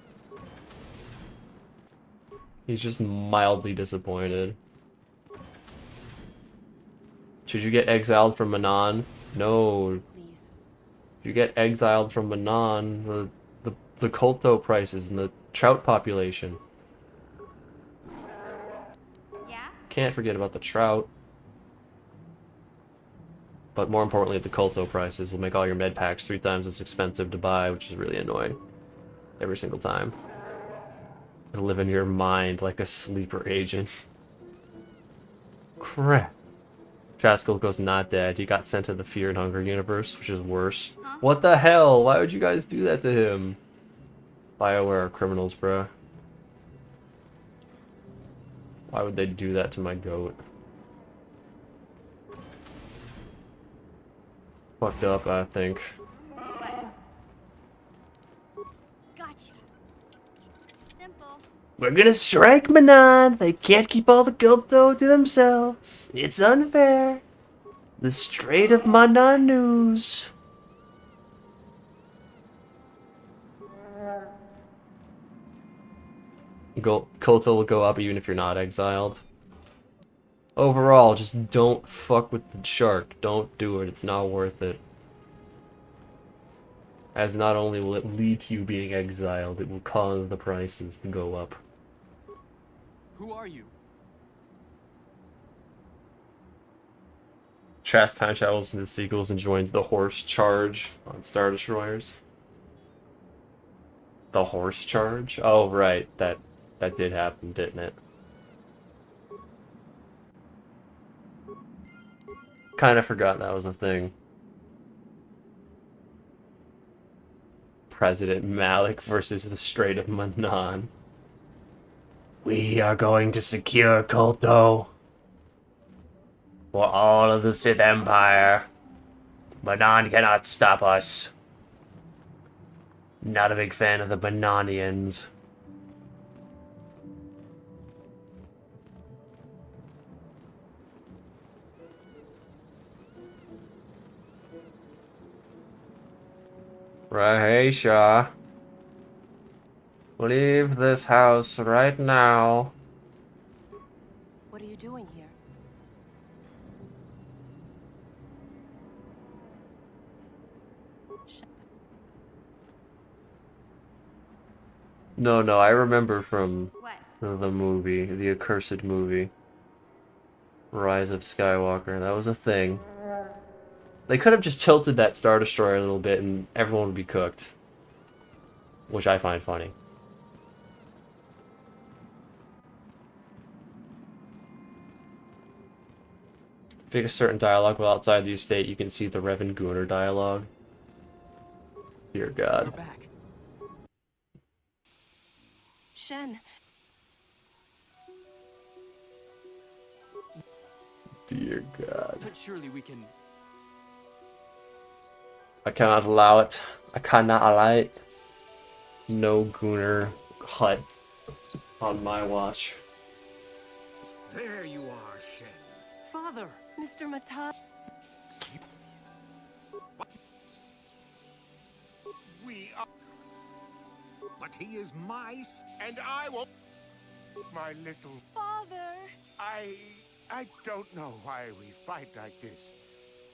He's just mildly disappointed. Should you get exiled from Manon? No. Please. If you get exiled from Manon, the Kolto prices and the trout population. Yeah? Can't forget about the trout. But more importantly, the Kolto prices will make all your med packs 3 times as expensive to buy, which is really annoying. Every single time. It'll live in your mind like a sleeper agent. Crap. Traskell goes not dead. He got sent to the Fear and Hunger universe, which is worse. Huh? What the hell? Why would you guys do that to him? BioWare are criminals, bruh. Why would they do that to my goat? Fucked up, I think. What? Gotcha. Simple. We're gonna strike Manon! They can't keep all the Kolto to themselves. It's unfair. The Strait of Manon news. Kolto will go up even if you're not exiled. Overall, just don't fuck with the shark. Don't do it. It's not worth it. As not only will it lead to you being exiled, it will cause the prices to go up. Who are you? Trask time travels into sequels and joins the horse charge on Star Destroyers. The horse charge? Oh, right. That did happen, didn't it? Kind of forgot that was a thing. President Malik versus the Strait of Manon. We are going to secure Kolto for all of the Sith Empire. Manon cannot stop us. Not a big fan of the Bananians. Raheisha, leave this house right now. What are you doing here? No, I remember from What? the movie, the accursed movie. Rise of Skywalker, that was a thing. They could have just tilted that Star Destroyer a little bit and everyone would be cooked. Which I find funny. Pick a certain dialogue while outside the estate, you can see the Revan Gunnar dialogue. Dear God. You're back. Shen, Dear God. But surely we can... I cannot allow it. I cannot allow it. No Gunnar Hutt on my watch. There you are, Shen. Father! Mr. Mata. We are... But he is my... And I will... My little... Father! I don't know why we fight like this.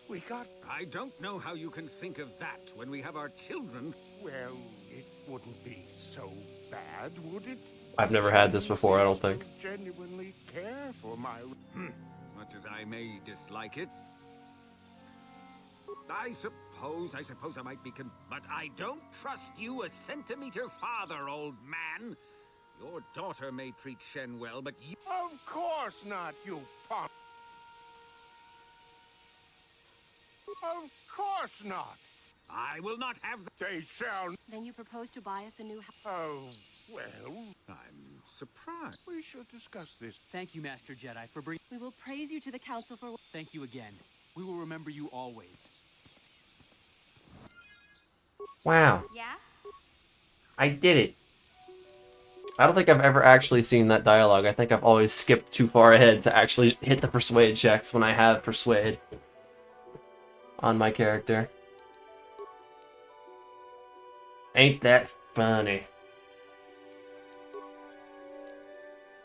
We got... I don't know how you can think of that when we have our children. Well, it wouldn't be so bad, would it? I've never had this before, I don't think. Genuinely care for my... Much as I may dislike it. I suppose I might be but I don't trust you a centimeter farther, old man. Your daughter may treat Shen well, but you... Of course not, you punk. Of course not. I will not have the... They shall... Then you propose to buy us a new house. Oh, well, I'm surprised. we should discuss this. Thank you, Master Jedi, for bringing... We will praise you to the council for... Thank you again. We will remember you always. Wow. Yeah? I did it. I don't think I've ever actually seen that dialogue. I think I've always skipped too far ahead to actually hit the persuade checks when I have persuade on my character. Ain't that funny?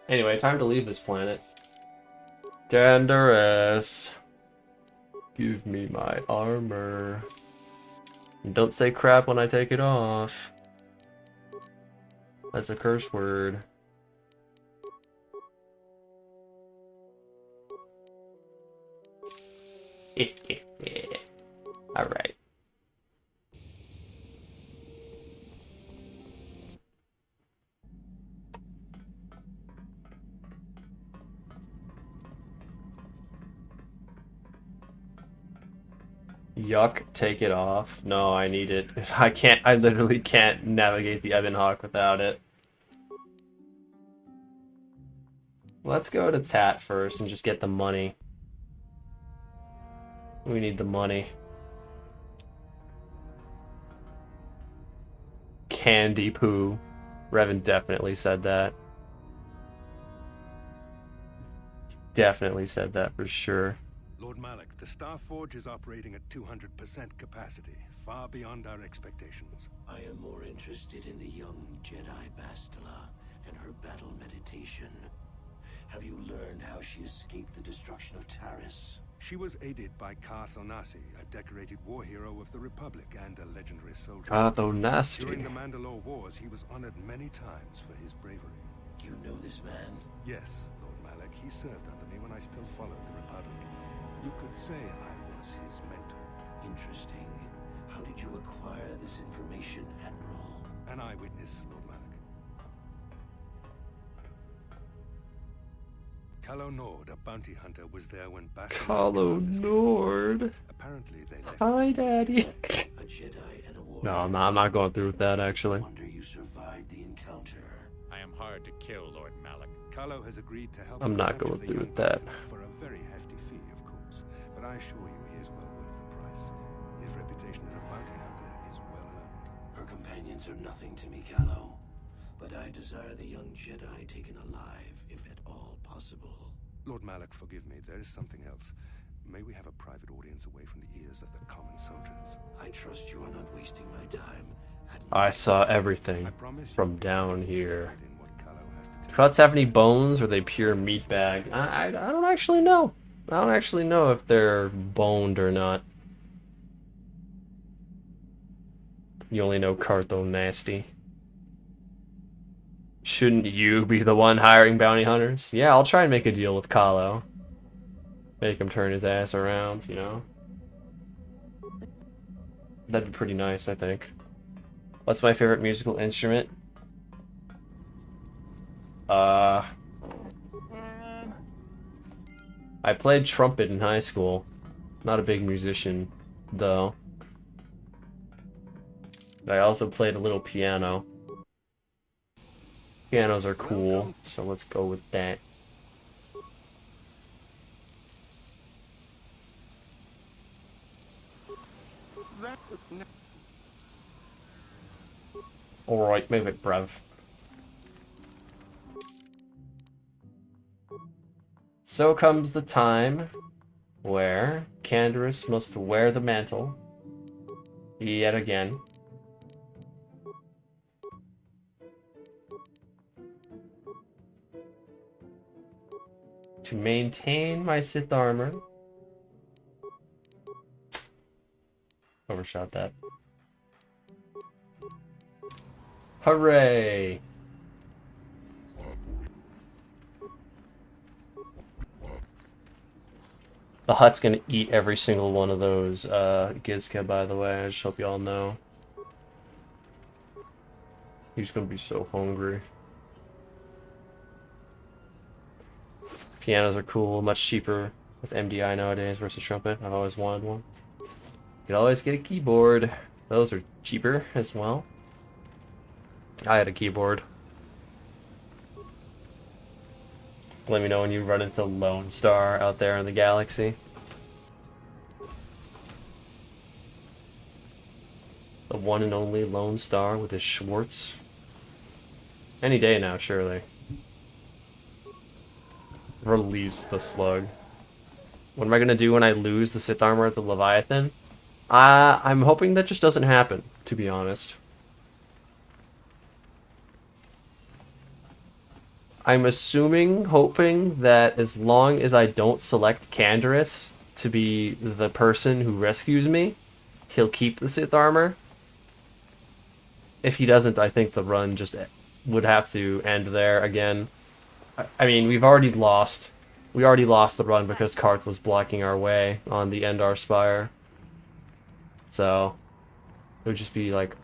Anyway, time to leave this planet. Gandarus, give me my armor. And don't say crap when I take it off. That's a curse word. Alright. Yuck, take it off. No, I need it. I literally can't navigate the Ebon Hawk without it. Let's go to Tat first and just get the money. We need the money. Candy poo. Revan definitely said that. Definitely said that for sure. Lord Malik, the Star Forge is operating at 200% capacity, far beyond our expectations. I am more interested in the young Jedi Bastila and her battle meditation. Have you learned how she escaped the destruction of Taris? She was aided by Karth Onasi, a decorated war hero of the Republic and a legendary soldier. Karth Onasi. During the Mandalore Wars, he was honored many times for his bravery. You know this man? Yes, Lord Malik. He served under me when I still followed the Republic. You could say I was his mentor. Interesting. How did you acquire this information, Admiral? An eyewitness, Lord Malik. Calo Nord, a bounty hunter, was there when Bastila... Calo Nord. Apparently they left... Hi, Daddy. A Jedi and a warrior. No, I'm not going through with that, actually. Wonder you survived the encounter. I am hard to kill, Lord Malik. Calo has agreed to help I'm us not capture going the through young with that. Bastila for a very hefty fee, of course. But I assure you he is well worth the price. His reputation as a bounty hunter is well earned. Her companions are nothing to me, Calo. But I desire the young Jedi taken alive, if at all possible. Lord Malik, forgive me. There is something else. May we have a private audience away from the ears of the common soldiers? I trust you are not wasting my time. I saw everything I promise from you, down here. in what Calo has to Do tell Hutts have any bones, or are they pure meat bag? I don't actually know. I don't actually know if they're boned or not. You only know Cartho nasty. Shouldn't you be the one hiring bounty hunters? Yeah, I'll try and make a deal with Kahlo. Make him turn his ass around, you know? That'd be pretty nice, I think. What's my favorite musical instrument? I played trumpet in high school. Not a big musician, though. But I also played a little piano. Pianos are cool, so let's go with that. Alright, move it, bruv. So comes the time where Canderous must wear the mantle yet again. To maintain my Sith armor. Overshot that. Hooray! The Hutt's gonna eat every single one of those Gizka, by the way. I just hope y'all know. He's gonna be so hungry. Pianos are cool, much cheaper with MDI nowadays versus trumpet. I've always wanted one. You could always get a keyboard. Those are cheaper as well. I had a keyboard. Let me know when you run into Lone Star out there in the galaxy. The one and only Lone Star with his Schwartz. Any day now, surely. Release the slug. What am I gonna do when I lose the Sith armor at the Leviathan? I'm hoping that just doesn't happen, to be honest. I'm assuming, hoping that as long as I don't select Canderous to be the person who rescues me, he'll keep the Sith armor. If he doesn't, I think the run just would have to end there again. I mean, we've already lost. We already lost the run because Karth was blocking our way on the Endar Spire. So, it would just be, like,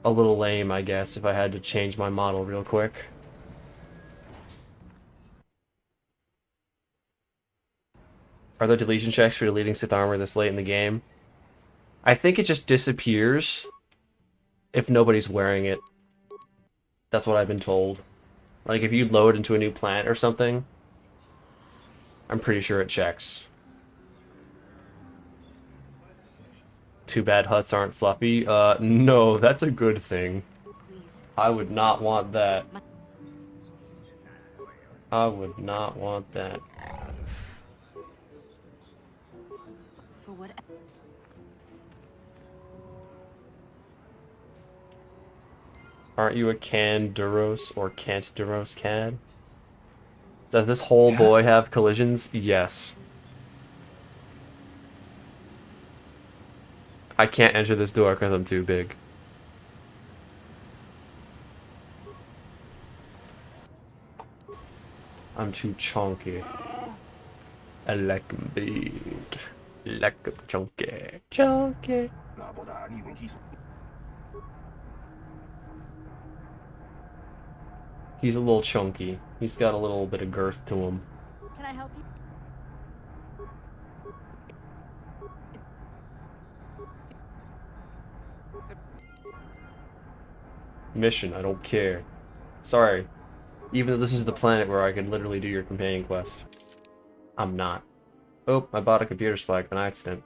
a little lame, I guess, if I had to change my model real quick. Are there deletion checks for deleting Sith armor this late in the game? I think it just disappears if nobody's wearing it. That's what I've been told. Like, if you load into a new planet or something, I'm pretty sure it checks. Too bad Hutts aren't fluffy. No, that's a good thing. I would not want that. I would not want that. For what? Aren't you a Canduros or Canturos CAD? Does this whole boy have collisions? Yes. I can't enter this door because I'm too big. I'm too chunky. I like 'em big. Like 'em chunky. Chunky. He's a little chunky. He's got a little bit of girth to him. Can I help you? Mission, I don't care. Sorry. Even though this is the planet where I could literally do your companion quest. I'm not. Oh, I bought a computer spike on accident.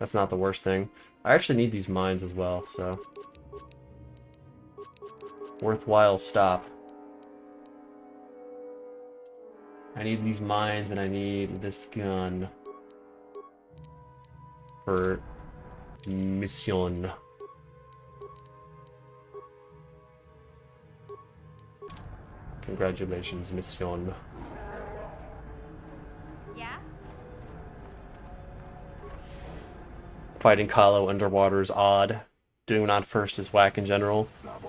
That's not the worst thing. I actually need these mines as well, so... worthwhile stop. I need these mines and I need this gun. For... mission. Congratulations, mission. Yeah? Fighting Kahlo underwater is odd. Doing it on first is whack in general.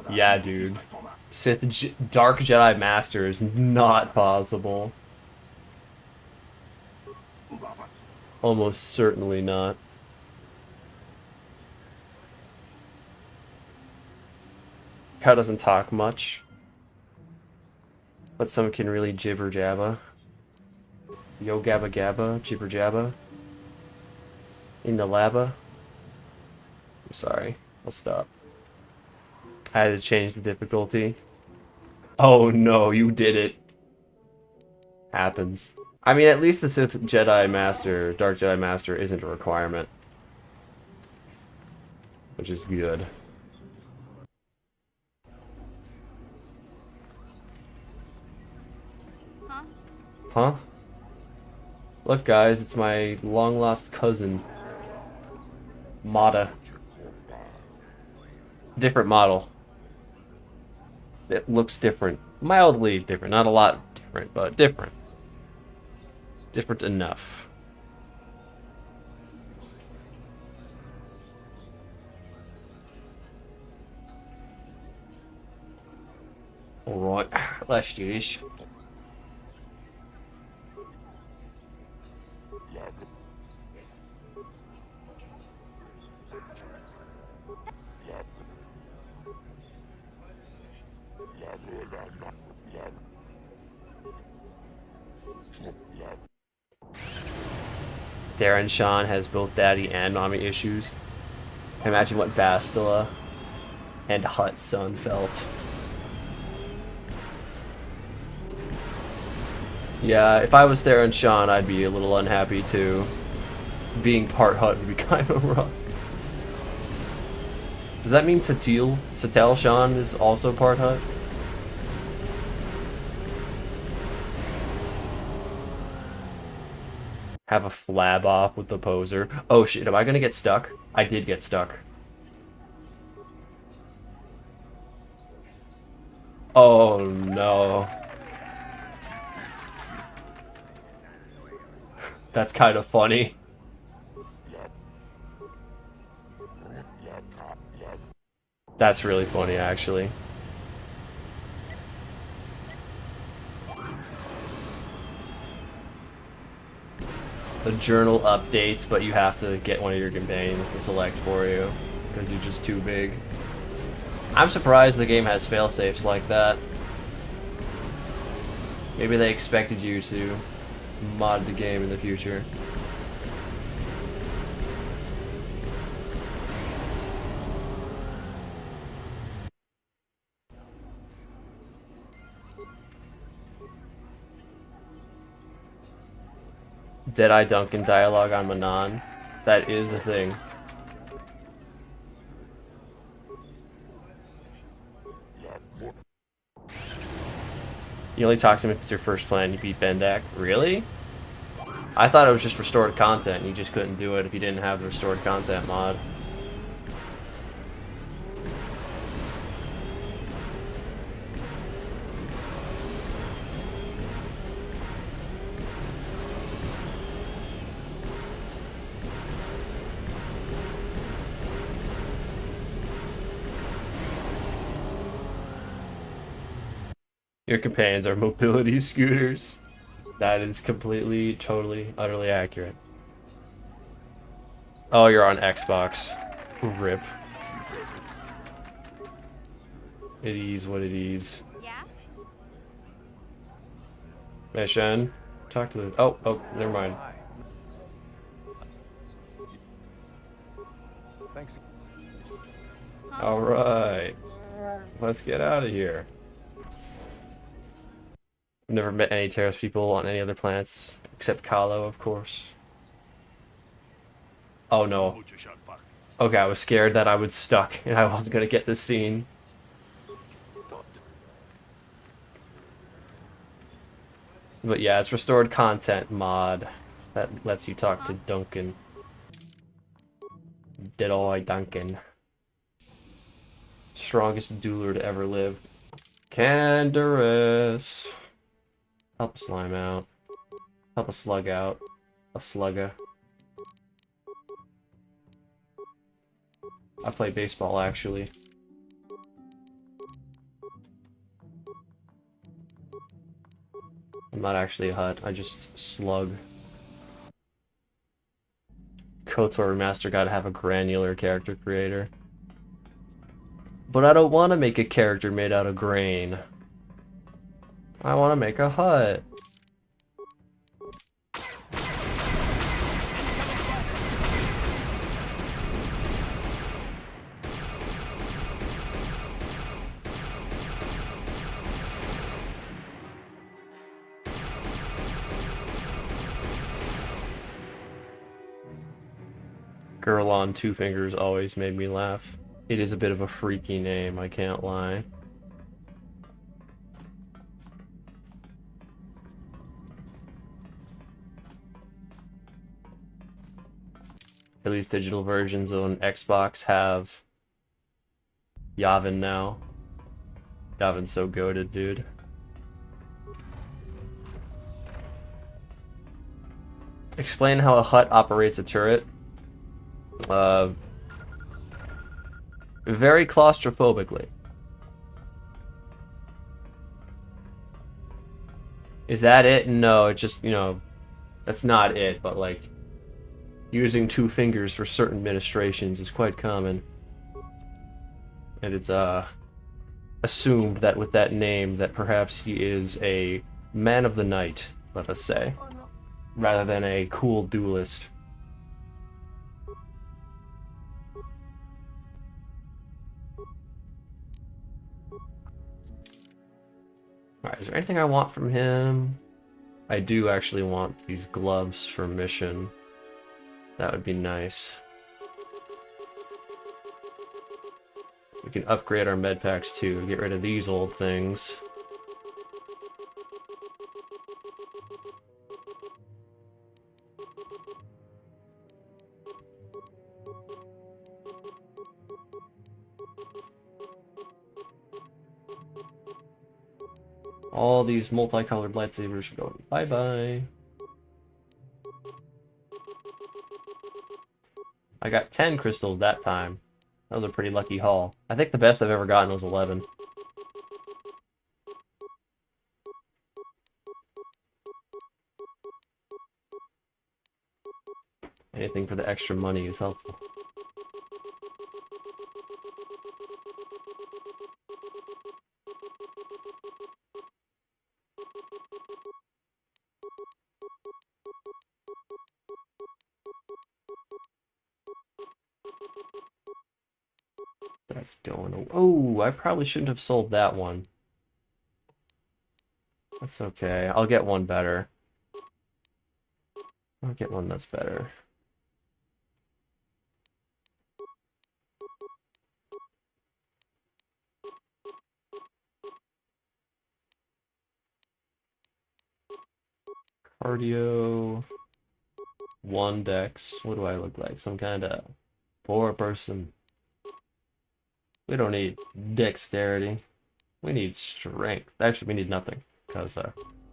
Yeah, dude. Dark Jedi Master is not possible. Almost certainly not. Cow doesn't talk much. But some can really jibber jabba. Yo gabba gabba, jibber jabba. In the lava. I'm sorry, I'll stop. I had to change the difficulty. Oh no, you did it. Happens. I mean, at least the Sith Jedi Master, Dark Jedi Master, isn't a requirement. Which is good. Huh? Look, guys, it's my long-lost cousin. Mata. Different model. It looks different. Mildly different. Not a lot different, but different. Different enough. Alright, let's do this. Darren Sean has both daddy and mommy issues. Imagine what Bastila and Hutt's son felt. Yeah, if I was Darren Sean, I'd be a little unhappy too. Being part Hutt would be kind of rough. Does that mean Satel Sean is also part Hutt? Have a flab off with the poser. Oh shit, am I gonna get stuck? I did get stuck. Oh no. That's kind of funny. That's really funny, actually. the journal updates, but you have to get one of your companions to select for you because you're just too big. I'm surprised the game has failsafes like that. Maybe they expected you to mod the game in the future. Deadeye Duncan dialogue on Manon. That is a thing. You only talk to him if it's your first play and you beat Bendak. Really? I thought it was just restored content and you just couldn't do it if you didn't have the restored content mod. Your companions are mobility scooters. That is completely, totally, utterly accurate. Oh, you're on Xbox. RIP. It is what it is. Yeah? Mission. Talk to the... Oh, never mind. Thanks. Alright. Let's get out of here. I've never met any terrorist people on any other planets, except Kahlo, of course. Oh no. Okay, I was scared that I was stuck and I wasn't gonna get this scene. But yeah, it's restored content mod that lets you talk to Duncan. Deadeye Duncan. Strongest dueler to ever live. Canderous. Help a slime out. Help a slug out. A slugga. I play baseball, actually. I'm not actually a Hutt, I just slug. KOTOR Remaster gotta have a granular character creator. But I don't want to make a character made out of grain. I want to make a Hutt. Girl on Two Fingers always made me laugh. It is a bit of a freaky name, I can't lie. At least digital versions on Xbox have Yavin now. Yavin's so goated, dude. Explain how a Hutt operates a turret. Very claustrophobically. Is that it? No, it just, you know, that's not it, but like, using two fingers for certain administrations is quite common. And it's, assumed that with that name that perhaps he is a man of the night, let us say, rather than a cool duelist. Alright, is there anything I want from him? I do actually want these gloves for mission. That would be nice. We can upgrade our med packs too, get rid of these old things. All these multicolored lightsabers should go bye-bye. I got 10 crystals that time. That was a pretty lucky haul. I think the best I've ever gotten was 11. anything for the extra money is helpful. That's going. Oh, I probably shouldn't have sold that one. That's okay. I'll get one better. I'll get one that's better. Cardio. 1 dex. What do I look like? Some kind of poor person. We don't need dexterity. We need strength. Actually, we need nothing. Because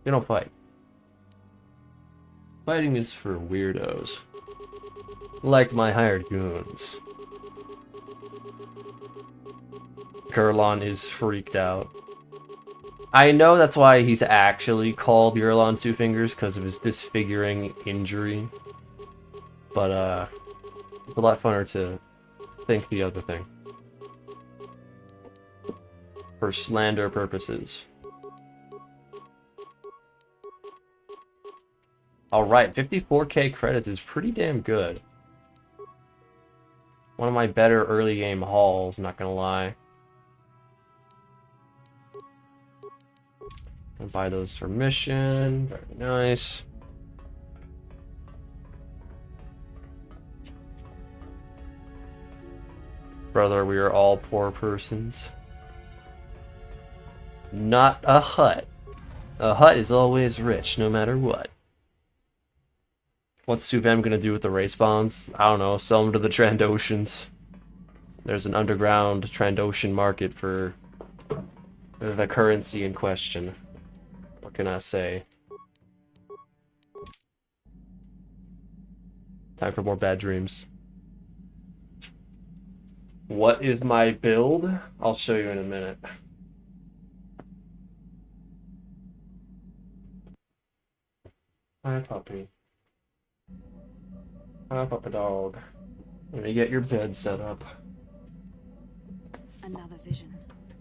we don't fight. Fighting is for weirdos. Like my hired goons. Gurlon is freaked out. I know that's why he's actually called Gurlon Two Fingers, because of his disfiguring injury. But, it's a lot funner to think the other thing. For slander purposes. Alright, 54k credits is pretty damn good. One of my better early game hauls, not gonna lie. I'll buy those for mission. Very nice. Brother, we are all poor persons. Not a Hutt. A Hutt is always rich, no matter what. What's Suvem gonna do with the race bonds? I don't know, sell them to the Trandoshans. There's an underground Trandoshan market for the currency in question. What can I say? Time for more bad dreams. What is my build? I'll show you in a minute. Hi, puppy. Hi, puppy dog. Let me get your bed set up. Another vision.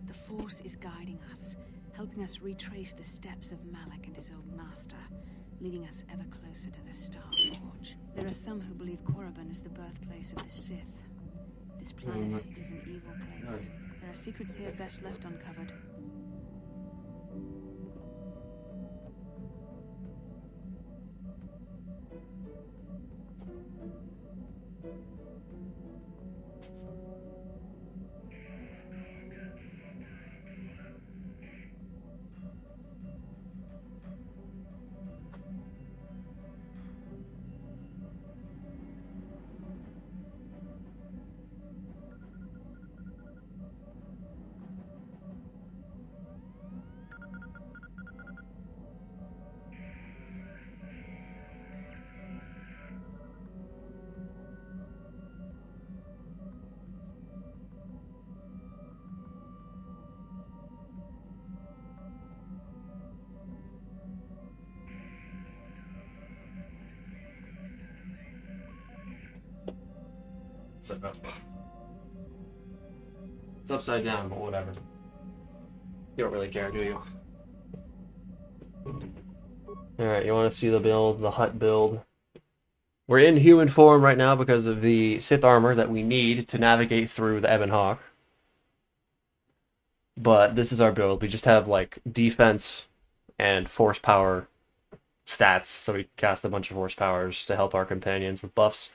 The Force is guiding us, helping us retrace the steps of Malak and his old master, leading us ever closer to the Star Forge. There are some who believe Korriban is the birthplace of the Sith. This planet is an evil place. There are secrets here best left uncovered. Set up. It's upside down, but whatever. You don't really care, do you? Alright, you want to see the build, the Hutt build? We're in human form right now because of the Sith armor that we need to navigate through the Ebon Hawk. But this is our build. We just have, like, defense and force power stats, so we cast a bunch of force powers to help our companions with buffs.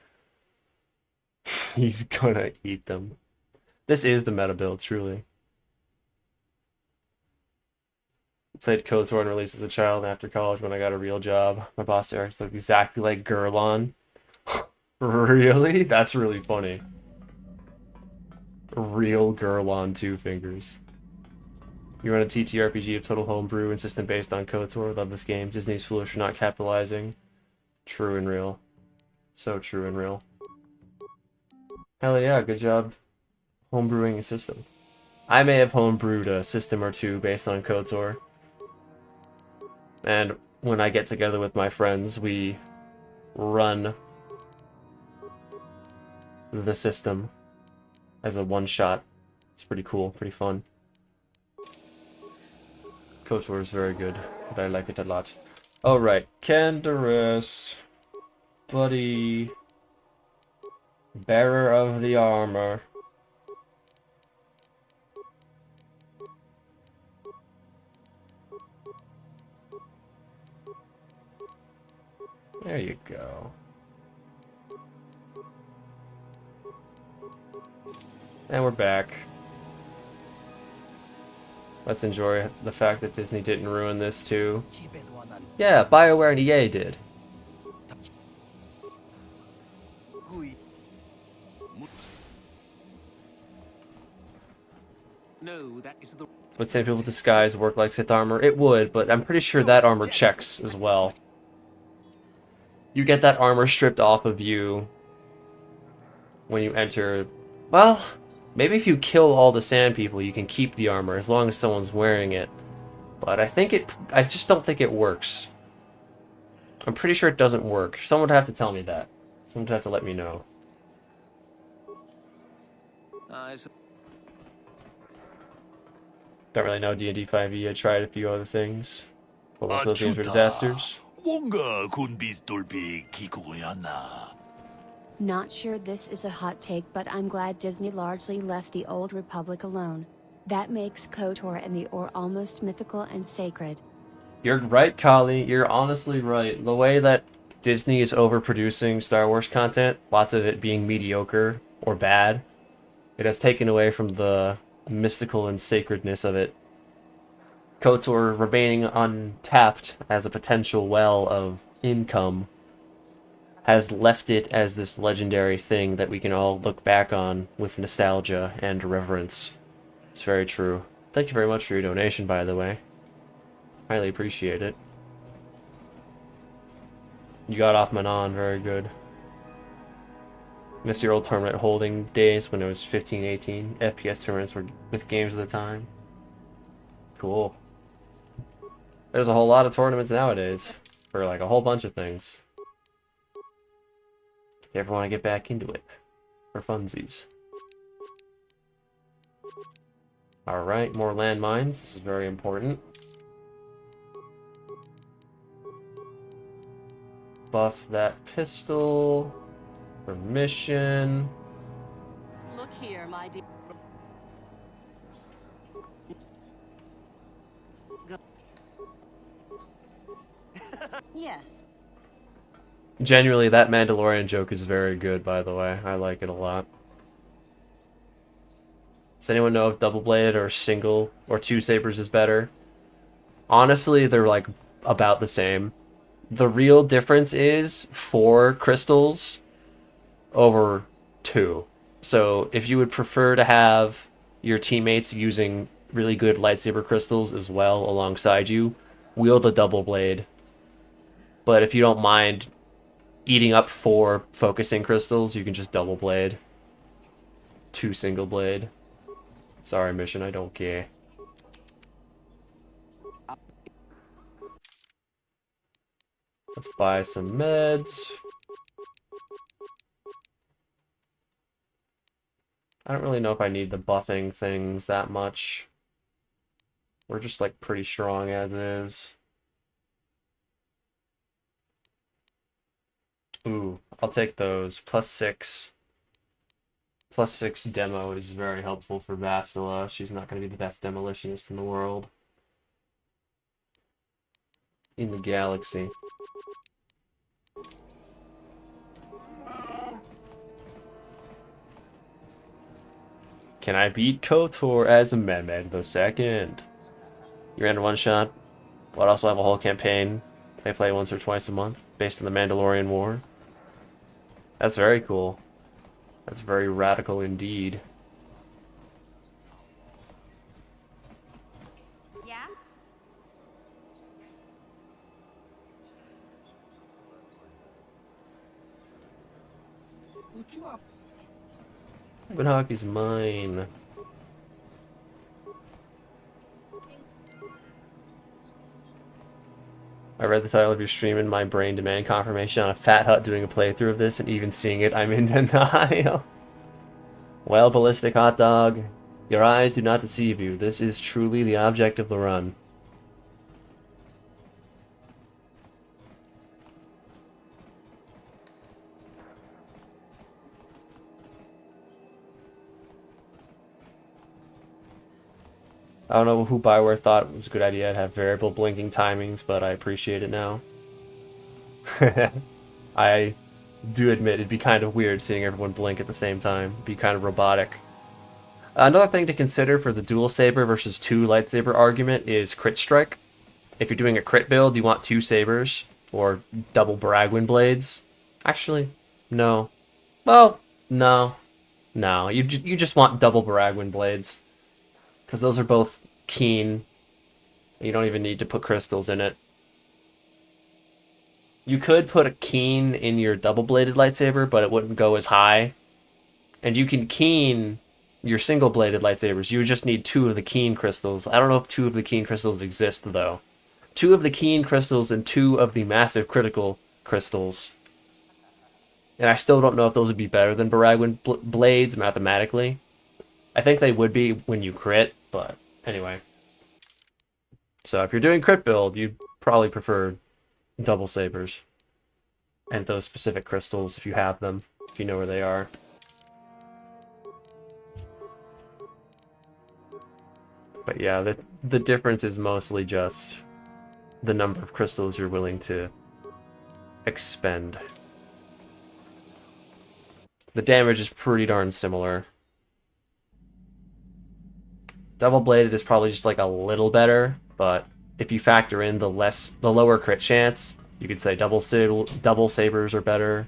He's gonna eat them. This is the meta build, truly. Played KOTOR and released as a child, and after college when I got a real job. My boss Eric looked exactly like Gurlon. Really? That's really funny. Real Gurlon Two Fingers. You run a TTRPG of total homebrew and system based on KOTOR. Love this game. Disney's foolish for not capitalizing. True and real. So true and real. Hell yeah, good job homebrewing a system. I may have homebrewed a system or two based on KOTOR. And when I get together with my friends, we run the system as a one-shot. It's pretty cool, pretty fun. KOTOR is very good, but I like it a lot. Alright, Canderous, buddy, bearer of the armor. There you go. And we're back. Let's enjoy the fact that Disney didn't ruin this too. Yeah, BioWare and EA did. No, that is the... Would Sand People Disguise work like Sith armor? It would, but I'm pretty sure that armor checks as well. You get that armor stripped off of you when you enter... Well, maybe if you kill all the Sand People, you can keep the armor as long as someone's wearing it. But I just don't think it works. I'm pretty sure it doesn't work. Someone would have to tell me that. Someone would have to let me know. Don't really know D&D 5e. I tried a few other things. But most of those games were disasters. Not sure this is a hot take, but I'm glad Disney largely left the Old Republic alone. That makes KOTOR and the Or almost mythical and sacred. You're right, Kali. You're honestly right. The way that Disney is overproducing Star Wars content, lots of it being mediocre or bad, it has taken away from the mystical and sacredness of it. KOTOR remaining untapped as a potential well of income has left it as this legendary thing that we can all look back on with nostalgia and reverence. It's very true. Thank you very much for your donation, by the way. Highly appreciate it. You got off Manon, very good. Missed your old tournament holding days when it was 15, 18. FPS tournaments were with games at the time. Cool. There's a whole lot of tournaments nowadays for like a whole bunch of things. If you ever want to get back into it for funsies. Alright, more landmines. This is very important. Buff that pistol. Permission. Look here, my dear. Go. Yes. Genuinely, that Mandalorian joke is very good, by the way. I like it a lot. Does anyone know if double-bladed or single or two sabers is better? Honestly, they're like about the same. The real difference is 4 crystals over 2. So if you would prefer to have your teammates using really good lightsaber crystals as well alongside you, wield a double blade. But if you don't mind eating up 4 focusing crystals, you can just double blade. 2 single blade. Sorry, mission, I don't care. Let's buy some meds. I don't really know if I need the buffing things that much. We're just like pretty strong as is. Ooh, I'll take those. +6. +6 demo is very helpful for Bastila. She's not going to be the best demolitionist in the world. In the galaxy. Can I beat KOTOR as a Mehmed the Second? You ran a one-shot, but also have a whole campaign. They play once or twice a month, based on the Mandalorian War. That's very cool. That's very radical indeed. Yeah? Open hockey's mine. I read the title of your stream and my brain demanding confirmation on a fat Hutt doing a playthrough of this, and even seeing it, I'm in denial. Well, ballistic hot dog, your eyes do not deceive you. This is truly the object of the run. I don't know who Bioware thought it was a good idea to have variable blinking timings, but I appreciate it now. I do admit it'd be kind of weird seeing everyone blink at the same time. It'd be kind of robotic. Another thing to consider for the dual saber versus two lightsaber argument is crit strike. If you're doing a crit build, you want two sabers or double Baragwin blades. Actually, no. Well, no. No, you just want double Baragwin blades. Because those are both keen. You don't even need to put crystals in it. You could put a keen in your double-bladed lightsaber, but it wouldn't go as high. And you can keen your single-bladed lightsabers. You just need 2 of the keen crystals. I don't know if 2 of the keen crystals exist, though. 2 of the keen crystals and 2 of the massive critical crystals. And I still don't know if those would be better than Baragwin blades mathematically. I think they would be when you crit, but anyway. So if you're doing crit build, you'd probably prefer double sabers. And those specific crystals, if you have them, if you know where they are. But yeah, the difference is mostly just the number of crystals you're willing to expend. The damage is pretty darn similar. Double-bladed is probably just like a little better, but if you factor in the lower crit chance, you could say double sabers are better.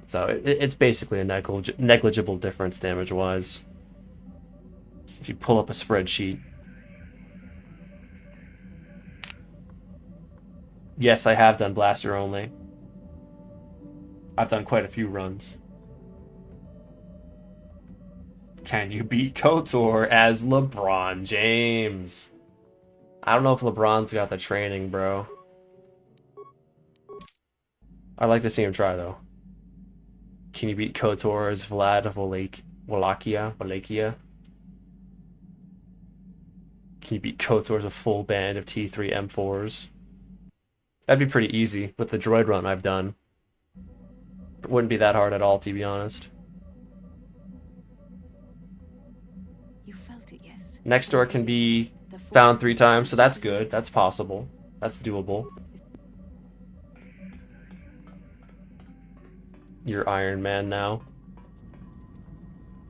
So it's basically a negligible difference damage-wise. If you pull up a spreadsheet. Yes, I have done blaster only. I've done quite a few runs. Can you beat KOTOR as LeBron James? I don't know if LeBron's got the training, bro. I'd like to see him try, though. Can you beat KOTOR as Vlad of Wallachia? Can you beat KOTOR as a full band of T3 M4s? That'd be pretty easy with the droid run I've done. It wouldn't be that hard at all, to be honest. Next door can be found 3 times, so that's good. That's possible. That's doable. You're Iron Man now.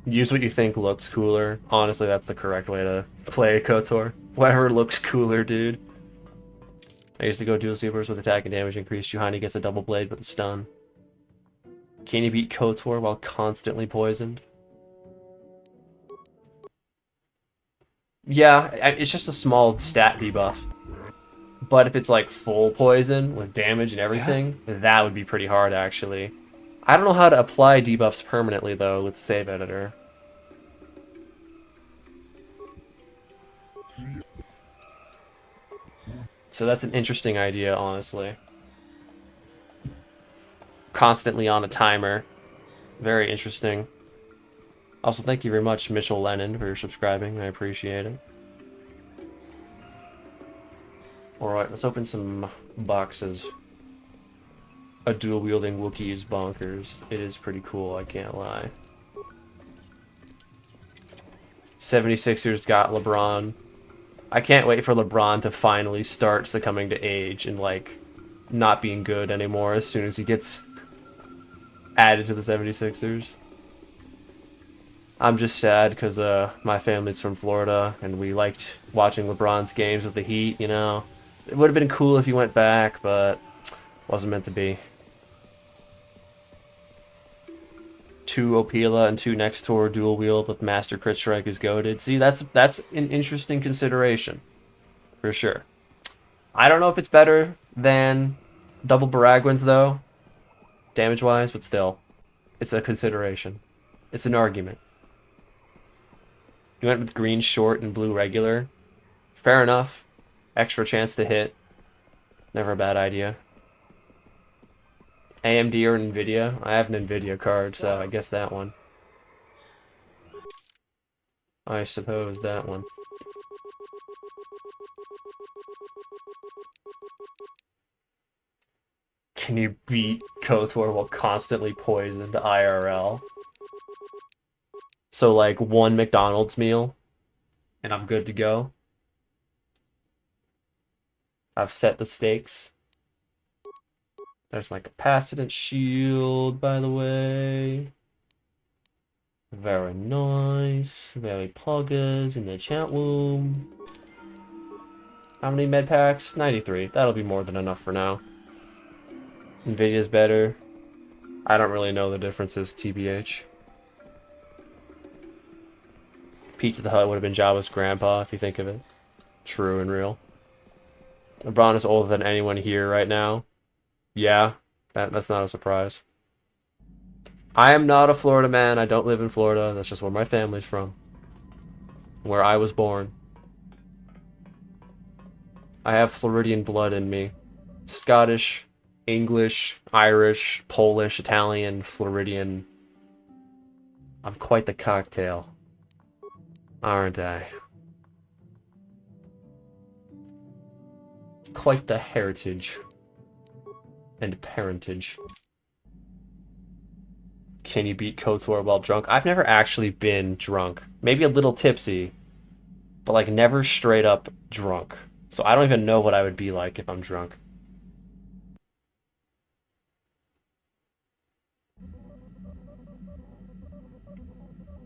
Use what you think looks cooler. Honestly, that's the correct way to play KOTOR. Whatever looks cooler, dude. I used to go dual sabers with attack and damage increase. Juhani gets a double blade with a stun. Can you beat KOTOR while constantly poisoned? Yeah, it's just a small stat debuff. But if it's like full poison with damage and everything, that would be pretty hard actually. I don't know how to apply debuffs permanently though with save editor. So that's an interesting idea, honestly. Constantly on a timer. Very interesting. Also, thank you very much, Mitchell Lennon, for subscribing. I appreciate it. Alright, let's open some boxes. A dual-wielding Wookiee is bonkers. It is pretty cool, I can't lie. 76ers got LeBron. I can't wait for LeBron to finally start succumbing to age and, like, not being good anymore as soon as he gets added to the 76ers. I'm just sad because my family's from Florida and we liked watching LeBron's games with the Heat, you know. It would have been cool if he went back, but wasn't meant to be. 2 Opila and 2 Nextor dual wield with Master Crit Strike is goated. See, that's an interesting consideration. For sure. I don't know if it's better than double Baragwins, though. Damage-wise, but still. It's a consideration. It's an argument. You went with green short and blue regular. Fair enough. Extra chance to hit. Never a bad idea. AMD or Nvidia? I have an Nvidia card, so I guess that one. I suppose that one. Can you beat KOTOR while constantly poisoned IRL? So like one McDonald's meal, and I'm good to go. I've set the stakes. There's my capacitance shield, by the way. Very nice. Very poggers in the chat room. How many med packs? 93. That'll be more than enough for now. Nvidia's better. I don't really know the differences, TBH. Pizza the Hutt would have been Jabba's grandpa, if you think of it. True and real. LeBron is older than anyone here right now. Yeah, that's not a surprise. I am not a Florida man. I don't live in Florida. That's just where my family's from. Where I was born. I have Floridian blood in me. Scottish, English, Irish, Polish, Italian, Floridian. I'm quite the cocktail. Aren't I? Quite the heritage. And parentage. Can you beat KOTOR while drunk? I've never actually been drunk. Maybe a little tipsy. But like never straight up drunk. So I don't even know what I would be like if I'm drunk.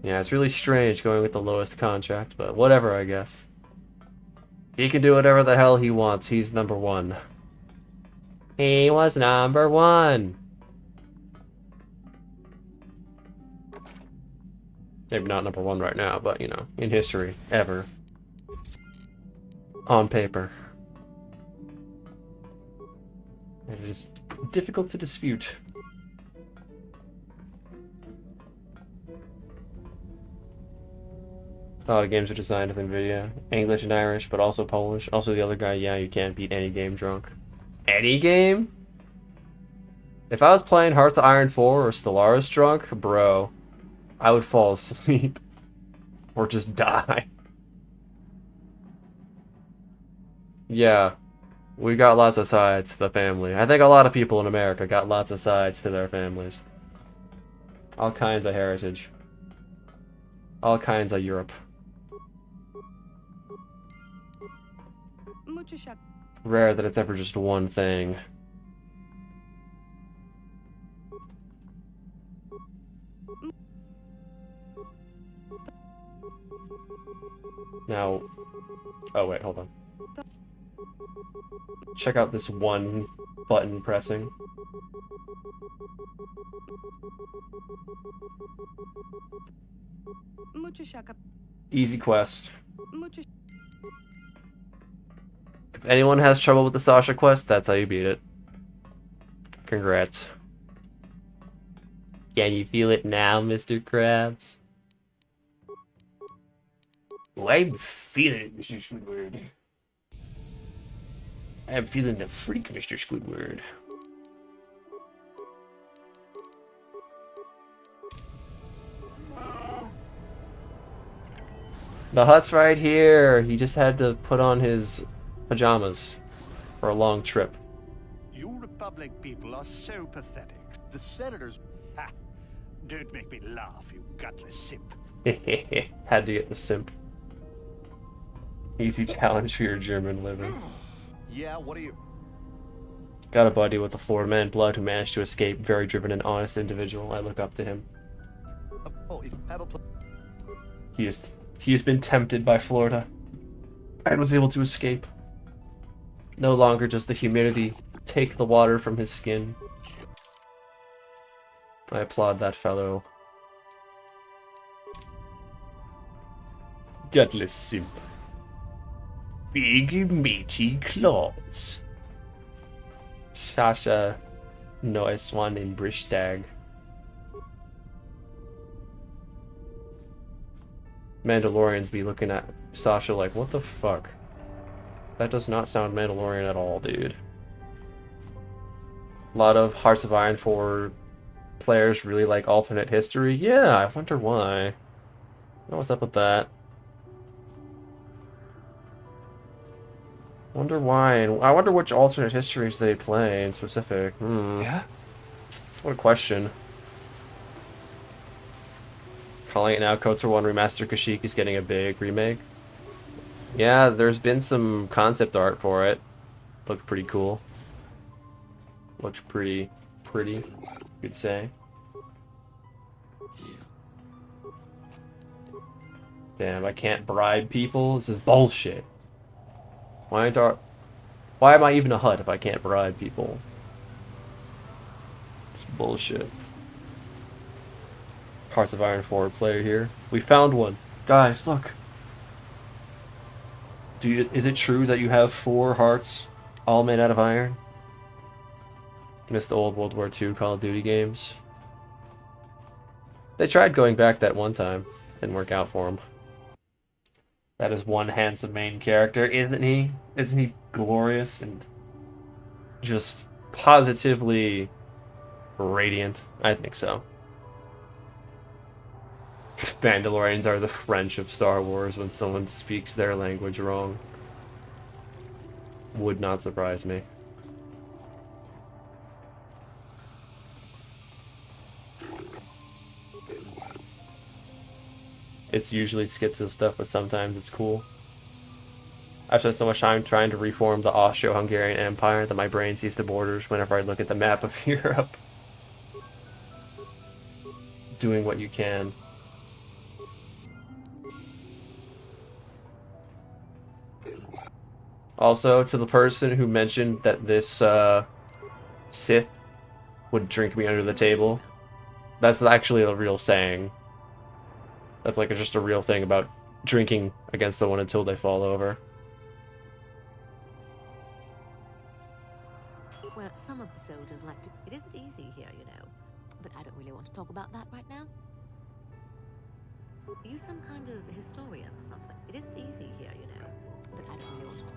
Yeah, it's really strange going with the lowest contract, but whatever, I guess. He can do whatever the hell he wants. He's number one. He was number one. Maybe not number one right now, but, you know, in history, ever. On paper. It is difficult to dispute. A lot of games are designed with NVIDIA. English and Irish, but also Polish. Also the other guy, yeah, you can't beat any game drunk. Any game? If I was playing Hearts of Iron 4 or Stellaris drunk, bro, I would fall asleep. Or just die. Yeah, we got lots of sides to the family. I think a lot of people in America got lots of sides to their families. All kinds of heritage. All kinds of Europe. Rare that it's ever just one thing. Now, oh wait, hold on. Check out this one button pressing. Easy quest. If anyone has trouble with the Sasha quest, that's how you beat it. Congrats. Can you feel it now, Mr. Krabs? Oh, I'm feeling it, Mr. Squidward. I'm feeling the freak, Mr. Squidward. The Hutt's right here. He just had to put on his pajamas for a long trip. You Republic people are so pathetic. The senators... Ha! Don't make me laugh, you gutless simp. Had to get the simp. Easy challenge for your German living. Yeah, what are you... Got a buddy with a Florida man blood who managed to escape. Very driven and honest individual. I look up to him. Oh, if you have a... He has been tempted by Florida and was able to escape. No longer does the humidity take the water from his skin. I applaud that fellow. Gutless simp. Big meaty claws. Sasha no es one in Brishtag. Mandalorians be looking at Sasha like, what the fuck? That does not sound Mandalorian at all, dude. A lot of Hearts of Iron 4 players really like alternate history. Yeah, I wonder why. I don't know what's up with that. Wonder why. I wonder which alternate histories they play in specific. Yeah? That's what a question. Calling it now, KOTOR 1 Remaster Kashyyyk is getting a big remake. Yeah, there's been some concept art for it. Looked pretty cool. Looks pretty, you could say. Damn, I can't bribe people? This is bullshit. Why am I even a Hutt if I can't bribe people? It's bullshit. Hearts of Iron 4 player here. We found one. Guys, look. Is it true that you have 4 hearts, all made out of iron? Missed the old World War II Call of Duty games. They tried going back that one time. Didn't work out for them. That is one handsome main character, isn't he? Isn't he glorious and just positively radiant? I think so. Mandalorians are the French of Star Wars when someone speaks their language wrong. Would not surprise me. It's usually schizo stuff, but sometimes it's cool. I've spent so much time trying to reform the Austro-Hungarian Empire that my brain sees the borders whenever I look at the map of Europe. Doing what you can. Also, to the person who mentioned that this Sith would drink me under the table, that's actually a real saying. That's like just a real thing about drinking against someone until they fall over. Well, some of the soldiers like to... It isn't easy here, you know. But I don't really want to talk about that right now. Are you some kind of historian or something? It isn't easy here, you know. But I don't really want to talk.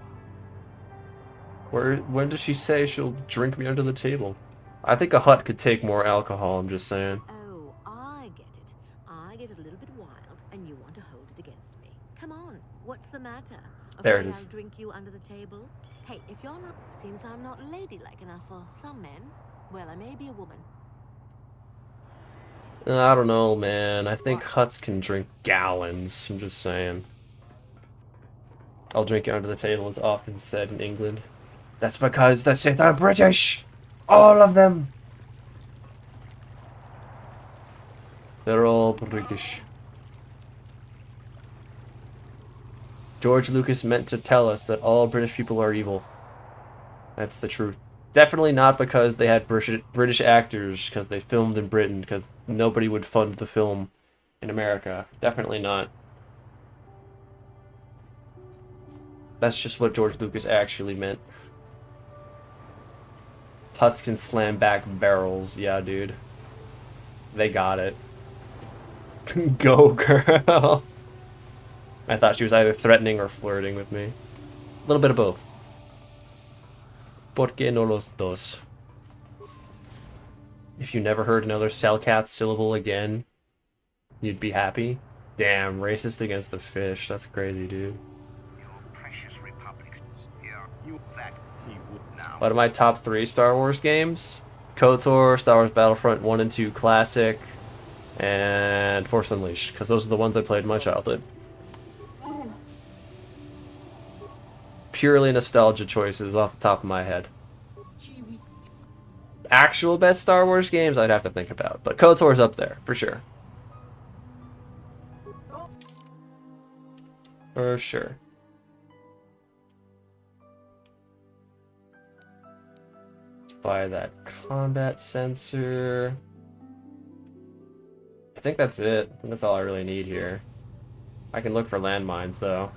When does she say she'll drink me under the table? I think a Hutt could take more alcohol, I'm just saying. Oh, I get it. I get a little bit wild, and you want to hold it against me. Come on, what's the matter? There Afraid it is. I'll drink you under the table? Hey, if you're not... Seems I'm not ladylike enough for some men. Well, I may be a woman. I don't know, man. I think Hutts can drink gallons. I'm just saying. I'll drink you under the table is often said in England. That's because the Sith are British! All of them! They're all British. George Lucas meant to tell us that all British people are evil. That's the truth. Definitely not because they had British actors, because they filmed in Britain, because nobody would fund the film in America. Definitely not. That's just what George Lucas actually meant. Hutts can slam back barrels. Yeah, dude. They got it. Go, girl. I thought she was either threatening or flirting with me. A little bit of both. ¿Por qué no los dos? If you never heard another Selcat syllable again, you'd be happy. Damn, racist against the fish. That's crazy, dude. What are my top 3 Star Wars games? KOTOR, Star Wars Battlefront 1 and 2 Classic, and Force Unleashed, because those are the ones I played in my childhood. Purely nostalgia choices off the top of my head. Actual best Star Wars games I'd have to think about, but KOTOR's up there, for sure. For sure. Buy that combat sensor. I think that's it. I think that's all I really need here. I can look for landmines, though.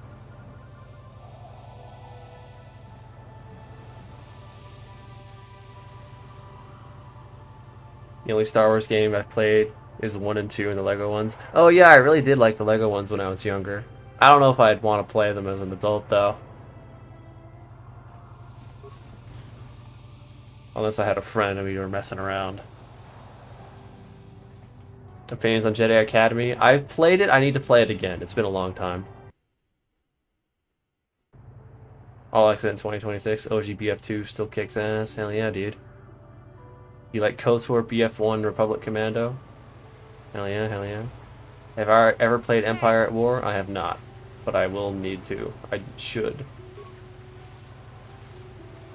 The only Star Wars game I've played is 1 and 2 and the Lego ones. Oh yeah, I really did like the Lego ones when I was younger. I don't know if I'd want to play them as an adult, though. Unless I had a friend and we were messing around. Opinions on Jedi Academy? I've played it, I need to play it again. It's been a long time. All Exit in 2026. OG BF2 still kicks ass. Hell yeah, dude. You like KOTOR BF1 Republic Commando? Hell yeah, hell yeah. Have I ever played Empire at War? I have not, but I will need to. I should.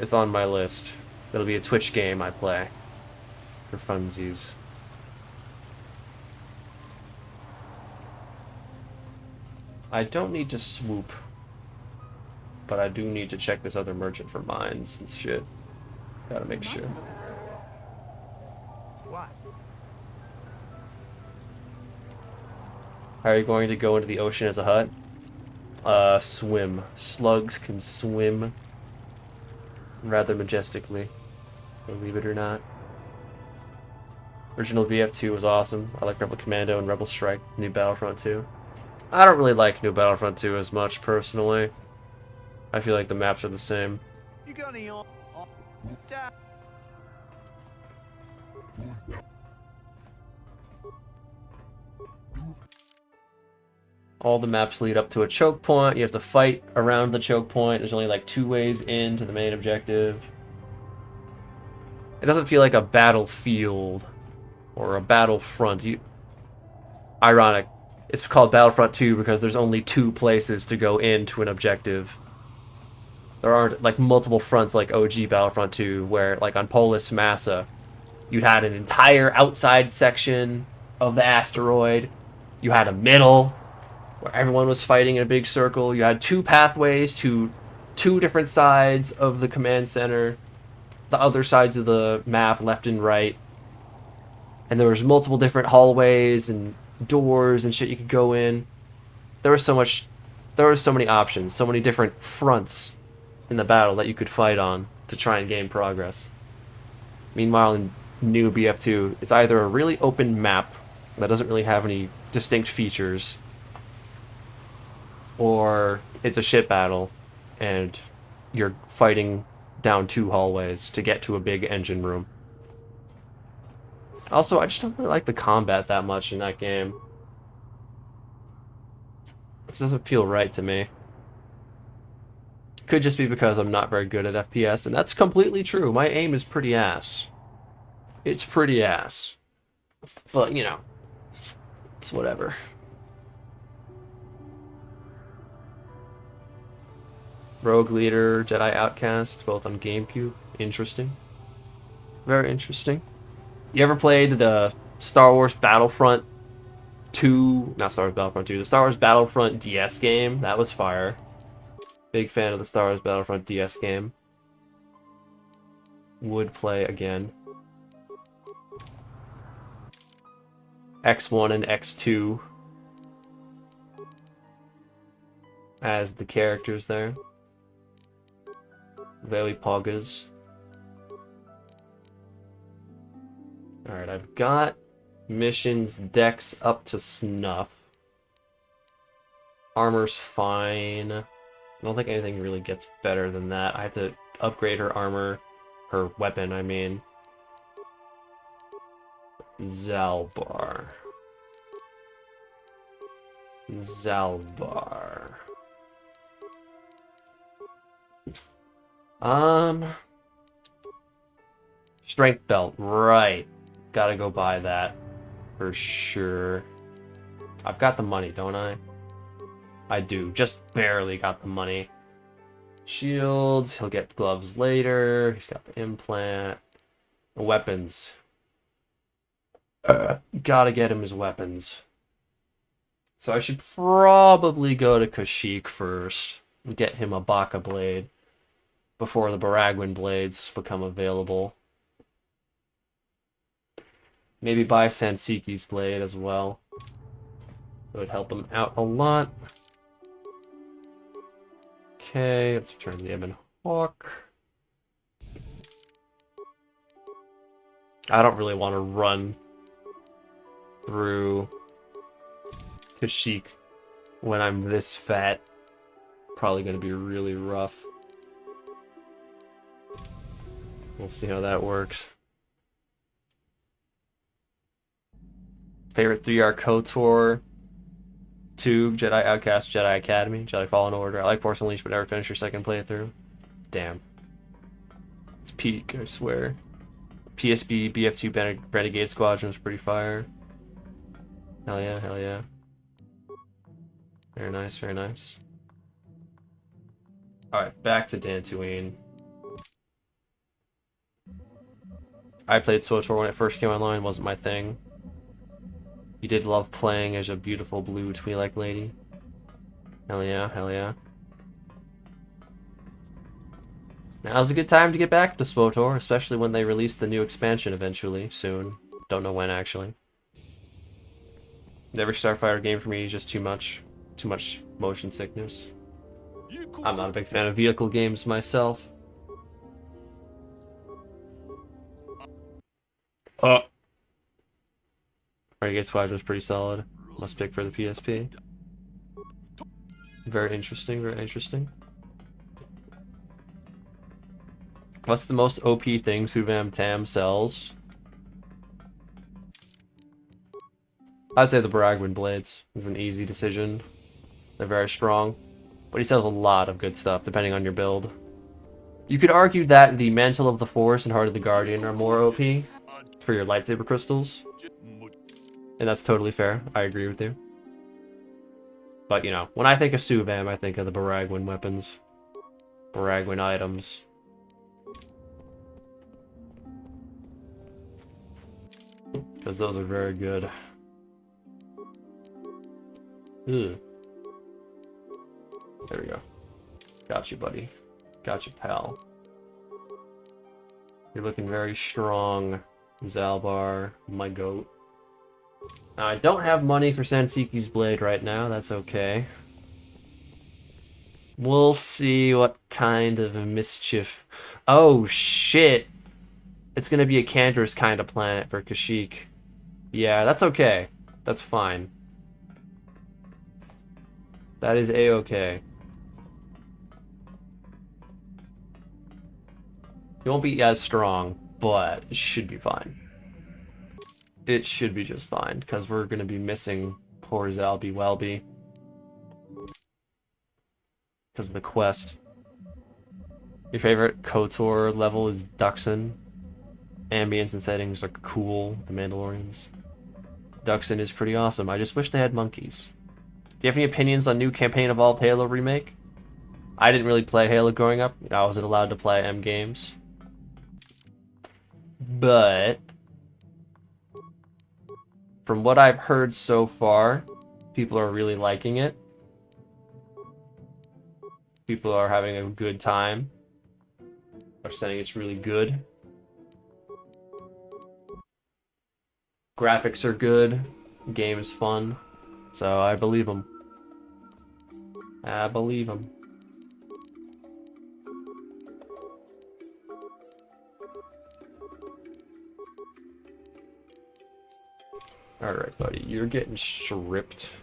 It's on my list. It'll be a Twitch game I play for funsies. I don't need to swoop, but I do need to check this other merchant for mines and shit. Gotta make sure. What? How are you going to go into the ocean as a Hutt? Swim. Slugs can swim rather majestically, believe it or not. Original BF2 was awesome. I like Rebel Commando and Rebel Strike. New Battlefront 2. I don't really like New Battlefront 2 as much, personally. I feel like the maps are the same. You got any on? All the maps lead up to a choke point. You have to fight around the choke point. There's only like 2 ways into the main objective. It doesn't feel like a battlefield or a battlefront. Ironic. It's called Battlefront 2 because there's only 2 places to go into an objective. There aren't like multiple fronts like OG Battlefront 2 where like on Polis Massa you had an entire outside section of the asteroid. You had a middle where everyone was fighting in a big circle. You had 2 pathways to 2 different sides of the command center. The other sides of the map, left and right. And there was multiple different hallways and doors and shit you could go in. There were so many options, so many different fronts in the battle that you could fight on to try and gain progress. Meanwhile, in new BF2, it's either a really open map that doesn't really have any distinct features, or it's a shit battle and you're fighting down 2 hallways to get to a big engine room. Also, I just don't really like the combat that much in that game. This doesn't feel right to me. Could just be because I'm not very good at FPS, and that's completely true. My aim is pretty ass. It's pretty ass. But, you know, it's whatever. Rogue Leader, Jedi Outcast, both on GameCube. Interesting. Very interesting. You ever played the Star Wars Battlefront 2? Not Star Wars Battlefront 2. The Star Wars Battlefront DS game? That was fire. Big fan of the Star Wars Battlefront DS game. Would play again. X1 and X2 as the characters there. Very poggers. Alright, I've got missions decks up to snuff. Armor's fine. I don't think anything really gets better than that. I have to upgrade her armor. Her weapon, I mean. Zalbar. Strength belt, right. Gotta go buy that for sure. I've got the money, don't I? I do. Just barely got the money. Shields. He'll get gloves later. He's got the implant. Weapons. Gotta get him his weapons. So I should probably go to Kashyyyk first and get him a Baka blade before the Baragwin blades become available. Maybe buy Sansiki's blade as well. It would help him out a lot. Okay, let's return the Ebon Hawk. I don't really want to run through Kashyyyk when I'm this fat. Probably going to be really rough. We'll see how that works. Favorite 3R KOTOR, 2, Jedi Outcast, Jedi Academy, Jedi Fallen Order. I like Force Unleashed, but never finished your second playthrough. Damn. It's peak, I swear. PSB BF2 Renegade Squadron was pretty fire. Hell yeah, hell yeah. Very nice, very nice. Alright, back to Dantooine. I played SWTOR when it first came online, wasn't my thing. You did love playing as a beautiful blue Twi'lek lady. Hell yeah, hell yeah. Now's a good time to get back to SWTOR, especially when they release the new expansion eventually, soon. Don't know when, actually. Every Starfighter game for me is just too much. Too much motion sickness. I'm not a big fan of vehicle games myself. Renegade Squadron was pretty solid. Must pick for the PSP. Very interesting, very interesting. What's the most OP thing Suvam Tam sells? I'd say the Baragwin Blades is an easy decision. They're very strong. But he sells a lot of good stuff, depending on your build. You could argue that the Mantle of the Force and Heart of the Guardian are more OP for your lightsaber crystals. And that's totally fair. I agree with you. But, you know, when I think of Suvam, I think of the Baragwin weapons. Baragwin items. Because those are very good. Ugh. There we go. Got you, buddy. Got you, pal. You're looking very strong, Zalbar, my goat. Now, I don't have money for Sansiki's blade right now. That's okay. We'll see what kind of a mischief... Oh, shit! It's gonna be a Canderous kind of planet for Kashyyyk. Yeah, that's okay. That's fine. That is a-okay. It won't be as strong, but it should be fine. It should be just fine, because we're going to be missing poor Zalby Welby. Because of the quest. Your favorite KOTOR level is Duxon. Ambience and settings are cool, the Mandalorians. Duxon is pretty awesome. I just wish they had monkeys. Do you have any opinions on new Campaign Evolved Halo remake? I didn't really play Halo growing up. I wasn't allowed to play M games. But from what I've heard so far, people are really liking it. People are having a good time. Are saying it's really good. Graphics are good. Game is fun. So I believe them. I believe them. Alright, buddy. You're getting stripped.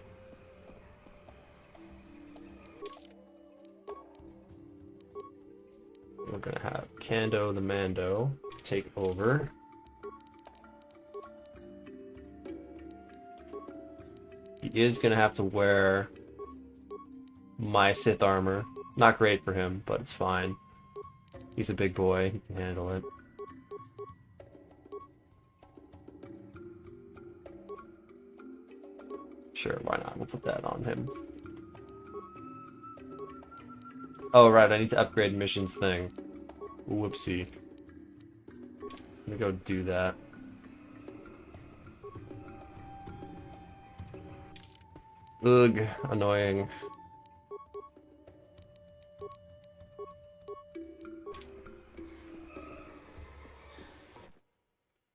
We're gonna have Kando the Mando take over. He is gonna have to wear my Sith armor. Not great for him, but it's fine. He's a big boy, he can handle it. Sure, why not? We'll put that on him. Oh, right, I need to upgrade missions thing. Whoopsie. Let me go do that. Ugh, annoying.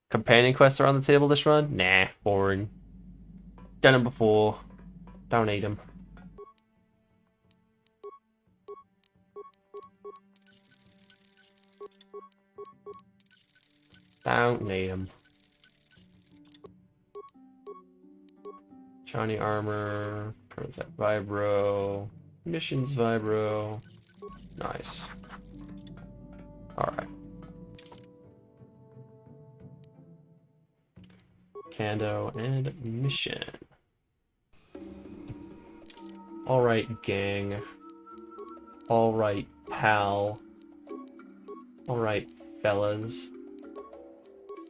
Companion quests are on the table this run? Nah, boring. Done them before. Don't need them. Don't need them. Shiny armor, Prototype Vibro, missions Vibro. Nice. Alright. Kando and mission. Alright, gang. Alright, pal. Alright, fellas.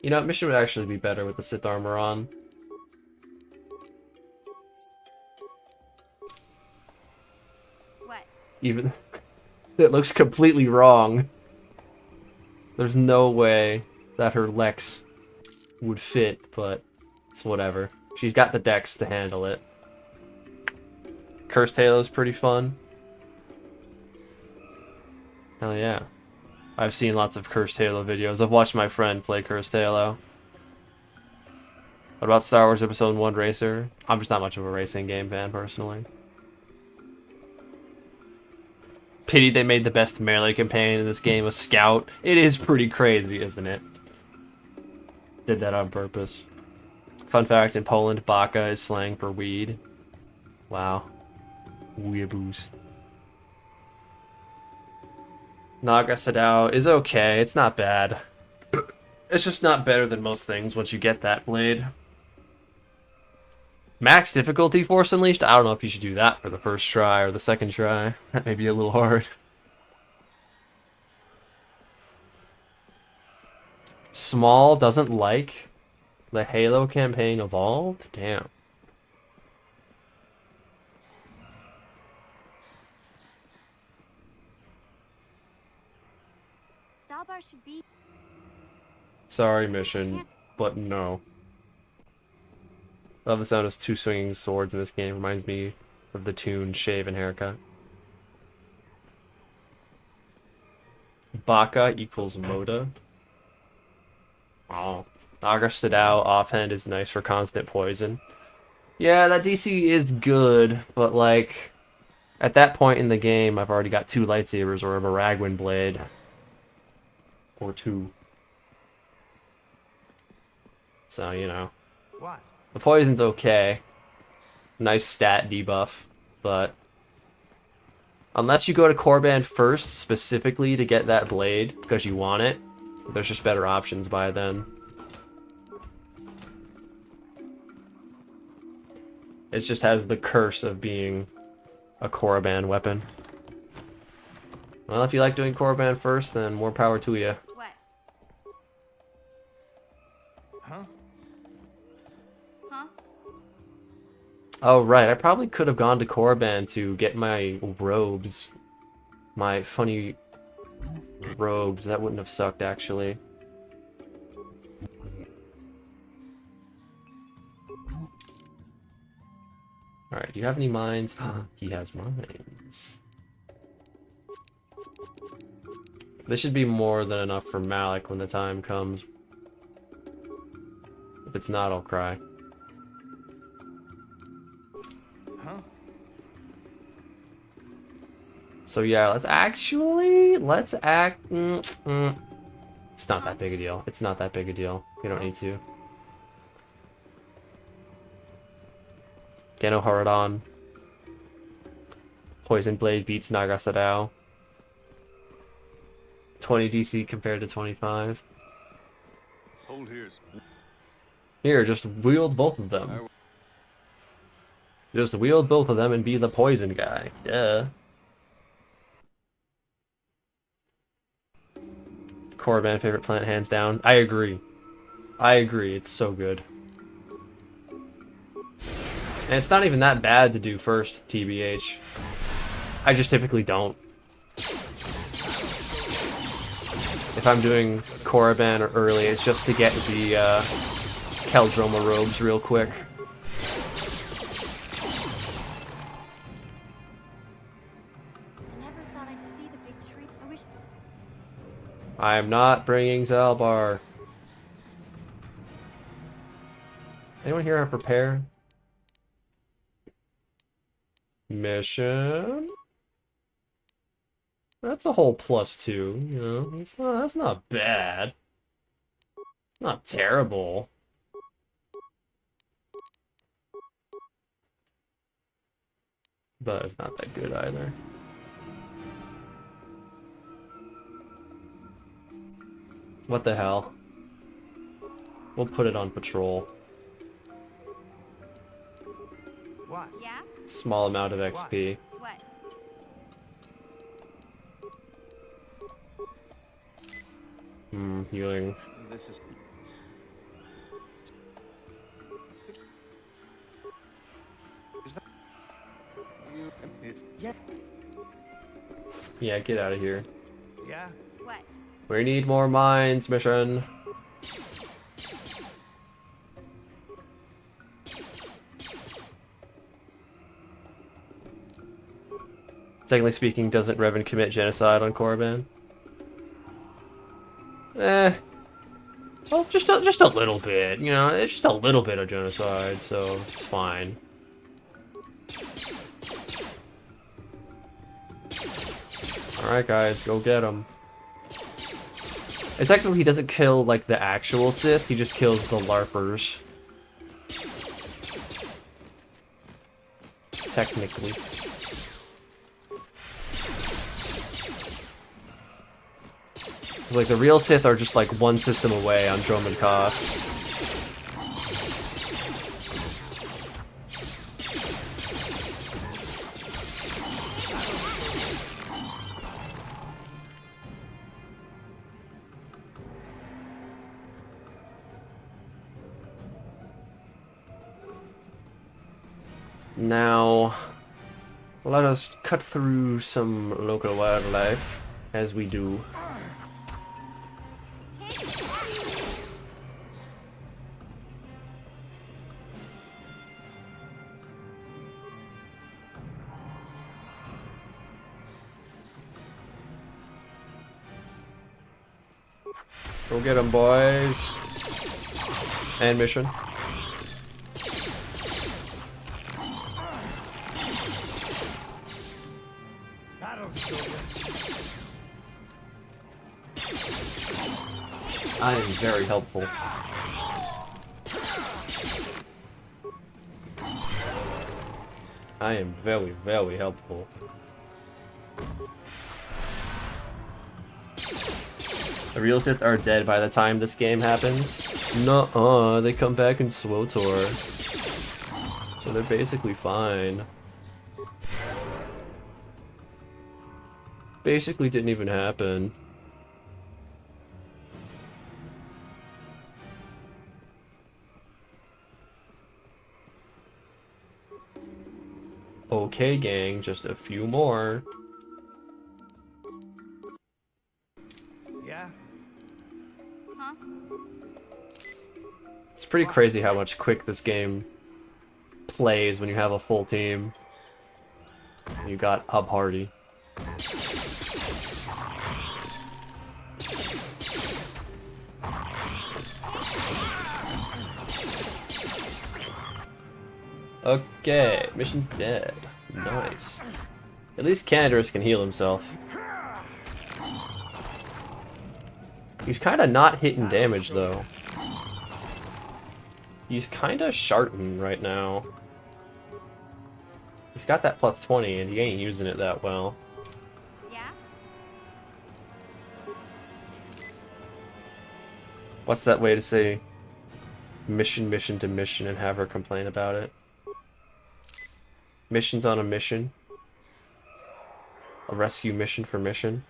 You know, mission would actually be better with the Sith armor on. What? Even... it looks completely wrong. There's no way that her Lex would fit, but it's whatever. She's got the dex to handle it. Cursed Halo's pretty fun. Hell yeah. I've seen lots of Cursed Halo videos. I've watched my friend play Cursed Halo. What about Star Wars Episode 1 Racer? I'm just not much of a racing game fan, personally. Pity they made the best melee companion in this game a scout. It is pretty crazy, isn't it? Did that on purpose. Fun fact, in Poland, baka is slang for weed. Wow. Weeaboos. Naga Sadao is okay. It's not bad. It's just not better than most things once you get that blade. Max difficulty Force Unleashed? I don't know if you should do that for the first try or the second try. That may be a little hard. Small doesn't like the Halo campaign evolved? Damn. Salbar should be. Sorry, mission, but no. I love the sound of two swinging swords in this game. Reminds me of the tune Shave and Haircut. Baka equals Moda. Oh. Naga Sadao offhand is nice for constant poison. Yeah, that DC is good, but like, at that point in the game, I've already got 2 lightsabers or a Baragwin blade. Or 2. So, you know. What? The poison's okay. Nice stat debuff, but unless you go to Korban first specifically to get that blade because you want it, there's just better options by then. It just has the curse of being a Korriban weapon. Well, if you like doing Korriban first, then more power to you. What? Huh? Huh? Oh, right. I probably could have gone to Korriban to get my robes. My funny robes. That wouldn't have sucked, actually. Alright, do you have any mines? He has mines. This should be more than enough for Malik when the time comes. If it's not, I'll cry. Huh? So yeah, let's act... It's not that big a deal. It's not that big a deal. You don't need to. Geno Haradon. Poison Blade beats Naga Sadao. 20 DC compared to 25. Hold here's. Here, just wield both of them. Just wield both of them and be the poison guy. Duh. Korriban favorite plant, hands down. I agree. I agree. It's so good. And it's not even that bad to do first, TBH. I just typically don't. If I'm doing Korriban early, it's just to get the Keldroma robes real quick. I never thought I'd see the big tree. I wish. I am not bringing Zalbar. Anyone here have prepare? Mission. That's a whole +2, you know. That's not bad. It's not terrible. But it's not that good either. What the hell? We'll put it on patrol. What? Yeah? Small amount of XP. What? Healing. This is... Yeah. Yeah, get out of here. Yeah? What? We need more mines, mission. Technically speaking, doesn't Revan commit genocide on Korriban? Well, just a little bit, you know, it's just a little bit of genocide, so it's fine. Alright guys, go get him. And technically he doesn't kill, like, the actual Sith, he just kills the LARPers. Technically. Like, the real Sith are just, like, one system away on Dromund Kaas. Now, let us cut through some local wildlife, as we do. Go get them, boys. And mission. I am very helpful. I am very, very helpful. The real Sith are dead by the time this game happens. Nuh-uh, they come back in SWTOR. So they're basically fine. Basically didn't even happen. Okay, gang, just a few more. Yeah? Huh? It's pretty crazy how much quick this game plays when you have a full team. You got Hub Hardy. Okay, mission's dead. Nice. At least Candaris can heal himself. He's kind of not hitting damage, though. He's kind of sharting right now. He's got that plus 20, and he ain't using it that well. Yeah? What's that way to say mission to mission and have her complain about it? Mission's on a mission. A rescue mission for mission.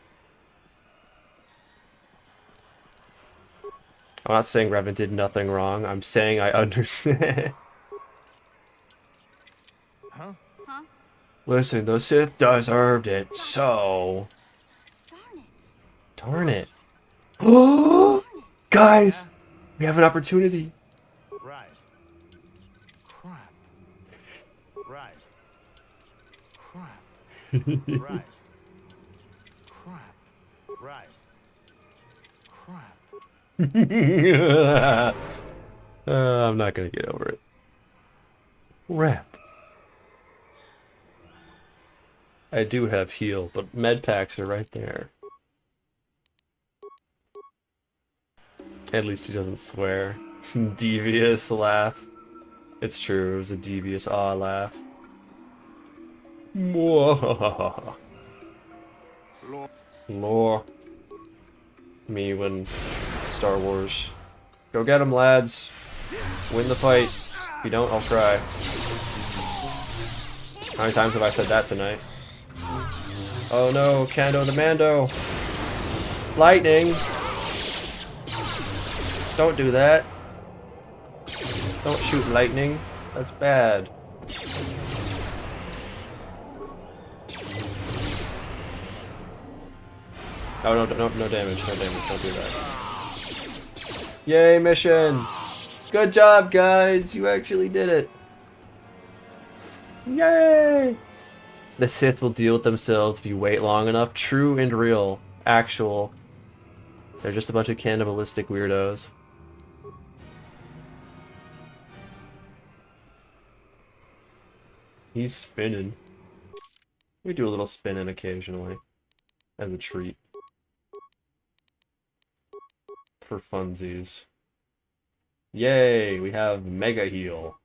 I'm not saying Revan did nothing wrong. I'm saying I understand. Huh? Huh? Listen, the Sith deserved it, so... Darn it. Darn it. Guys! We have an opportunity. Right. Crap. Right. Crap. Right. Crap. Right. Crap. I'm not gonna get over it. Crap. I do have heal, but med packs are right there. At least he doesn't swear. Devious laugh. It's true, it was a devious aw laugh. Lore. Lore. Me when Star Wars. Go get him, lads. Win the fight. If you don't, I'll cry. How many times have I said that tonight? Oh no, Kando the Mando. Lightning. Don't do that. Don't shoot lightning. That's bad. Oh, no damage, no damage, don't do that. Yay, mission! Good job, guys! You actually did it! Yay! The Sith will deal with themselves if you wait long enough. True and real. Actual. They're just a bunch of cannibalistic weirdos. He's spinning. We do a little spinning occasionally. As a treat. For funsies. Yay! We have Mega Heal.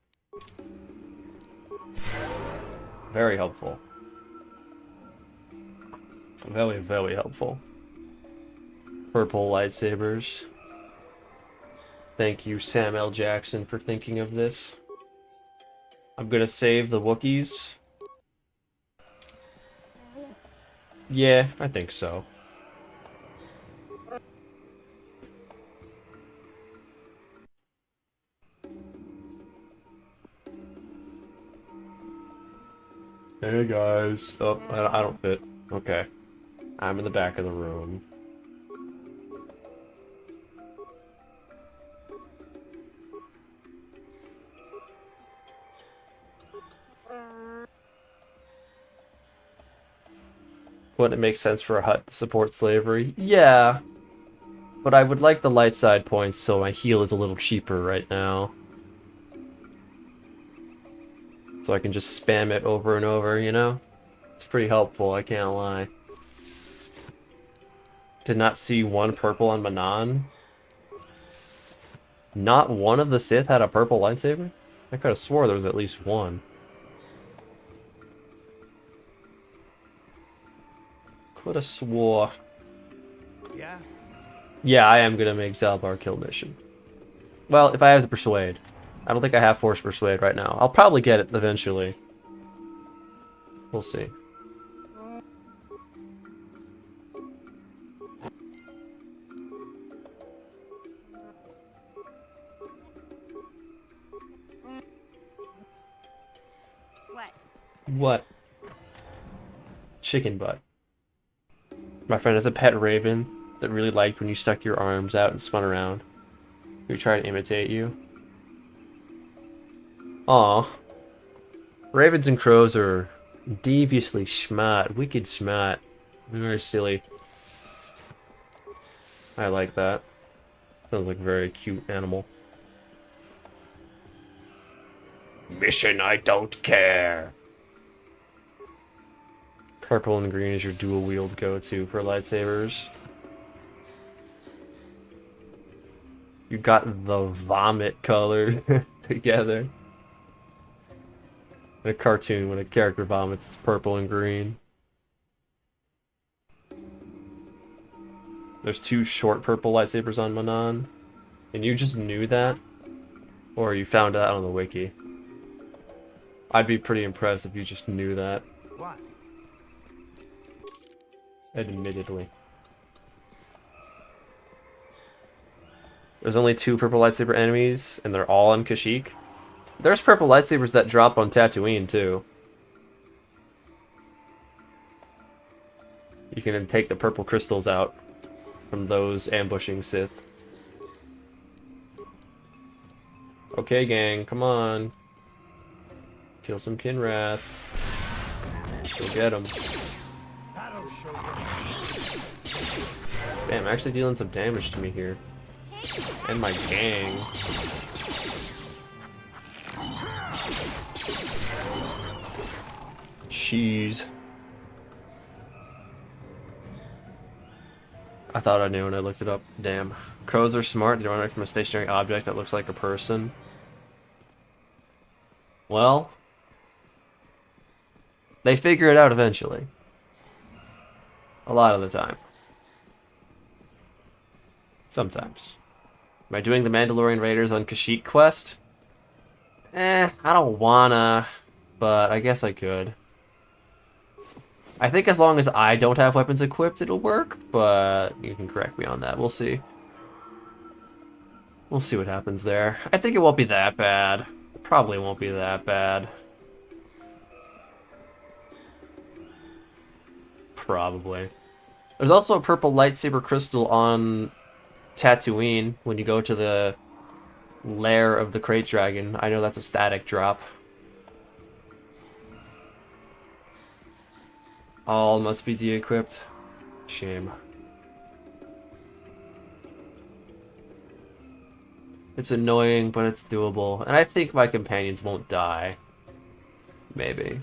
Very helpful. Very, very helpful. Purple lightsabers. Thank you, Sam L. Jackson, for thinking of this. I'm gonna save the Wookiees. Yeah, I think so. Hey guys. Oh, I don't fit. Okay. I'm in the back of the room. Wouldn't it make sense for a Hutt to support slavery? Yeah. But I would like the light side points so my heal is a little cheaper right now. So I can just spam it over and over, you know? It's pretty helpful, I can't lie. Did not see one purple on Manon. Not one of the Sith had a purple lightsaber? I could have swore there was at least one. Could have swore. Yeah? Yeah, I am gonna make Zalbar kill mission. Well, if I have the Persuade. I don't think I have Force Persuade right now. I'll probably get it eventually. We'll see. What? What? Chicken butt. My friend has a pet raven that really liked when you stuck your arms out and spun around. We try to imitate you. Aw. Ravens and crows are deviously smart, wicked smart. Very silly. I like that. Sounds like a very cute animal. Mission I don't care. Purple and green is your dual wield go-to for lightsabers. You got the vomit color together. In a cartoon, when a character vomits, it's purple and green. There's two short purple lightsabers on Manon. And you just knew that? Or you found that on the wiki? I'd be pretty impressed if you just knew that. What? Admittedly. There's only two purple lightsaber enemies, and they're all on Kashyyyk. There's purple lightsabers that drop on Tatooine, too. You can take the purple crystals out from those ambushing Sith. Okay, gang, come on. Kill some Kinrath. Go get him. That'll show you. Damn, actually dealing some damage to me here. And my gang. Jeez. I thought I knew when I looked it up. Damn. Crows are smart. They run away from a stationary object that looks like a person. Well, they figure it out eventually. A lot of the time. Sometimes. Am I doing the Mandalorian Raiders on Kashyyyk quest? I don't wanna, but I guess I could. I think as long as I don't have weapons equipped, it'll work, but you can correct me on that. We'll see. We'll see what happens there. I think it won't be that bad. Probably won't be that bad. Probably. There's also a purple lightsaber crystal on Tatooine when you go to the lair of the Krayt Dragon. I know that's a static drop. All must be de-equipped. Shame. It's annoying, but it's doable. And I think my companions won't die. Maybe.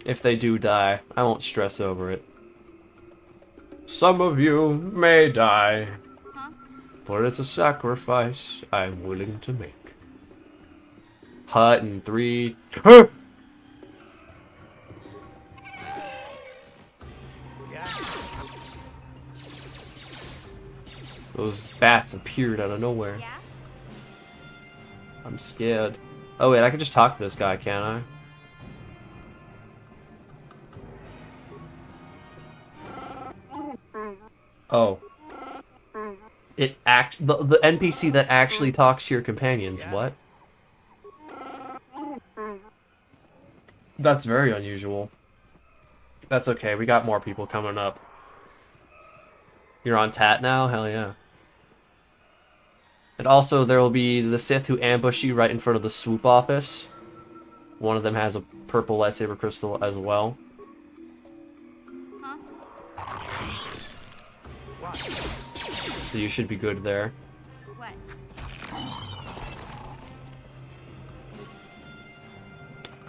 If they do die, I won't stress over it. Some of you may die, but it's a sacrifice I'm willing to make. Hutt in 3. Those bats appeared out of nowhere. Yeah? I'm scared. Oh wait, I can just talk to this guy, can't I? Oh. The NPC that actually talks to your companions, what? That's very unusual. That's okay, we got more people coming up. You're on Tat now? Hell yeah. And also there will be the Sith who ambush you right in front of the swoop office. One of them has a purple lightsaber crystal as well. So you should be good there. What?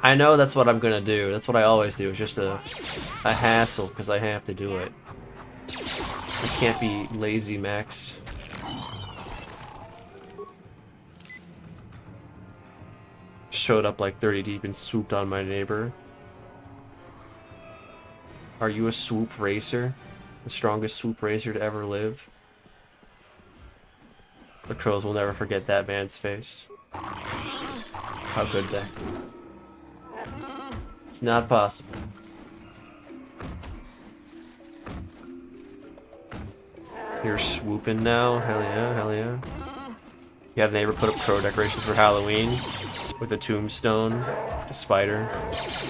I know that's what I'm gonna do. That's what I always do. It's just a hassle because I have to do it. I can't be lazy, Max. Showed up like 30 deep and swooped on my neighbor. Are you a swoop racer? The strongest swoop racer to ever live? The crows will never forget that man's face. How could they? It's not possible. You're swooping now? Hell yeah, hell yeah. You had a neighbor put up crow decorations for Halloween with a tombstone, a spider.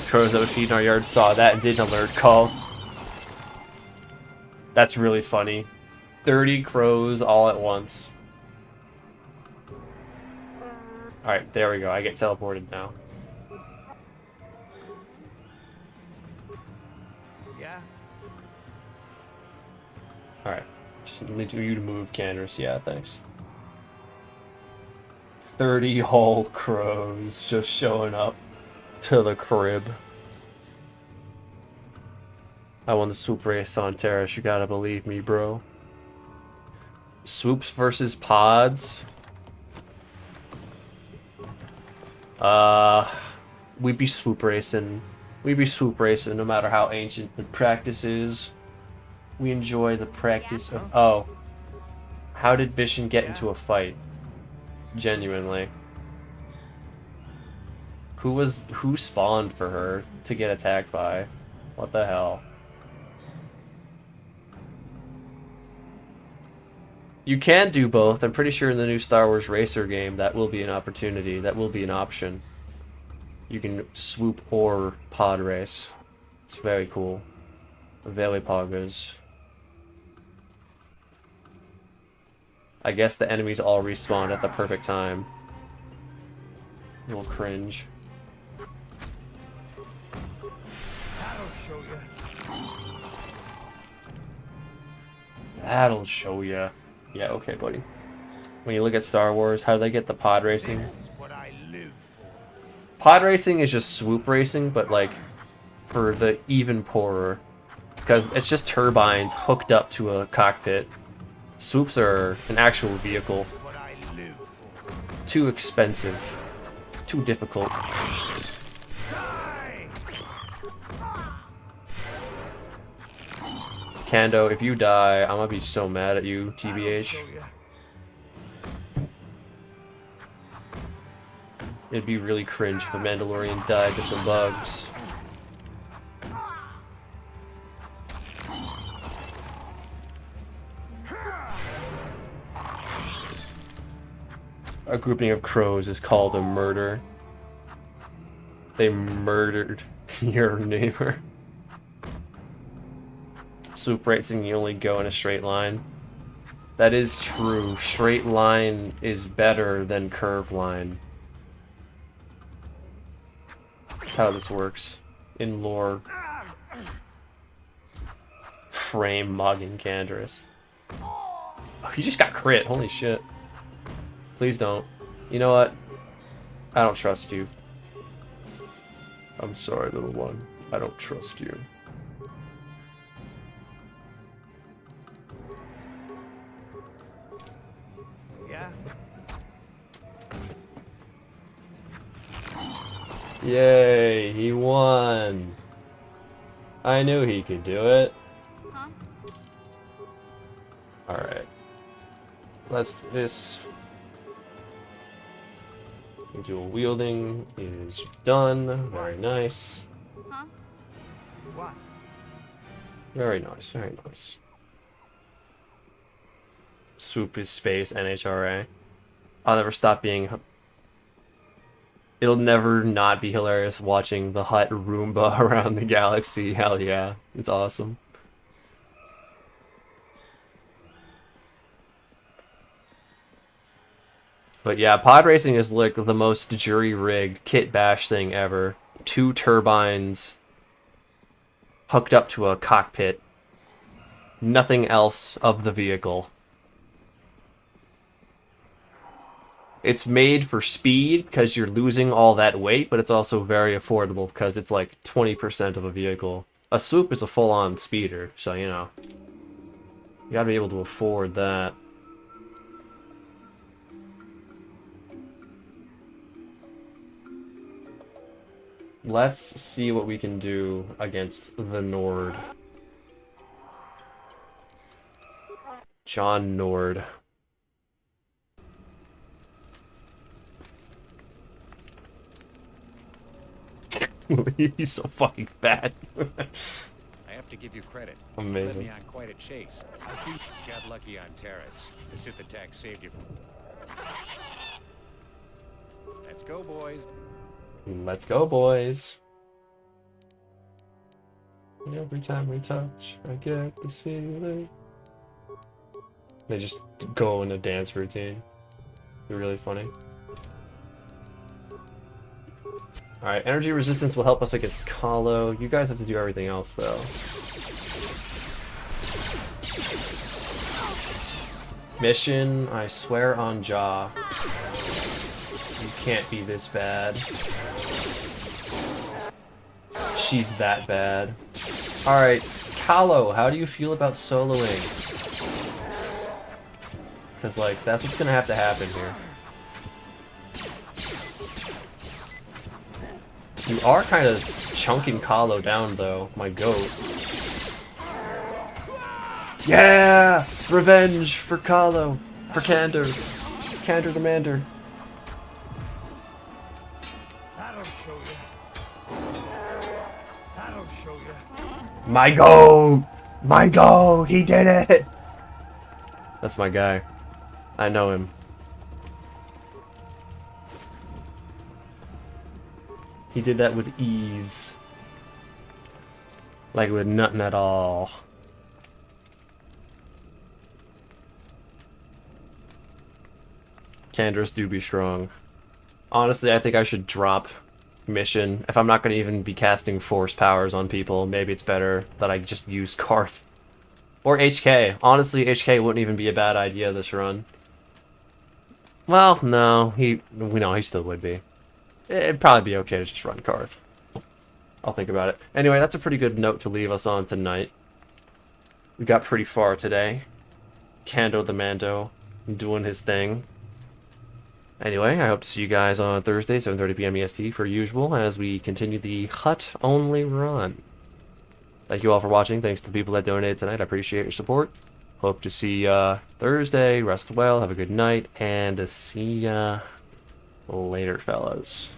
Crows that would feed in our yard saw that and did an alert call. That's really funny. 30 crows all at once. Alright, there we go. I get teleported now. Yeah? Alright. Just need you to move, Candace. Yeah, thanks. 30 whole crows just showing up to the crib. I won the swoop race on Terrace. You gotta believe me, bro. Swoops versus pods. We'd be swoop racing. We'd be swoop racing no matter how ancient the practice is. We enjoy the practice of... Oh. How did Bishan get into a fight? Genuinely. Who spawned for her to get attacked by? What the hell? You can do both. I'm pretty sure in the new Star Wars Racer game that will be an opportunity. That will be an option. You can swoop or pod race. It's very cool. Very poggers. I guess the enemies all respawned at the perfect time. A little cringe. That'll show you. That'll show ya. Yeah, okay, buddy. When you look at Star Wars, how do they get the pod racing? This is what I live for. Pod racing is just swoop racing, but like for the even poorer. Because it's just turbines hooked up to a cockpit. Swoops are an actual vehicle. What I live for. Too expensive. Too difficult. Kando, if you die, I'm gonna be so mad at you, TBH. It'd be really cringe if the Mandalorian died to some bugs. A grouping of crows is called a murder. They murdered your neighbor. Swoop racing, you only go in a straight line. That is true. Straight line is better than curve line. That's how this works in lore. Frame mugging Canderous. Oh, he just got crit. Holy shit. Please don't. You know what? I don't trust you. I'm sorry, little one. I don't trust you. Yeah? Yay, he won. I knew he could do it. Huh? Alright. Let's do this. Dual wielding is done. Very nice. Huh? What? Very nice, very nice. Swoop is space, NHRA. I'll never stop being... It'll never not be hilarious watching the Hutt Roomba around the galaxy. Hell yeah. It's awesome. But yeah, pod racing is like the most jury-rigged kit bash thing ever. 2 turbines hooked up to a cockpit. Nothing else of the vehicle. It's made for speed because you're losing all that weight, but it's also very affordable because it's like 20% of a vehicle. A swoop is a full-on speeder, so you know. You gotta be able to afford that. Let's see what we can do against the Nord. John Nord. He's so fucking fat. I have to give you credit. Amazing. You led me on quite a chase. I think you got lucky on Terrace. The Sith attack saved you from... Let's go, boys. Let's go, boys. Every time we touch, I get this feeling. They just go in a dance routine. They're really funny. Alright, energy resistance will help us against Kahlo. You guys have to do everything else, though. Mission, I swear on Jaw. You can't be this bad. She's that bad. Alright, Kahlo, how do you feel about soloing? Because, like, that's what's gonna have to happen here. You are kind of chunking Kahlo down, though, my goat. Yeah! Revenge for Kahlo! For Kandor! Kandor the Mander. That'll show you. That'll show you. My goat! My goat! He did it! That's my guy. I know him. He did that with ease. Like with nothing at all. Canderous do be strong. Honestly, I think I should drop mission. If I'm not going to even be casting force powers on people, maybe it's better that I just use Karth. Or HK. Honestly, HK wouldn't even be a bad idea this run. Well, no, we know he still would be. It'd probably be okay to just run Karth. I'll think about it. Anyway, that's a pretty good note to leave us on tonight. We got pretty far today. Kando the Mando doing his thing. Anyway, I hope to see you guys on Thursday, 7:30 p.m. EST, per usual, as we continue the Hutt-only run. Thank you all for watching. Thanks to the people that donated tonight. I appreciate your support. Hope to see ya Thursday. Rest well. Have a good night. And see ya later, fellas.